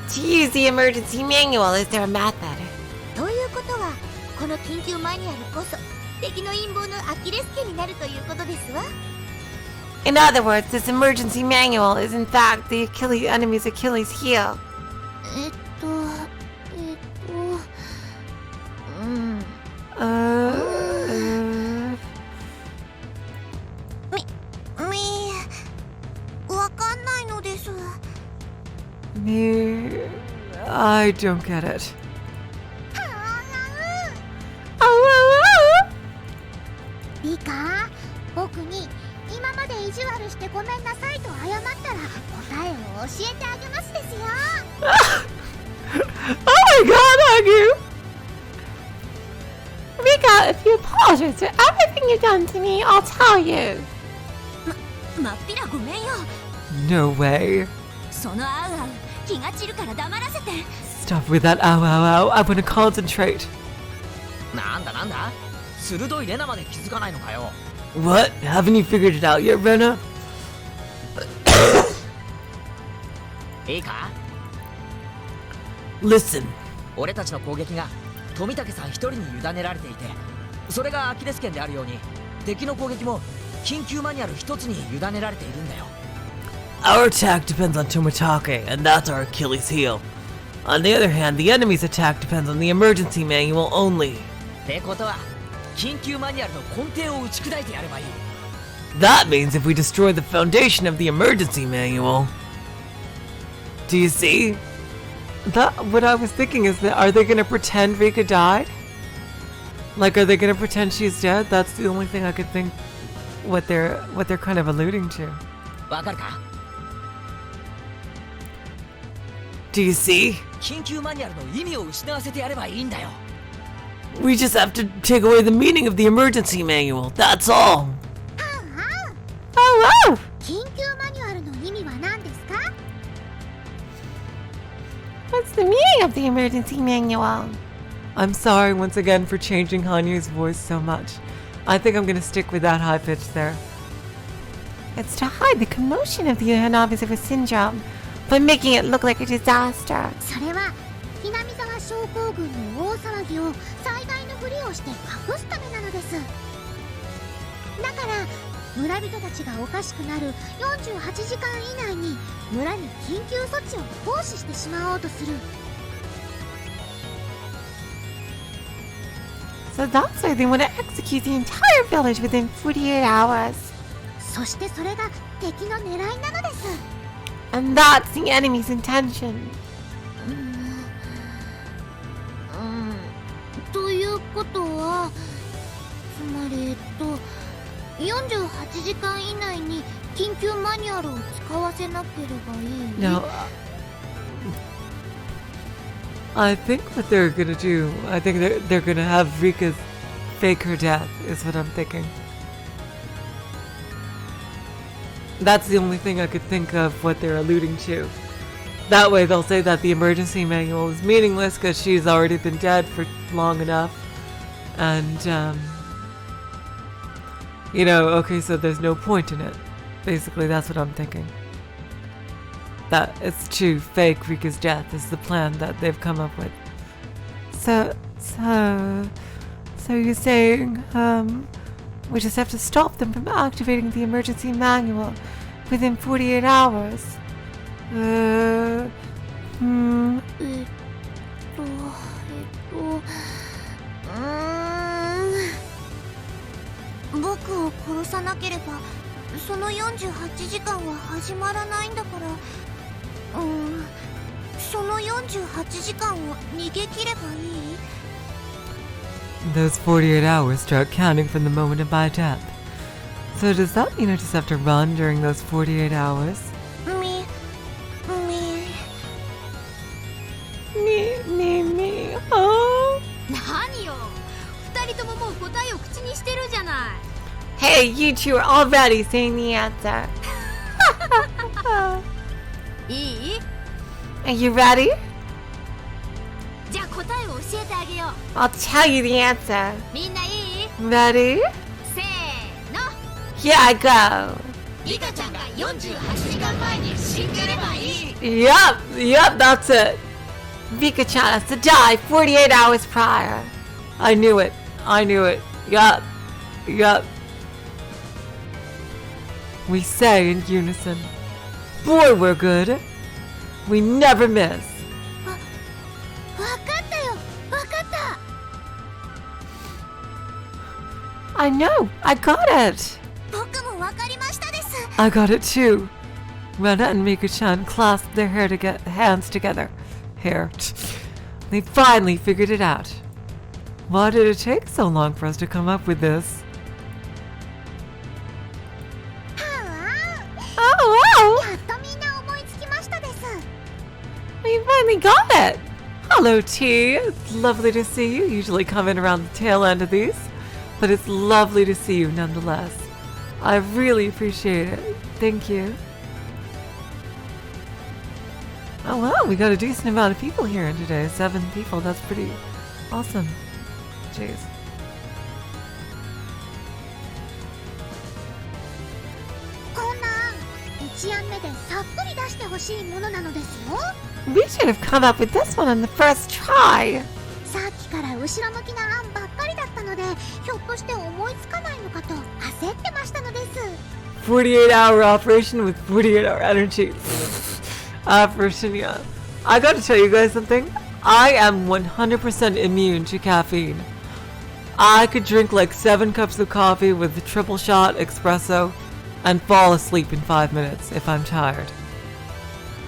To use the emergency manual is their method. ということはこの緊急マニュアルこそ敵の陰謀のアキレス腱になるということですわ In other words, this emergency manual is in fact the enemy's Achilles heel. わかんないのです Me, I don't get it. いいか僕に今まで意地悪してごめんなさいと謝ったら答えを教えてあげますですよ Oh my god, Hagyu! Rika, if you apologize for everything you've done to me, I'll tell you. まっぴらごめんよ No way. そのあうあう気が散るから黙らせて Stop with that ow ow ow. I want to concentrate. なんだ鋭いレナまで気づかないのかよ What? Haven't you figured it out yet, Rena? いいか Listen. 俺たちの攻撃が富武さん一人に委ねられていてそれがアキレス腱であるように敵の攻撃も緊急マニュアル一つに委ねられているんだよ Our attack depends on Tomitake, and that's our Achilles heel. On the other hand, the enemy's attack depends on the emergency manual only. ってことは緊急マニュアルの根底を打ち砕いてやればいい。 That means if we destroy the foundation of the emergency manual. Do you see? What I was thinking is that are they gonna pretend Rika died? Like, are they gonna pretend she's dead? That's the only thing I could think what they're kind of alluding to. わかるか？ Do you see? 緊急マニュアルの意味を失わせてやればいいんだよ。 We just have to take away the meaning of the emergency manual. That's all. Oh, wow! 緊急マニュアルの意味は何ですか？ What's the meaning of the emergency manual? I'm sorry once again for changing Hanyu's voice so much. I think I'm gonna stick with that high pitch there. It's to hide the commotion of the Hanabisawa syndrome by making it look like a disaster. それはひなみ沢症候群の大騒ぎを災害のふりをして隠すためなのです。だから村人たちがおかしくなる48時間以内に村に緊急措置を行使してしまおうとする。 So that's why they want to execute the entire village within 48 hours. そしてそれが敵の狙いなのです。 And that's the enemy's intention. ということは、つまり48時間以内に緊急マニュアルを使わせなければいい。 No. I think what they're gonna do, I think they're gonna have Rika fake her death, is what I'm thinking. That's the only thing I could think of what they're alluding to. That way they'll say that the emergency manual is meaningless because she's already been dead for long enough. And, you know, okay, so there's no point in it. Basically, that's what I'm thinking. That it's to fake Rika's death is the plan that they've come up with. So you're saying, we just have to stop them from activating the emergency manual within 48 hours? 僕を殺さなければその48時間は始まらないんだから、その48時間を逃げ切ればいい？ Those 48 hours start counting from the moment of my death. So does that mean I just have to run during those 48 hours? Me. Oh. 何よ、二人とももう答えを口にしてるじゃない。 Hey, you two are already saying the answer. いい？ Are you ready? じゃあ答えを教えてあげよう。 I'll tell you the answer. みんないい？ Ready? せーの。 Here I go. リカちゃんが48時間前に死んでればいい。 Yep, that's it. Rika-chan has to die 48 hours prior. I knew it. Yup. We say in unison, boy, we're good. We never miss. わかったよ、わかった。 I know. I got it. 僕もわかりましたです。 I got it too. Rena and Mika-chan clasped their hands together. They finally figured it out. Why did it take so long for us to come up with this? Oh, wow! やっとみんな思いつきましたです。 We finally got it! Hello, T. It's lovely to see you. Usually come in around the tail end of these, but it's lovely to see you nonetheless. I really appreciate it. Thank you. Oh wow, we got a decent amount of people here today. 7 people, that's pretty awesome. Jeez. こんなん1案目でさっぱり出してほしいものなのですよ。 We should have come up with this one on the first try. さっきから後ろ向きな案ばっかりだったので、ひょっとして思いつかないのかと焦ってましたのです。 48-hour operation with 48-hour energy. Operation, yeah. I gotta tell you guys something. I am 100% immune to caffeine. I could drink like 7 cups of coffee with a triple shot espresso and fall asleep in 5 minutes if I'm tired.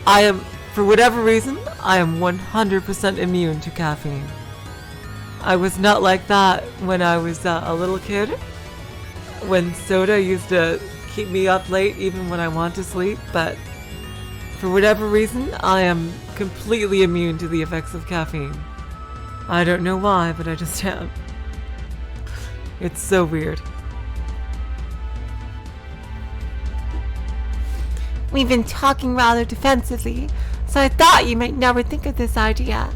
I am, for whatever reason, I am 100% immune to caffeine. I was not like that when I was a little kid, when soda used to keep me up late even when I want to sleep, but for whatever reason, I am completely immune to the effects of caffeine. I don't know why, but I just am. It's so weird. We've been talking rather defensively, so I thought you might never think of this idea.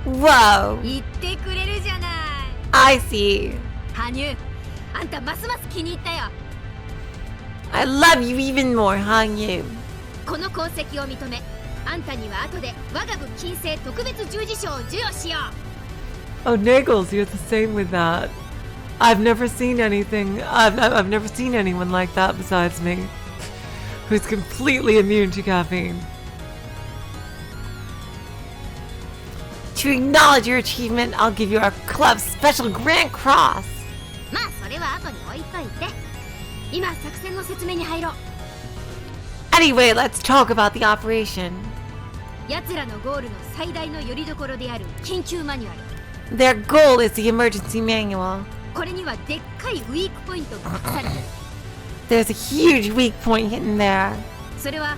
Whoa! 言ってくれるじゃない。 I see. 羽生、あんたますます気に入ったよ。 I love you even more, Hangyu. この功績を認め、あんたには後で我が部金星特別十字章を授与しよう。 Oh, Nagels, you're the same with that. I've never seen anything. I've never seen anyone like that besides me, who's completely immune to caffeine. To acknowledge your achievement, I'll give you our club's special Grand Cross. まあそれは後に置いといて。今作戦の説明に入ろう。 Anyway, let's talk about the operation. 奴らのゴールの最大の拠り所である緊急マニュアル。 Their goal is the emergency manual. これにはでっかいウィークポイントが隠されてる。 There's a huge weak point hidden there. それは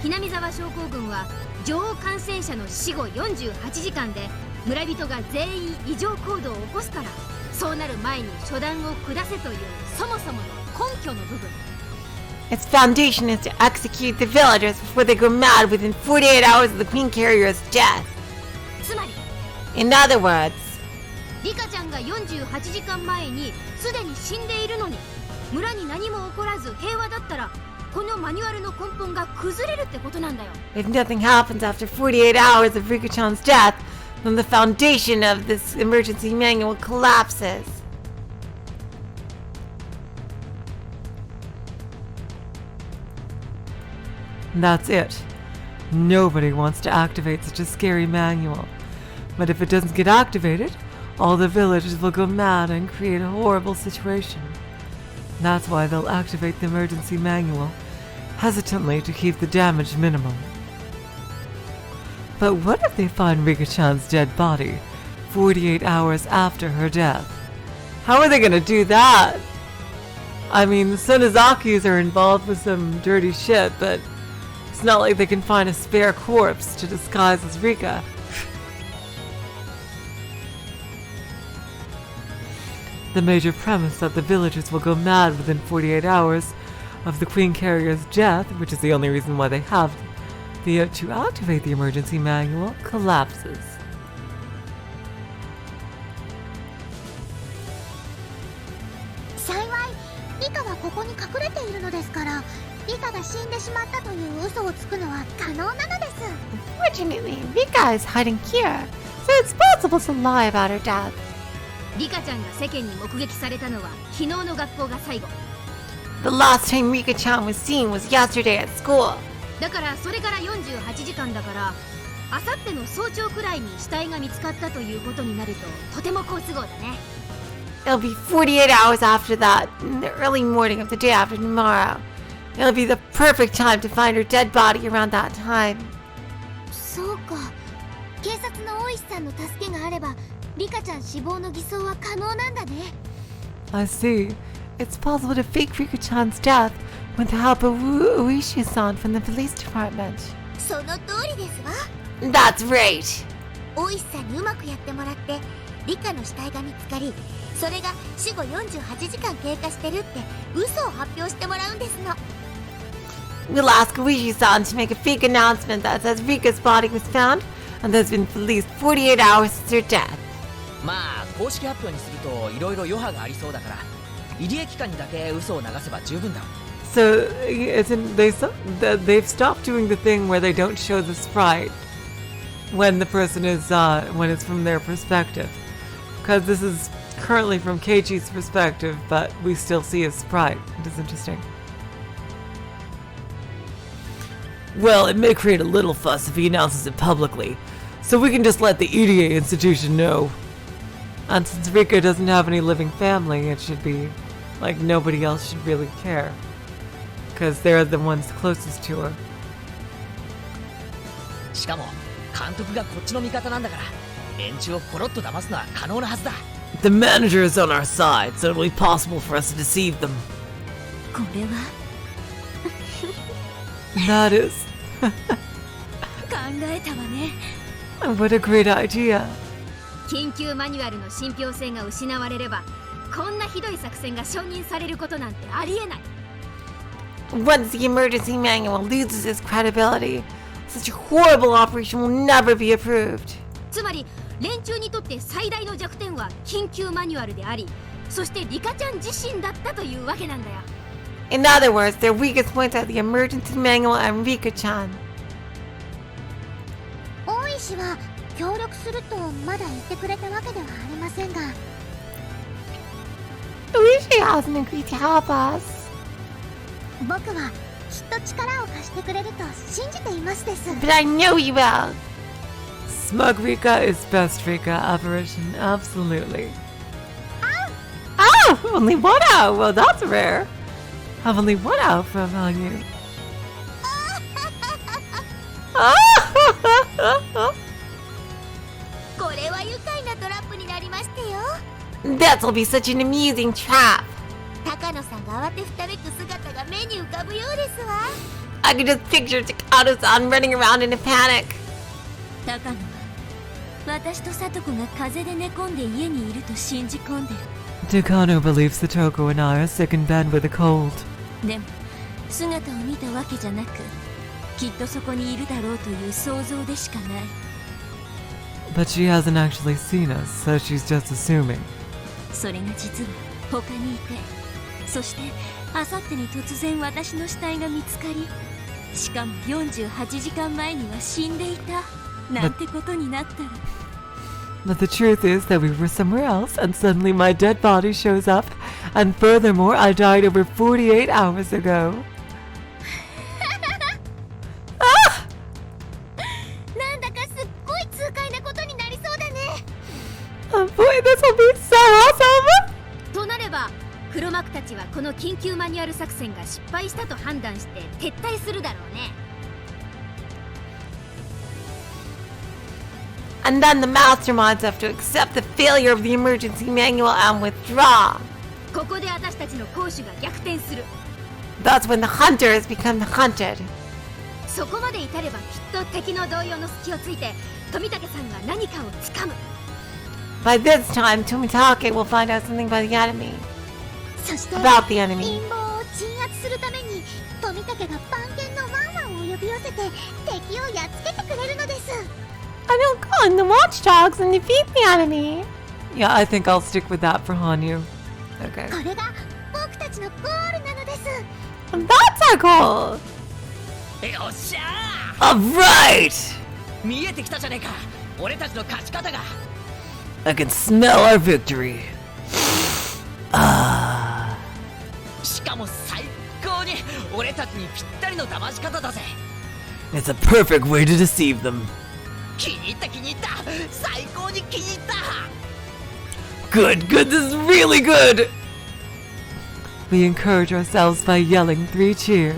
ひなみ沢症候群は女王感染者の死後48時間で村人が全員異常行動を起こすから、そうなる前に初段を下せというそもそもの根拠の部分。 Its foundation is to execute the villagers before they go mad within 48 hours of the Queen Carrier's death. つまり In other words, リカちゃんが48時間前にすでに死んでいるのに、村に何も起こらず平和だったら、このマニュアルの根本が崩れるってことなんだよ。 if nothing happens after 48 hours of Rika-chan's death, then the foundation of this emergency manual collapses. That's it. Nobody wants to activate such a scary manual. But if it doesn't get activated, all the villagers will go mad and create a horrible situation. That's why they'll activate the emergency manual, hesitantly to keep the damage minimum. But what if they find Rika-chan's dead body 48 hours after her death? How are they gonna do that? I mean, the Sonozakis are involved with some dirty shit, but it's not like they can find a spare corpse to disguise as Rika. The major premise that the villagers will go mad within 48 hours of the Queen Carrier's death, which is the only reason why they have to activate the emergency manual, collapses. 幸いリカはここに隠れているのですから、リカが死んでしまったという嘘をつくのは可能なのです。 Fortunately, Rika is hiding here, so it's possible to lie about her death. リカちゃんが世間に目撃されたのは昨日の学校が最後。 The last time Rika-chan was seen was yesterday at school. だからそれから48時間だから、あさっての早朝くらいに死体が見つかったということになるととても好都合だね。 It'll be 48 hours after that, in the early morning of the day after tomorrow. It'll be the perfect time to find her dead body around that time. そうか、警察の大石さんの助けがあればリカちゃん死亡の偽装は可能なんだね。 I see. It's possible to fake Rika-chan's death with the help of Uishi-san from the police department. その通りですわ。 That's right. 大石さんにうまくやってもらってリカの死体が見つかり、それが死後48時間経過してるって嘘を発表してもらうんですの。 We'll ask Uishi-san to make a fake announcement that says Rika's body was found and there's been at least 48 hours since her death. まあ公式発表にするといろいろ余波がありそうだから、入江機関にだけ嘘を流せば十分だ。 So, they've stopped doing the thing where they don't show the sprite when the person is, when it's from their perspective. Because this is currently from Keiichi's perspective, but we still see his sprite. It is interesting. Well, it may create a little fuss if he announces it publicly, so we can just let the EDA institution know. And since Rika doesn't have any living family, it should be like nobody else should really care. Because they're the ones closest to her. しかも監督がこっちの味方なんだから連中をポロッと騙すのは可能なはずだ。 The manager is on our side, so it'll be possible for us to deceive them. これは That is. 考えたわね。 What a great idea. 緊急マニュアルの信憑性が失われればこんなひどい作戦が承認されることなんてありえない。 Once the emergency manual loses its credibility, such a horrible operation will never be approved. つまり連中にとって最大の弱点は緊急マニュアルであり、そしてリカちゃん自身だったというわけなんだよ。 In other words, their weakest points are the emergency manual and Rika-chan. 大石は協力するとまだ言ってくれたわけではありませんが、 Uishi hasn't agreed to help us. 僕はきっと力を貸してくれると信じていますです。 But I know he will. Smug Rika is best Rika apparition, absolutely. Oh, only one out. Well, that's rare. Have only one out from Hanyu. これは愉快なトラップになりましたよ。 That'll be such an amusing trap. 高野さんが慌てふためく姿が目に浮かぶようですわ。 I can just picture Takano-san running around in a panic. 高野は私と聡子が風邪で寝込んで家にいると信じ込んでる。 Takano believes that Toko and I are sick in bed with a cold. でも姿を見たわけじゃなく、きっとそこにいるだろうという想像でしかない。 But she hasn't actually seen us, so she's just assuming. それが実は他にいて、そしてあさってに突然私の死体が見つかり、しかも48時間前には死んでいたなんてことになったら。 But the truth is that we were somewhere else, and suddenly my dead body shows up, and furthermore, I died over 48 hours ago. なんだかすっごい痛快なことになりそうだね。 Oh boy, this will be so awesome! となれば黒幕たちはこの緊急マニュアル作戦が失敗したと判断して撤退するだろうね。 And then the masterminds have to accept the failure of the emergency manual and withdraw. ここで私たちの攻守が逆転する。 That's when the hunters become the hunted. そこまで至ればきっと敵の動揺の隙をついて富武さんが何かをつかむ。 By this time, Tomitake will find out something by the enemy. そして About the enemy. 陰謀を鎮圧するために富武が番犬のワンワンを呼び寄せて敵をやっつけてくれるのです。 I don't call in the watchdogs and defeat the enemy. Yeah, I think I'll stick with that for Hanyu. Okay. これが僕たちのゴールなのです。 That's our goal. よっしゃ Alright! ー見えてきたじゃねえか俺たちの勝ち方が。 I can smell our victory. しかも最高に俺たちにぴったりの騙し方だぜ。 It's a perfect way to deceive them. 気に入った気に入った最高に気に入った。 Good, good, this is really good! We encourage ourselves by yelling 3 cheers.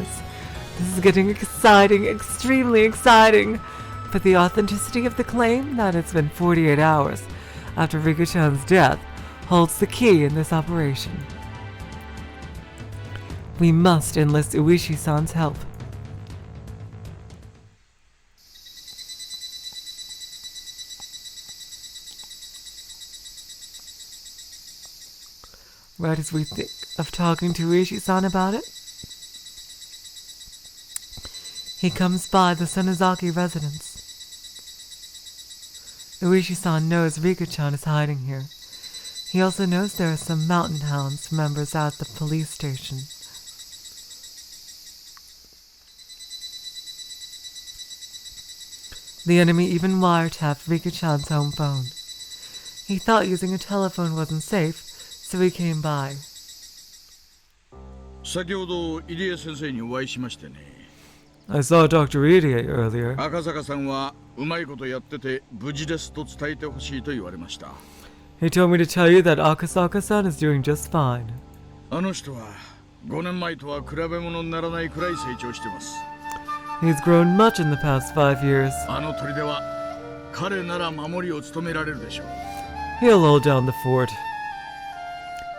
This is getting exciting, extremely exciting. But the authenticity of the claim that it's been 48 hours after Rika-chan's death holds the key in this operation. We must enlist Uishi-san's help. Right as we think of talking to Uishi-san about it, he comes by the Senozaki residence. Uishi-san knows Rika-chan is hiding here. He also knows there are some mountain hounds members at the police station. The enemy even wiretapped Rika-chan's home phone. He thought using a telephone wasn't safe, so he came by. 先ほど入江先生にお会いしましてね。I saw Dr. Irie earlier. 赤坂さんはうまいことやってて無事ですと伝えてほしいと言われました。 He told me to tell you that Akasaka-san is doing just fine. あの人は5年前とは比べ物にならないくらい成長してます。 He's grown much in the past 5 years. あの砦は彼なら守りを務められるでしょう。 He'll hold down the fort.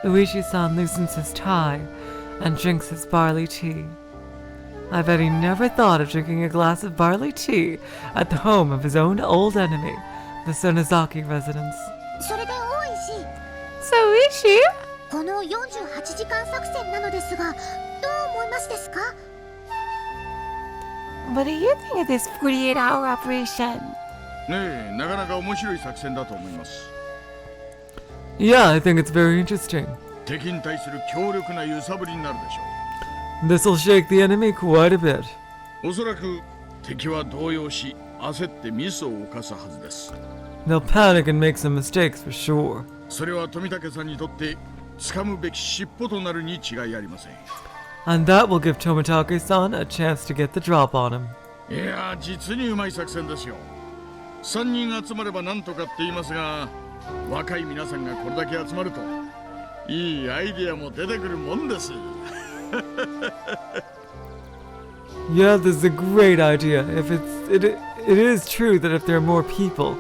Uishi-san loosens his tie and drinks his barley tea. I bet he never thought of drinking a glass of barley tea at the home of his own old enemy, the Sonozaki residence. それで大石、 So Uishi? この48時間作戦なのですが、どう思いますですか？ What do you think of this 48-hour operation? ねえ、なかなか面白い作戦だと思います。 Yeah, I think it's very interesting. 敵に対する強力な揺さぶりになるでしょ This'll shake the enemy quite a bit. う。おそらく敵は動揺し、焦ってミスを犯すはずです。 They'll panic and make some mistakes for sure. それは富武さんにとって掴むべき尻尾となるに違いありません。 And that will give Tomitake-san a chance to get the drop on him. いや、実にうまい作戦ですよ。3人集まればなんとかって言いますが、若い皆さんがこれだけ集まるといいアイディアも出てくるもんです。 Yeah, this is a great idea. It is true that if there are more people,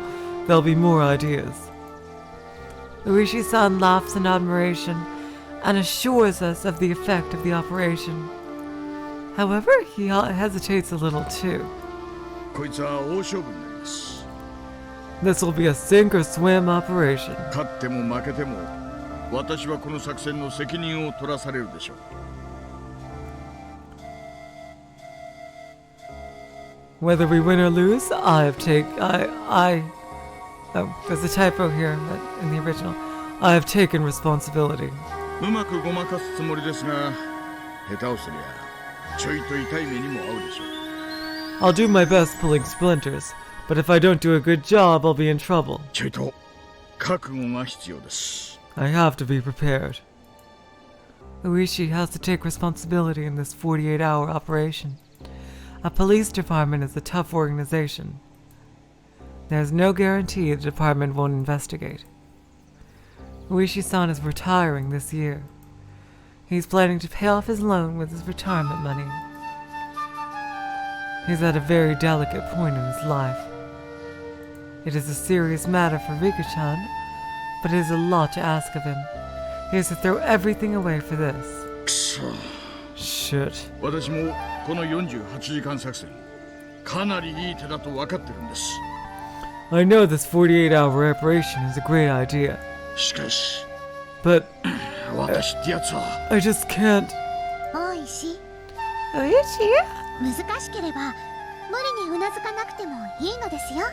there'll be more ideas. Uishi-san laughs in admiration and assures us of the effect of the operation. However, he hesitates a little too. こいつは大勝負になります。 This will be a sink or swim operation. 勝っても負けても、私はこの作戦の責任を取らされるでしょう。 Whether we win or lose, oh, there's a typo here in the original. I have taken responsibility. うまくごまかすつもりですが、下手をすりゃちょいと痛い目にも合うでしょう。 I'll do my best pulling splinters, but if I don't do a good job, I'll be in trouble. ちょいと覚悟が必要です。 I have to be prepared. Uishi has to take responsibility in this 48-hour operation. A police department is a tough organization. There's no guarantee the department won't investigate. Uishi-san is retiring this year. He's planning to pay off his loan with his retirement money. He's at a very delicate point in his life. It is a serious matter for Rika-chan, but it is a lot to ask of him. He has to throw everything away for this. Shit. 私もこの48時間作戦、かなりいい手だと分かってるんです。 I know this 48-hour operation is a great idea. しかし、 But 私ってやつは I just can't. 大石、 Uishi? 難しければ無理にうなずかなくてもいいのですよ。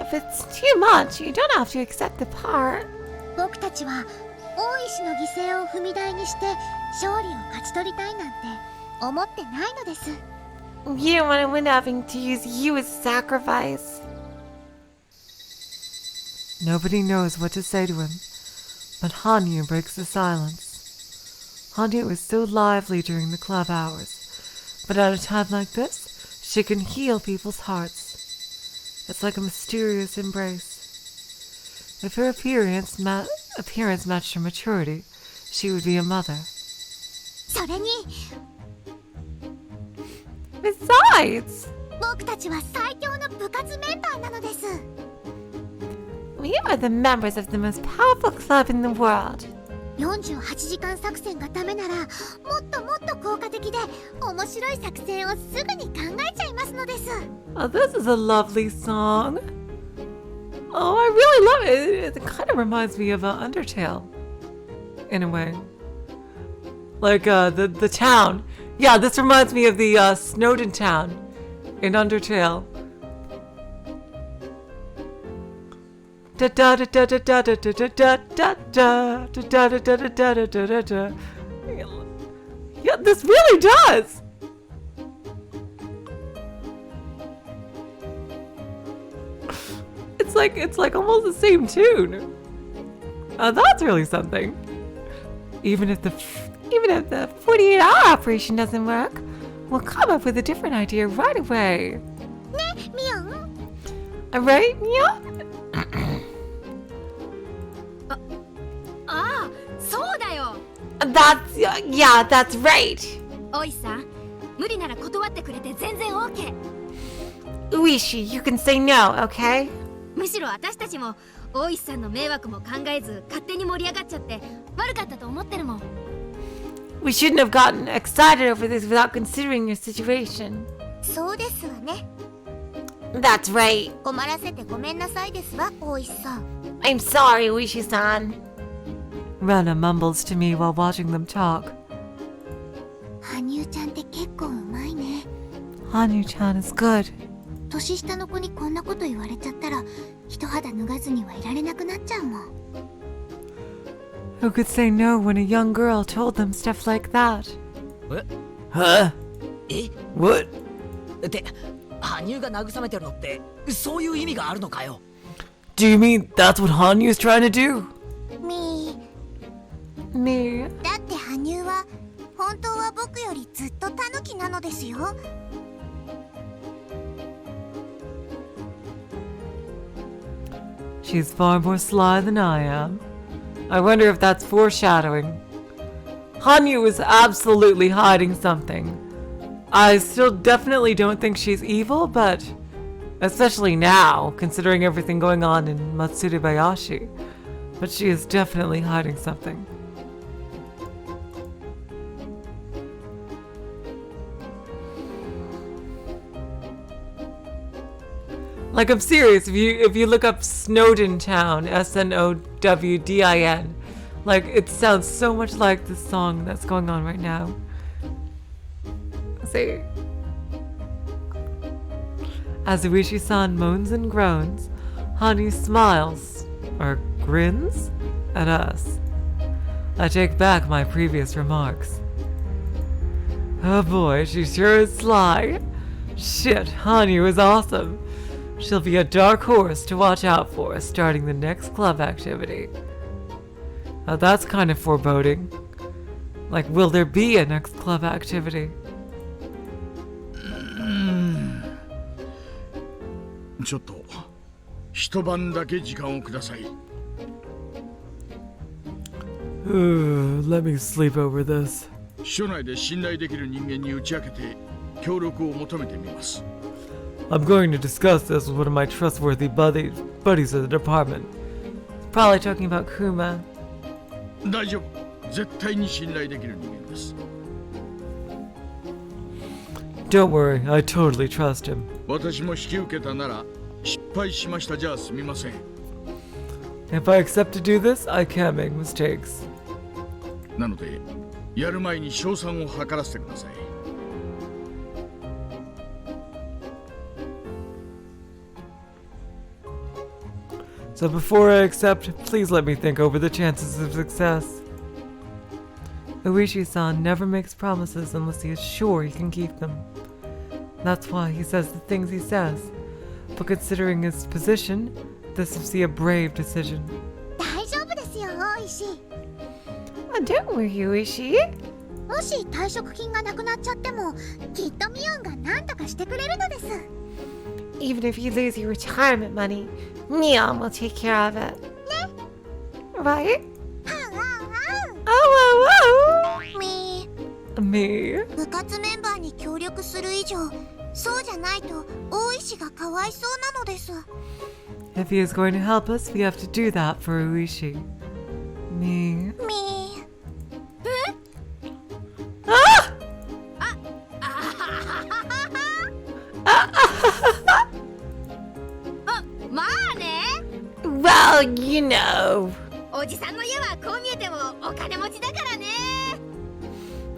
If it's too much, you don't have to accept the part. 僕たちは大石の犠牲を踏み台にして勝利を勝ち取りたいなんて思ってないのです。 You don't want to win having to use you as sacrifice. Nobody knows what to say to him, but Hanyu breaks the silence. Hanyu is so lively during the club hours, but at a time like this, she can heal people's hearts. It's like a mysterious embrace. If her appearance matched her maturity, she would be a mother. それに Besides, 僕たちは最強の部活メンバーなのです。 we are the members of the most powerful club in the world. 48時間作戦がダメならもっともっと効果的で面白い作戦をすぐに考えちゃいますのです。 Oh, this is a lovely song. Oh, I really love it. It kind of reminds me of Undertale, in a way. Like the town. Yeah, this reminds me of the Snowden town in Undertale. Da da da da da da da da da da da da da da da da da da da da. Yeah, this really does. It's like almost the same tune. That's really something. Even if the 48-hour operation doesn't work, We'll come up with a different idea right away. ね、ミオン。 Alright, Mia? ああ、そうだよ。 Yeah, that's right. おいさん、無理なら断ってくれて全然 OK。 Uishi, you can say no, okay? むしろ私たちも大石さんの迷惑も考えず勝手に盛り上がっちゃって悪かったと思ってるもん。 We shouldn't have gotten excited over this without considering your situation. そうですわね。 That's right. 困らせてごめんなさいですわ、大石さん。 I'm sorry, Uishi-san. Rena mumbles to me while watching them talk. 羽生ちゃんって結構うまいね。 Hanyu-chan is good. 年下の子にこんなこと言われちゃったら一肌脱がずにはいられなくなっちゃうもん。 Who could say no when a young girl told them stuff like that? え Huh? え What? って羽生が慰めてるのってそういう意味があるのかよ。 Do you mean that's what Hanyu's trying to do? Me。 Me? だって羽生は本当は僕よりずっとタヌキなのですよ。 She's far more sly than I am. I wonder if that's foreshadowing. Hanyu is absolutely hiding something. I still definitely don't think she's evil, but especially now, considering everything going on in Matsuribayashi. But she is definitely hiding something. Like, I'm serious, if you look up Snowdin Town, Snowdin, like, it sounds so much like the song that's going on right now. See? As Uishi-san moans and groans, Hani smiles, or grins, at us. I take back my previous remarks. Oh boy, she sure is sly. Shit, Hanyu is awesome. She'll be a dark horse to watch out for starting the next club activity. Now that's kind of foreboding. Like, will there be a next club activity? ちょっと一晩だけ時間をください。 Let me sleep over this. 署内で信頼できる人間に打ち明けて協力を求めてみます。 I'm going to discuss this with one of my trustworthy buddies at the department. Probably talking about Kuma. 大丈夫。絶対に信頼できる人間です。 Don't worry, I totally trust him. 私も引き受けたなら失敗しましたじゃすみません。 If I accept to do this, I can't make mistakes. なのでやる前に賞賛を図らせてください。 So before I accept, please let me think over the chances of success. Uishi-san never makes promises unless he is sure he can keep them. That's why he says the things he says. But considering his position, this would be a brave decision. 大丈夫ですよ、大石。 Don't worry, Uishi. もし退職金がなくなっちゃっても、きっとミオンが何とかしてくれるのです。 Even if you lose your retirement money, Neon will take care of it. Right? Oh, Me。 Me? 部活メンバーに協力する以上、そうじゃないと大石がかわいそうなのです。 If he is going to help us, we have to do that for Uishi. Me? Me。 Ah! まあね。 well, you know. おじさんの家はこう見えてもお金持ちだからね。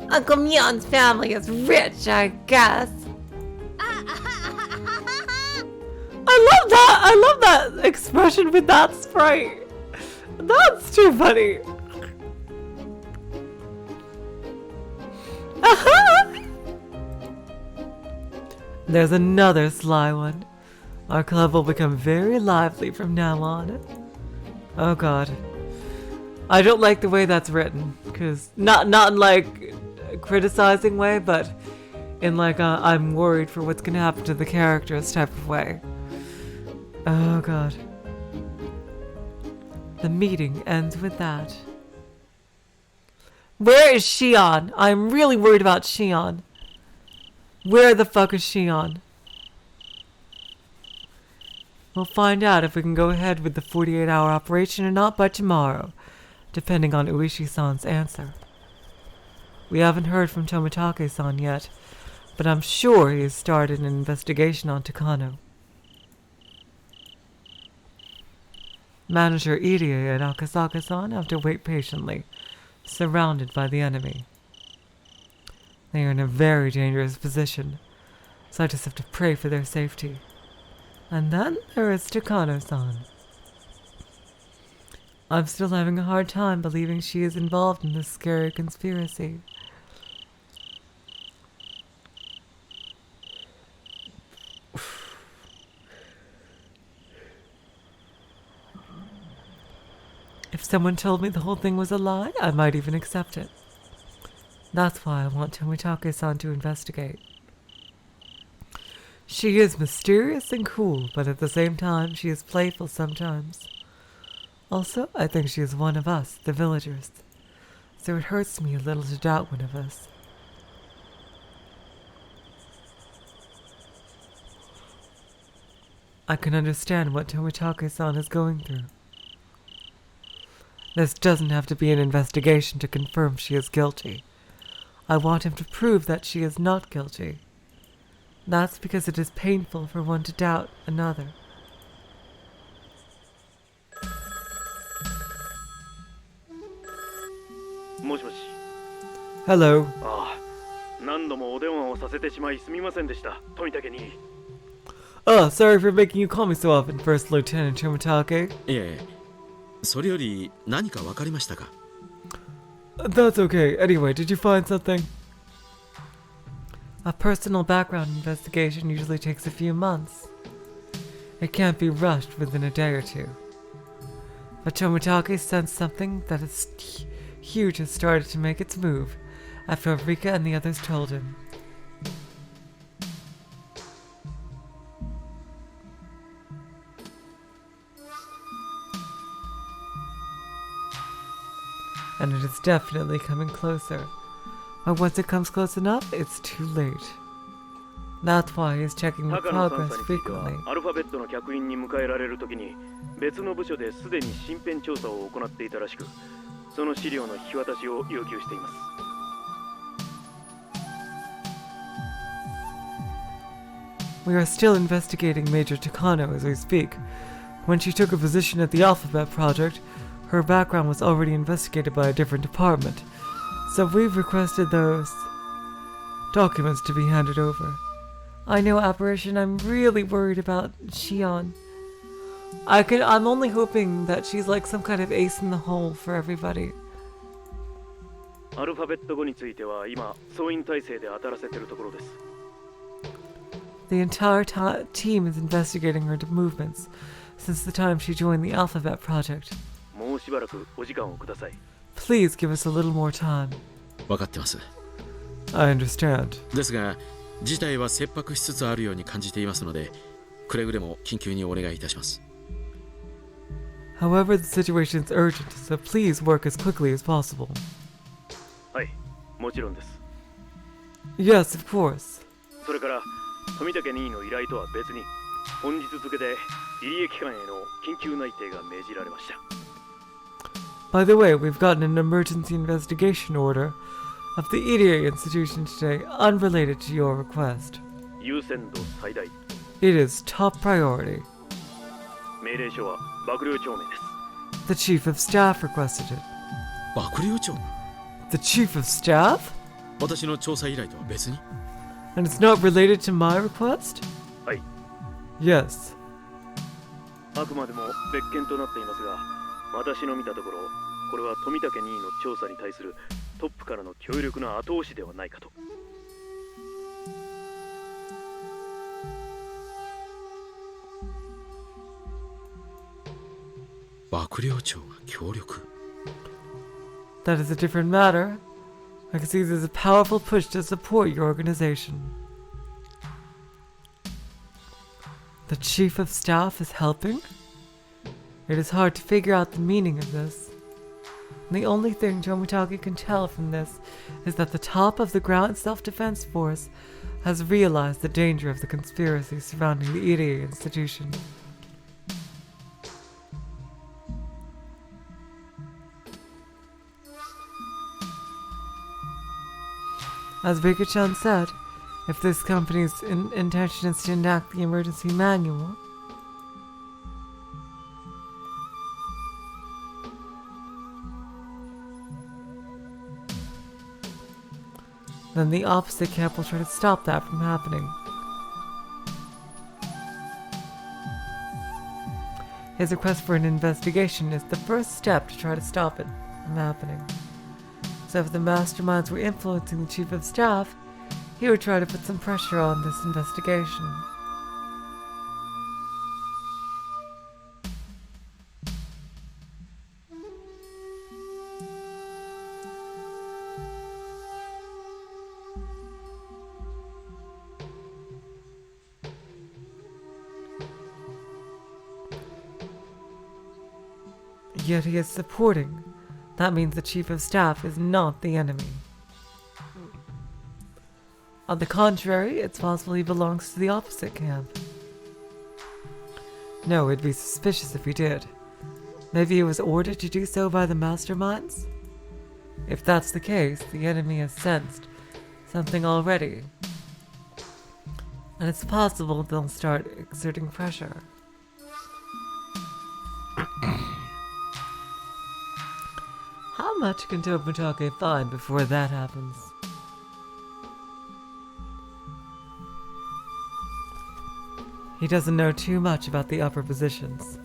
Uncle Mion's family is rich, I guess. I love that expression with that sprite. That's too funny. There's another sly one. Our club will become very lively from now on. Oh god. I don't like the way that's written, because not in like a criticizing way, but in like a I'm worried for what's gonna happen to the characters type of way. Oh god. The meeting ends with that. Where is Shion? I'm really worried about Shion. Where the fuck is Shion? We'll find out if we can go ahead with the 48-hour operation or not by tomorrow, depending on Uishi-san's answer. We haven't heard from Tomitake-san yet, but I'm sure he has started an investigation on Takano. Manager Irie and Akasaka-san have to wait patiently, surrounded by the enemy. They are in a very dangerous position, so I just have to pray for their safety. And then there is Takano-san. I'm still having a hard time believing she is involved in this scary conspiracy. If someone told me the whole thing was a lie, I might even accept it. That's why I want Tomitake-san to investigate. She is mysterious and cool, but at the same time, she is playful sometimes. Also, I think she is one of us, the villagers. So it hurts me a little to doubt one of us. I can understand what Tomitake-san is going through. This doesn't have to be an investigation to confirm she is guilty. I want him to prove that she is not guilty. That's because it is painful for one to doubt another. Hello. Oh, sorry for making you call me so often, First Lieutenant Tomitake. That's okay. Anyway, did you find something? A personal background investigation usually takes a few months. It can't be rushed within a day or two. But Tomitake sensed something that is huge has started to make its move after Rika and the others told him. And it is definitely coming closer. But once it comes close enough, it's too late. That's why he's checking the progress frequently. We are still investigating Major Takano as we speak. When she took a position at the Alphabet Project, her background was already investigated by a different department, so we've requested those documents to be handed over. I know, Apparition, I'm really worried about Shion. I'm only hoping that she's like some kind of ace in the hole for everybody. The entire team is investigating her movements since the time she joined the Alphabet Project. Please give us a little more time. I understand. However, the situation is urgent, so please work as quickly as possible. Yes, of course. By the way, we've gotten an emergency investigation order of the Irie institution today, unrelated to your request. It is top priority. The Chief of Staff requested it. The Chief of Staff? And it's not related to my request? Yes. あくまでも別件となっていますが、私の見たところ、これは富武任意の調査に対するトップからの強力な後押しではないかと。幕僚長が協力? That is a different matter. I can see there's a powerful push to support your organization. The Chief of Staff is helping? It is hard to figure out the meaning of this. And the only thing Tomitaki can tell from this is that the top of the ground self-defense force has realized the danger of the conspiracy surrounding the Irie institution. As Rika-chan said, if this company's intention is to enact the emergency manual, then the opposite camp will try to stop that from happening. His request for an investigation is the first step to try to stop it from happening. So if the masterminds were influencing the Chief of Staff, he would try to put some pressure on this investigation. Yet he is supporting. That means the Chief of Staff is not the enemy. On the contrary, it's possible he belongs to the opposite camp. No, it'd be suspicious if he did. Maybe he was ordered to do so by the masterminds? If that's the case, the enemy has sensed something already. And it's possible they'll start exerting pressure. How much can Tomitake find before that happens? He doesn't know too much about the upper positions.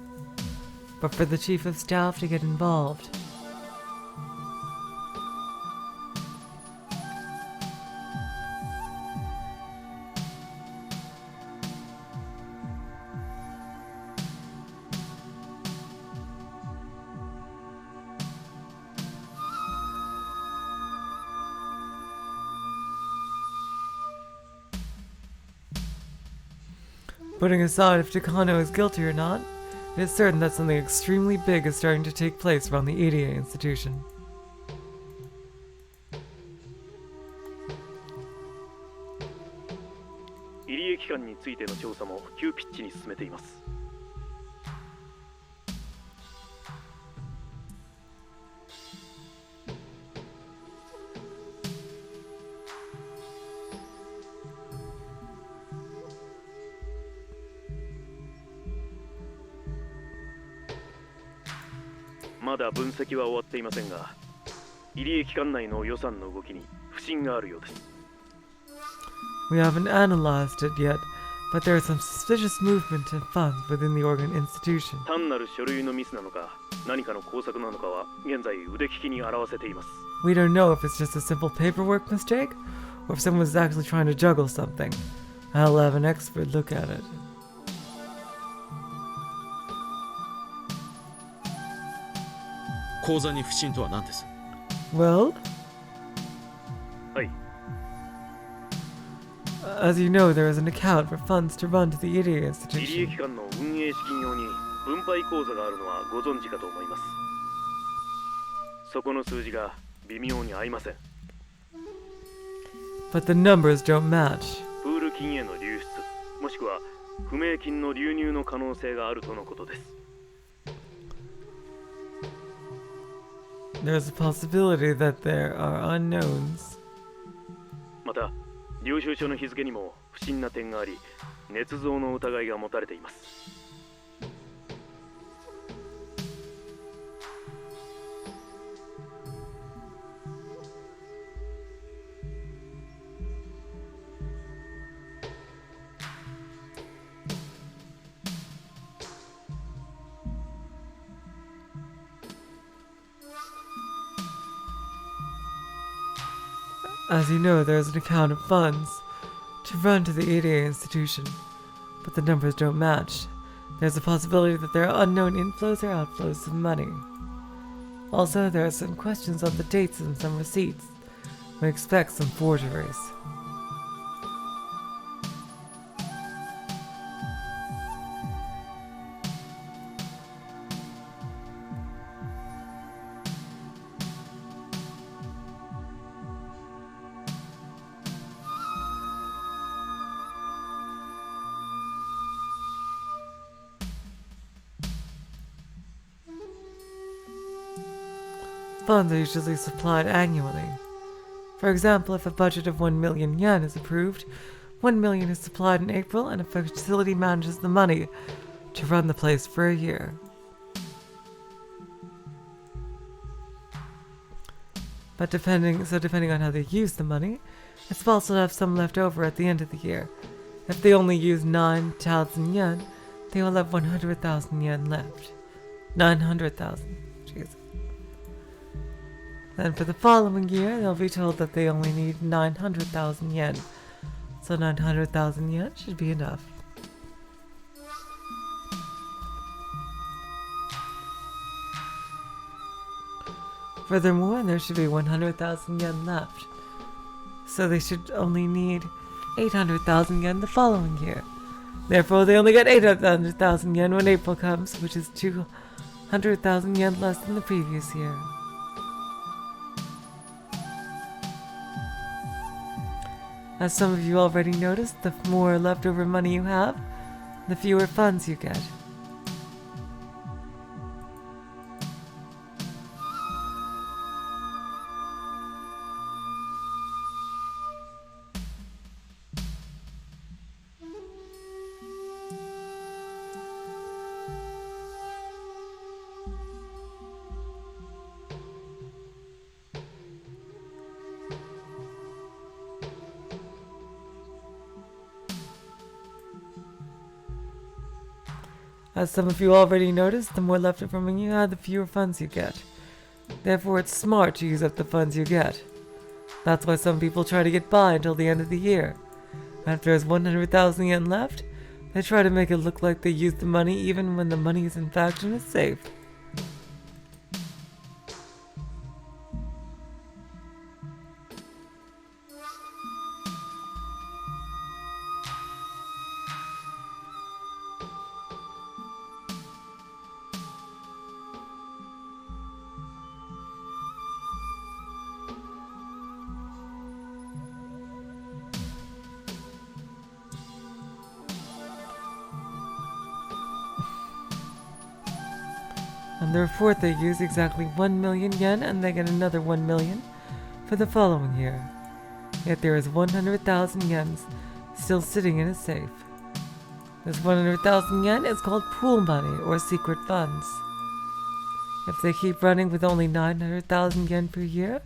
But for the Chief of Staff to get involved, putting aside if Takano is guilty or not, it is certain that something extremely big is starting to take place around the Irie institution. Irie 機関についての調査も急ピッチに進めています。まだ分析は終わっていませんが、入江機関内の予算の動きに不審があるようです。We haven't analyzed it yet, but there is some suspicious movement of funds within the organ institution. 単なる書類のミスなのか、何かの工作なのかは現在腕利きに表せています。We don't know if it's just a simple paperwork mistake, or if someone is actually trying to juggle something. I'll have an expert look at it. 口座に不審とは何です？ Well? はい。As you know, there is an account for funds to run to the Irie 入江 institution. 機関の運営資金用に分配口座があるのはご存知かと思います。そこの数字が微妙に合いません。But the numbers don't match. プール金への流出、もしくは不明金の流入の可能性があるとのことです。There's a possibility that there are unknowns. また、領収書の日付にも不審な点があり、捏造の疑いが持たれています。As you know, there is an account of funds to run to the Irie institution, but the numbers don't match. There's a possibility that there are unknown inflows or outflows of money. Also, there are some questions on the dates and some receipts, We expect some forgeries. Funds are usually supplied annually. For example, if a budget of 1 million yen is approved, 1 million is supplied in April, and a facility manages the money to run the place for a year. But depending on how they use the money, it's possible to have some left over at the end of the year. If they only use 9,000 yen, they will have 100,000 yen left. 900,000. Jesus. Then for the following year, they'll be told that they only need 900,000 yen. So 900,000 yen should be enough. Furthermore, there should be 100,000 yen left. So they should only need 800,000 yen the following year. Therefore, they only get 800,000 yen when April comes, which is 200,000 yen less than the previous year. As some of you already noticed, the more leftover money you have, the fewer funds you get. As some of you already noticed, the more leftover money you have, the fewer funds you get. Therefore, it's smart to use up the funds you get. That's why some people try to get by until the end of the year. If there's 100,000 yen left, they try to make it look like they used the money even when the money is in fact in a safe. On the report, they use exactly 1 million yen, and they get another 1 million for the following year. Yet there is 100,000 yen still sitting in a safe. This 100,000 yen is called pool money or secret funds. If they keep running with only 900,000 yen per year,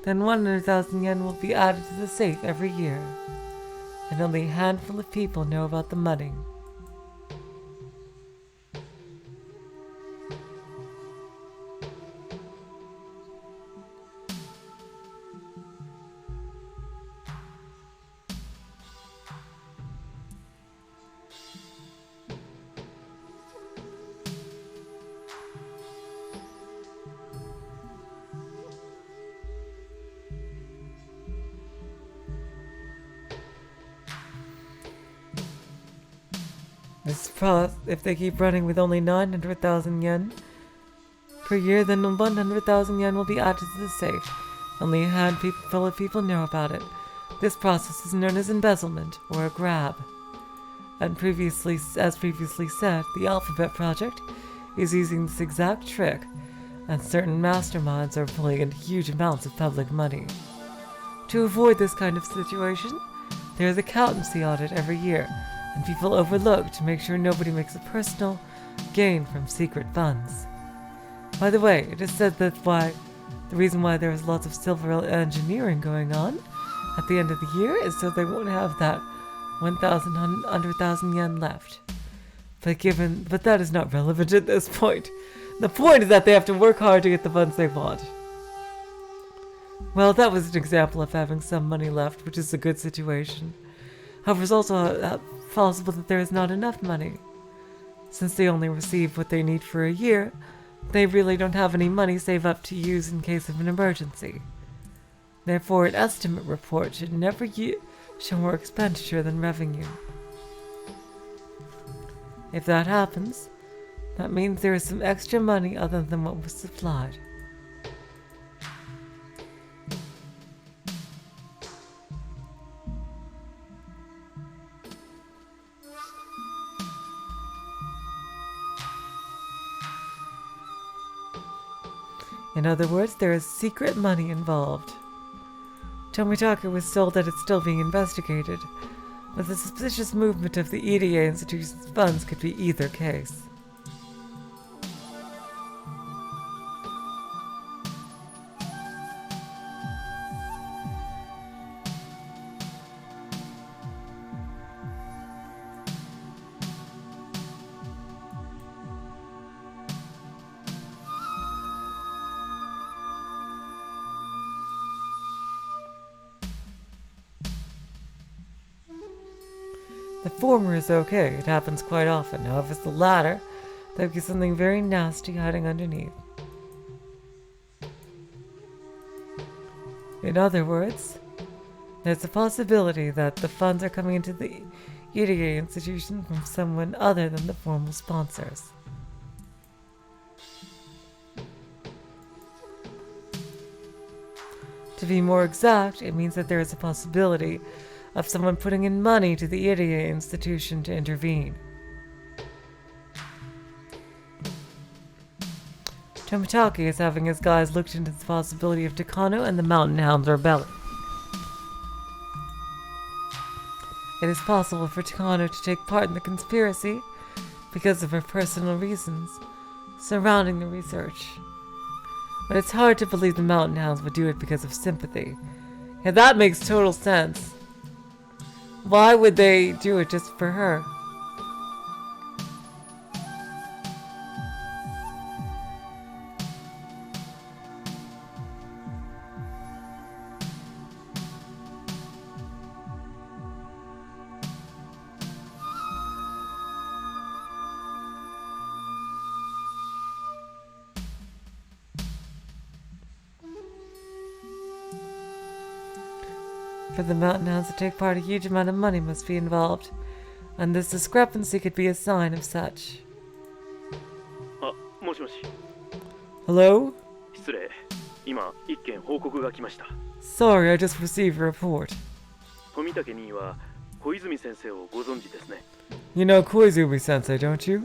then 100,000 yen will be added to the safe every year, and only a handful of people know about the money. If they keep running with only 900,000 yen per year, then 100,000 yen will be added to the safe. Only a handful of people know about it. This process is known as embezzlement, or a grab. And as previously said, the Alphabet Project is using this exact trick, and certain masterminds are pulling in huge amounts of public money. To avoid this kind of situation, there is accountancy audit every year, and people overlook to make sure nobody makes a personal gain from secret funds. By the way, it is said that the reason why there is lots of civil engineering going on at the end of the year is so they won't have that 100,000 yen left. But that is not relevant at this point. The point is that they have to work hard to get the funds they want. Well, that was an example of having some money left, which is a good situation. However, it's also possible that there is not enough money. Since they only receive what they need for a year, they really don't have any money saved up to use in case of an emergency. Therefore, an estimate report should never show more expenditure than revenue. If that happens, that means there is some extra money other than what was supplied. In other words, there is secret money involved. Tomitaka was told that it's still being investigated, but the suspicious movement of the EDA institution's funds could be either case. The former is okay, it happens quite often. Now, if it's the latter, there could be something very nasty hiding underneath. In other words, there's a possibility that the funds are coming into the EDA institution from someone other than the formal sponsors. To be more exact, it means that there is a possibility of someone putting in money to the EDA institution to intervene. Tomitaki is having his guys looked into the possibility of Takano and the Mountain Hounds rebelling. It is possible for Takano to take part in the conspiracy because of her personal reasons surrounding the research. But it's hard to believe the Mountain Hounds would do it because of sympathy. Yeah, that makes total sense. Why would they do it just for her? For the Mountain Hounds to take part, a huge amount of money must be involved, and this discrepancy could be a sign of such. Hello? Sorry, I just received a report. You know Koizumi-sensei, don't you?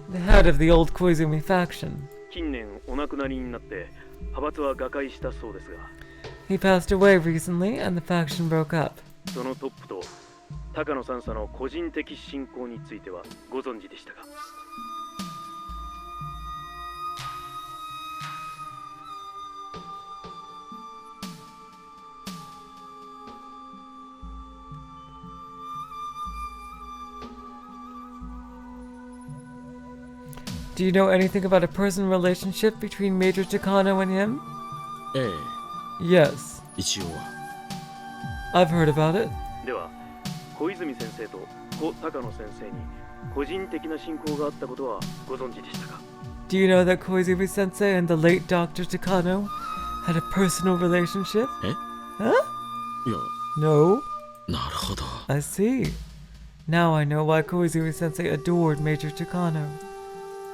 The head of the old Koizumi faction. He passed away recently, and the faction broke up. Do you know anything about a personal relationship between Major Takano and him? Yes. I've heard about it. Do you know that Koizumi-sensei and the late Dr. Takano had a personal relationship? Huh? No? I see. Now I know why Koizumi-sensei adored Major Takano.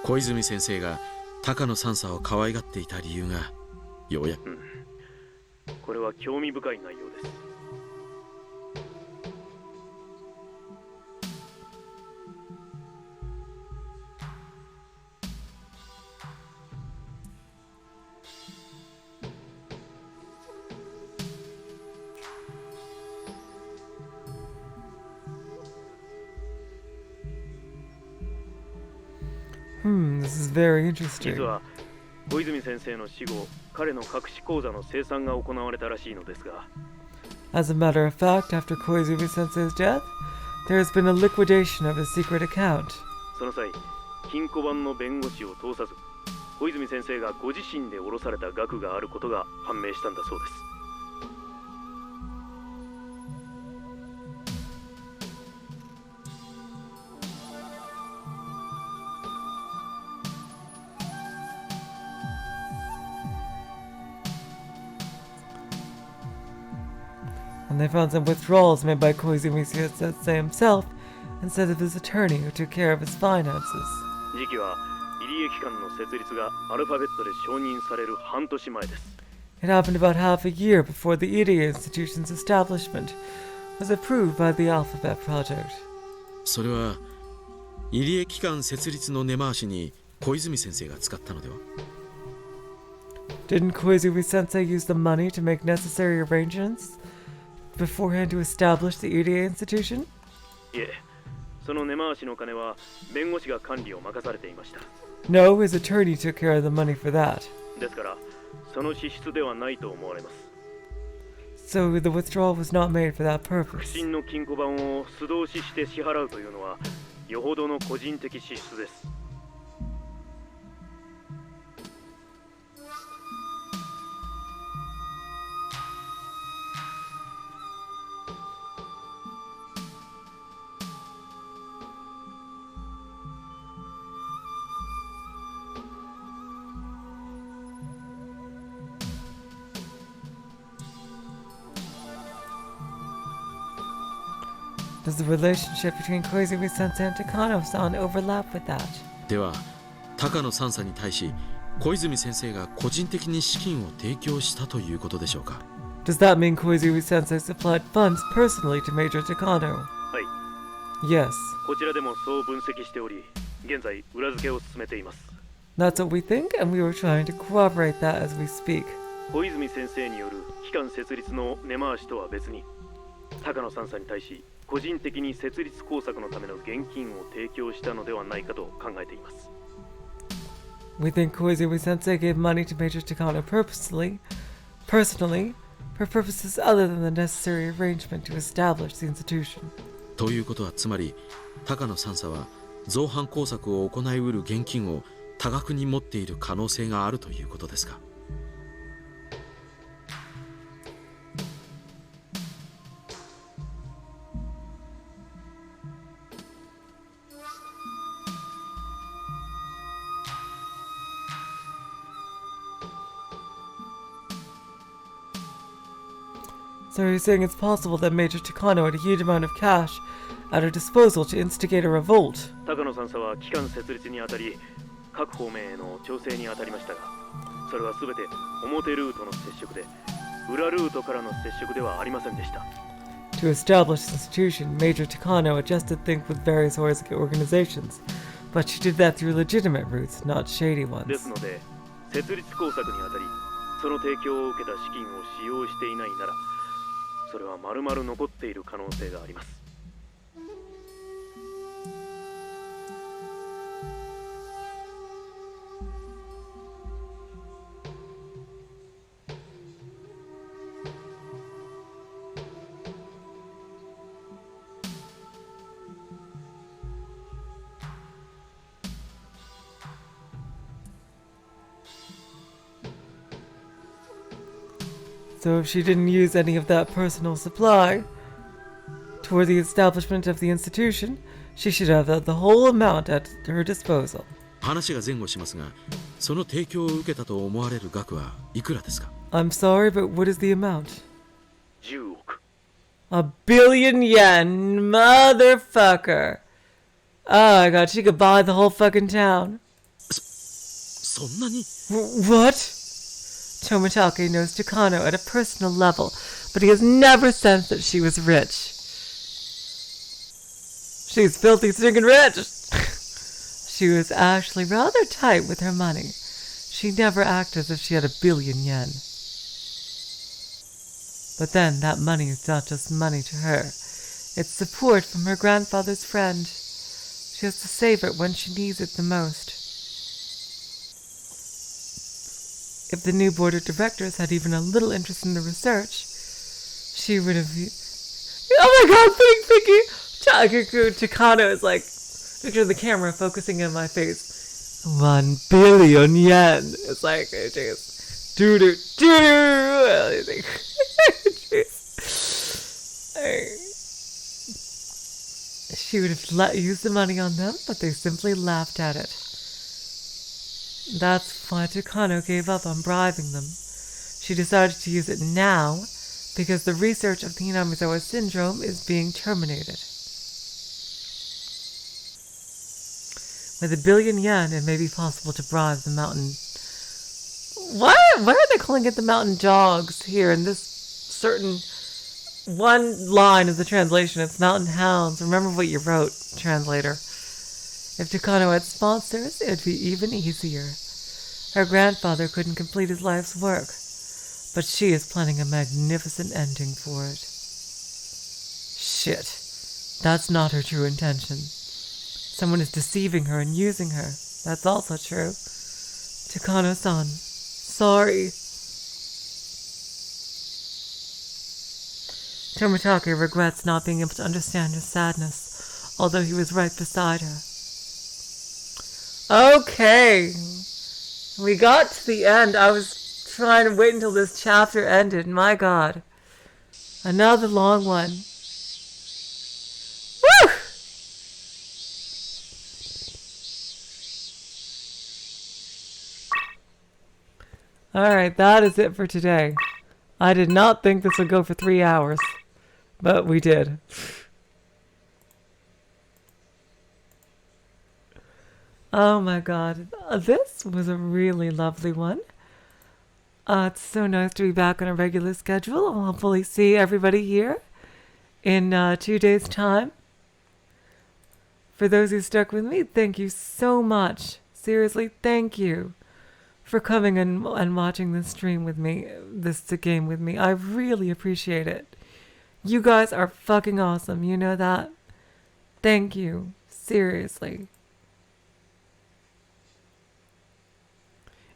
小泉先生が高野三佐を可愛がっていた理由がようやく、これは興味深い内容です。This is very interesting. 実は小泉先生の死後、彼の隠し口座の清算が行われたらしいのですが。As a matter of fact, after Koizumi-sensei's death, there has been a liquidation of his secret account. その際、金庫番の弁護士を通さず、小泉先生がご自身で下ろされた額があることが判明したんだそうです。And they found some withdrawals made by Koizumi Sensei himself instead of his attorney who took care of his finances. 時期は入江機関の設立がアルファベットで承認される半年前です。It happened about half a year before the Irie Institution's establishment was approved by the Alphabet Project. それは入江機関設立の根回しに小泉先生が使ったのでは？ Didn't Koizumi Sensei use the money to make necessary arrangements beforehand to establish the Irie Institution? いえ、その根回しの金は弁護士が管理を任されていました。 No, his attorney took care of the money for that. ですから、その支出ではないと思われます。 So the withdrawal was not made for that 不 purpose. 審の金庫番を素通しして支払うというのは、よほどの個人的支出です。 Does the relationship between Koizumi Sensei and Takano-san overlap with that? では高野三佐に対し小泉先生が個人的に資金を提供したということでしょうか？ Does that mean Koizumi Sensei supplied funds personally to Major Takano? はい。 Yes. こちらでもそう分析しており、現在裏付けを進めています。 That's what we think, and we were trying to corroborate that as we speak. 小泉先生による機関設立の根回しとは別に、高野三佐に対し個人的に設立工作のための現金を提供したのではないかと考えています。 We think Koizumi Sensei gave money to Major Takano personally, for purposes other than the necessary arrangement to establish the institution. ということはつまり高野三佐は造反工作を行いうる現金を多額に持っている可能性があるということですか？ So you're saying it's possible that Major Takano had a huge amount of cash at her disposal to instigate a revolt? 高野三佐は機関設立にあたり、各方面への調整にあたりましたが、それはすべて表ルートの接触で、裏ルートからの接触ではありませんでした。 To establish the institution, Major Takano adjusted things with various organizations, but she did that through legitimate routes, not shady ones. ですので、設立工作にあたり、その提供を受けた資金を使用していないなら、それは丸々残っている可能性があります。 So if she didn't use any of that personal supply toward the establishment of the institution, she should have had the whole amount at her disposal. 話が前後しますが、その提供を受けたと思われる額はいくらですか？ I'm sorry, but what is the amount? 10億。 A billion yen, motherfucker. Oh my god, she could buy the whole fucking town. そんなに？ What? Tomitake knows Takano at a personal level, but he has never sensed that she was rich. She's filthy stinking rich! She was actually rather tight with her money. She never acted as if she had a billion yen. But then, that money is not just money to her. It's support from her grandfather's friend. She has to save it when she needs it the most. If the new board of directors had even a little interest in the research, she would have... Oh my god, Pinky! Takano is like, picture the camera focusing on my face. 1 billion yen. It's like, it is... She would have used the money on them, but they simply laughed at it. That's why Takano gave up on bribing them. She decided to use it now because the research of the Hinamizawa syndrome is being terminated. With $1 billion yen, it may be possible to bribe the mountain. Why are they calling it the mountain dogs here in this certain one line of the translation? It's mountain hounds. Remember what you wrote, translator. If Takano had sponsors, it'd be even easier. Her grandfather couldn't complete his life's work, but she is planning a magnificent ending for it. Shit. That's not her true intention. Someone is deceiving her and using her. That's also true. Takano-san, sorry. Tomitake regrets not being able to understand her sadness, although he was right beside her. Okay. We got to the end. I was trying to wait until this chapter ended. My God. Another long one. Woo! Alright, that is it for today. I did not think this would go for 3 hours, but we did. Oh my God, this was a really lovely one. It's so nice to be back on a regular schedule. I'll hopefully see everybody here in 2 days' time. For those who stuck with me, thank you so much. Seriously, thank you for coming and watching this stream with me, this game with me. I really appreciate it. You guys are fucking awesome, you know that? Thank you. Seriously.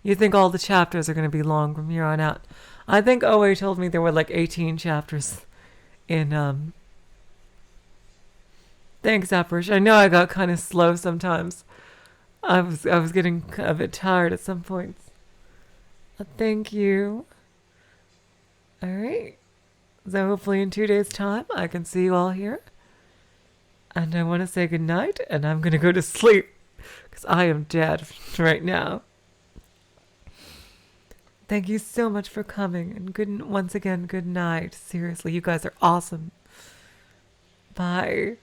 You think all the chapters are going to be long from here on out. I think OA told me there were like 18 chapters in, Thanks, Apparish. I know I got kind of slow sometimes. I was getting a bit tired at some points. Thank you. Alright. So hopefully in 2 days' time I can see you all here. And I want to say goodnight, and I'm going to go to sleep. Because I am dead right now. Thank you so much for coming. And once again, good night. Seriously, you guys are awesome. Bye.